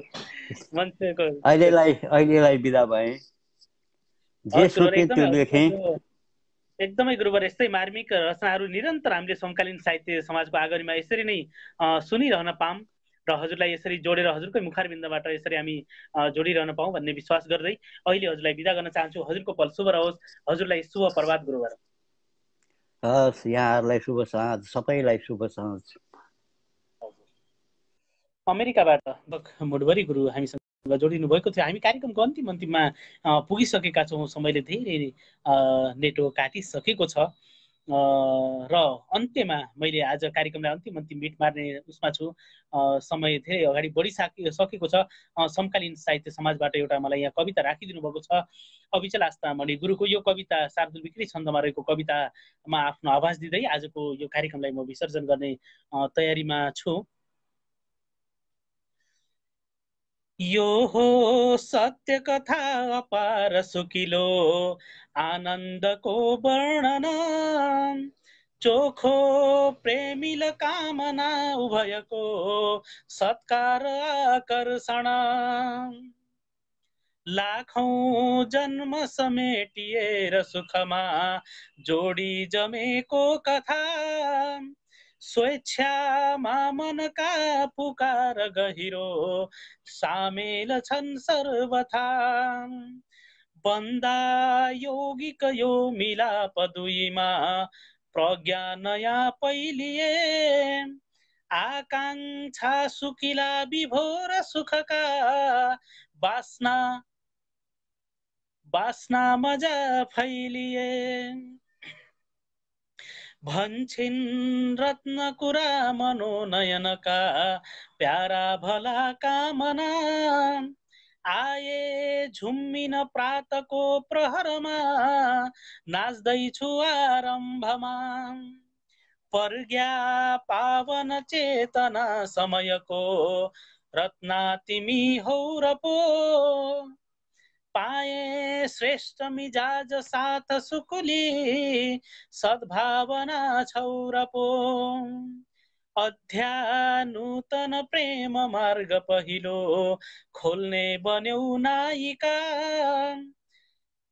Speaker 1: मान्छेको
Speaker 10: अहिलेलाई बिदा भए, जे सोचे त्यो लेखेँ।
Speaker 1: एकदमै गुरुवर, यस्तै मार्मिक रचनाहरू निरन्तर हामीले समकालीन साहित्य समाजको आगरीमा यसरी नै सुनिरहन पाऊँ र हजुरलाई यसरी जोडेर हजुरकै मुखारबिन्दबाट यसरी हामी जोडिरहन पाऊँ भन्ने विश्वास गर्दै अहिले हजुरलाई बिदा गर्न चाहन्छु। हजुरको पल शुभ रहोस्। हजुरलाई शुभ प्रभात गुरुवर।
Speaker 10: हस्, यहाँहरूलाई शुभ साँझ, सबैलाई शुभ साँझ।
Speaker 1: अमेरिकाबाट मुडवरी गुरु हामीसँग जोडिनु भएको थियो। हामी कार्यक्रमको अन्तिममा पुगिसकेका छौँ। समयले धेरै नेटो काटिसकेको छ र अन्त्यमा मैले आज कार्यक्रमलाई अन्तिम मिट मार्ने उसमा छु। समय धेरै अगाडि बढिसकेको छ। समकालीन साहित्य समाजबाट एउटा मलाई यहाँ कविता राखिदिनु भएको छ। अविचल आस्थामणि गुरुको यो कविता शार्दुल बिक्री छन्दमा रहेको कवितामा आफ्नो आवाज दिँदै आजको यो कार्यक्रमलाई म विसर्जन गर्ने तयारीमा छु। यो हो सत्य कथा अपार सुकिलो आनन्दको वर्णन, चोखो प्रेमिल कामना उभयको सत्कार आकर्षण। लाखौं जन्म समेटिएर सुखमा जोडी जमेको कथा, स्वेच्छामा मनका पुकार गहिरो सामेल छन् सर्वथा। बन्दा यौगिक यो मिलाप दुईमा प्रज्ञा नयाँ पैलिए, आकांक्षा सुकिला विभोर सुखका बासना मजा फैलिए। भन्छिन् रत्न कुरा मनोनयनका प्यारा भला कामना, आए झुम्मिन प्रातको प्रहरमा नाच्दैछु आरम्भमा। पर्ग्या पावन चेतना समयको रत्ना तिमी हौ र पो, पाए श्रेष्ठ मिजाज साथ सुकुली सद्भावना छौर पो। अध्यानूतन प्रेम मार्ग पहिलो खोल्ने बन्यौ नायिका,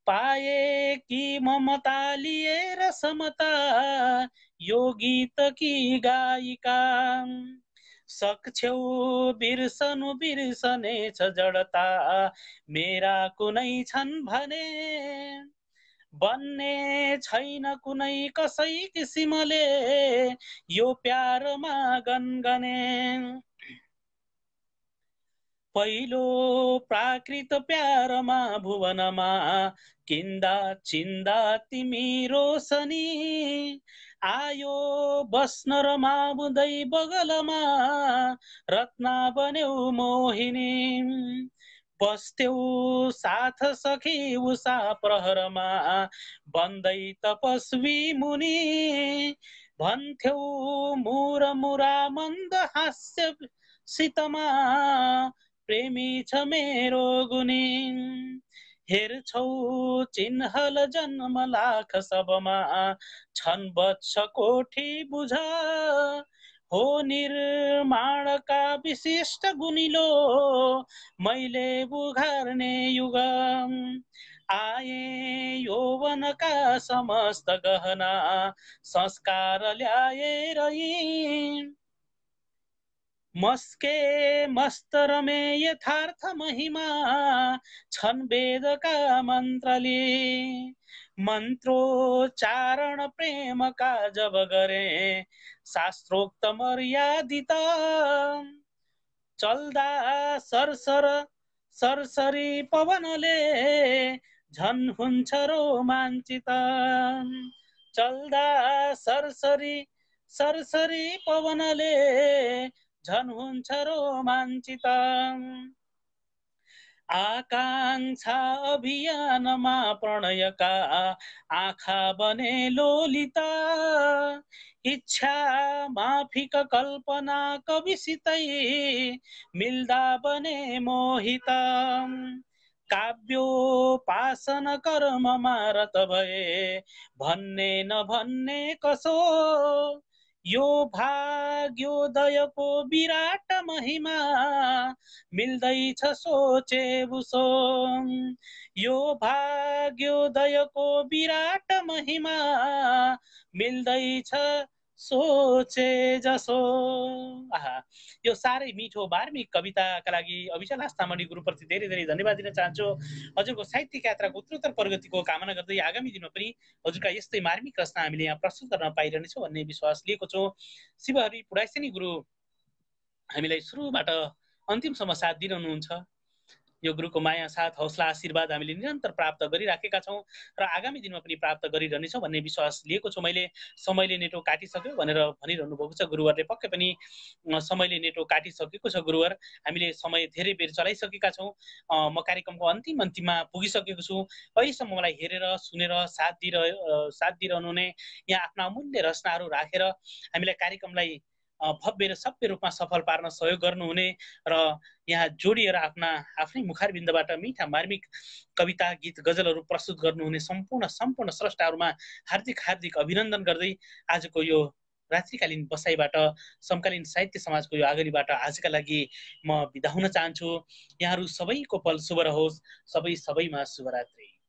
Speaker 1: पाए कि ममता लिएर समता यो गीत की गायिका। सक्छौ बिर्सनु बिर्सनेछ जडता मेरा कुनै छन् भने, बन्ने छैन कुनै कसै किसिमले यो प्यारमा गनगने। पहिलो प्राकृत प्यारमा भुवनमा किन्दा चिन्दा तिमी रोशनी, आयो बस्न र मामुदै बगलमा रत्ना बन्यौ मोहिनी। बस्थ्यौ साथ सखी उषा प्रहरमा बन्दै तपस्वी मुनि, भन्थ्यौ मुरा मन्द हास्य सितमा प्रेमी छ मेरो गुनी। हेर्छौ चिन्हल जन्म लाख सबमा छन् वत्स कोठी बुझ, हो निर्माणका विशिष्ट गुनिलो मैले बुघार्ने युग। आए यौवनका समस्त गहना संस्कार ल्याएर मस्के मस्तरमे यथार्थ महिमा छन् वेदका मन्त्रले। मन्त्रोच्चारण प्रेमका जब गरे शास्त्रोक्त मर्यादित, चल्दा सरसरी पवनले झन् हुन्छ रोमाञ्चित। चल्दा सरसरी पवनले झन् हुन्छ रोमाञ्चित। आकांक्षा अभियानमा प्रणयका आँखा बने लोलिता इच्छा माफिक कल्पना कविसितै मिल्दा बने मोहित काव्योपासन कर्ममा रत भए भन्ने नभन्ने कसो यो भाग्योदयको विराट महिमा मिल्दैछ सोचे बुसो यो भाग्योदयको विराट महिमा मिल्दैछ सोचे जसो। आहा, यो साह्रै मिठो मार्मिक कविताका लागि अभिषेक लास्तामणि गुरुप्रति धेरै धेरै धन्यवाद दिन चाहन्छु। हजुरको साहित्यिक यात्राको उत्तरोत्तर प्रगतिको कामना गर्दै आगामी दिनमा पनि हजुरका यस्तै मार्मिक रचना हामीले यहाँ प्रस्तुत गर्न पाइरहनेछौँ भन्ने विश्वास लिएको छु। शिवहरि पुडाइसेनी गुरु हामीलाई सुरुबाट अन्तिमसम्म साथ दिइरहनुहुन्छ। यो गुरुको माया, साथ, हौसला, आशीर्वाद हामीले निरन्तर प्राप्त गरिराखेका छौँ र आगामी दिनमा पनि प्राप्त गरिरहनेछौँ भन्ने विश्वास लिएको छु। मैले समयले नेटो काटिसक्यो भनेर भनिरहनु भएको छ गुरुवरले। पक्कै पनि समयले नेटो काटिसकेको छ गुरुवर। हामीले समय धेरै बेर चलाइसकेका छौँ। म कार्यक्रमको अन्तिममा पुगिसकेको छु। अहिलेसम्म मलाई हेरेर सुनेर साथ दिइरहनु हुने, यहाँ आफ्ना अमूल्य रचनाहरू राखेर हामीलाई कार्यक्रमलाई भव्य र सभ्य रूपमा सफल पार्न सहयोग गर्नुहुने र यहाँ जोडिएर आफ्नै मुखारबिन्दबाट मिठा मार्मिक कविता, गीत, गजलहरू प्रस्तुत गर्नुहुने सम्पूर्ण स्रष्टाहरूमा हार्दिक अभिनन्दन गर्दै आजको यो रात्रिकालीन बसाइबाट समकालीन साहित्य समाजको यो आगलीबाट आजका लागि म बिदा हुन चाहन्छु। यहाँहरू सबैको पल शुभ रहोस्। सबैमा शुभरात्रि।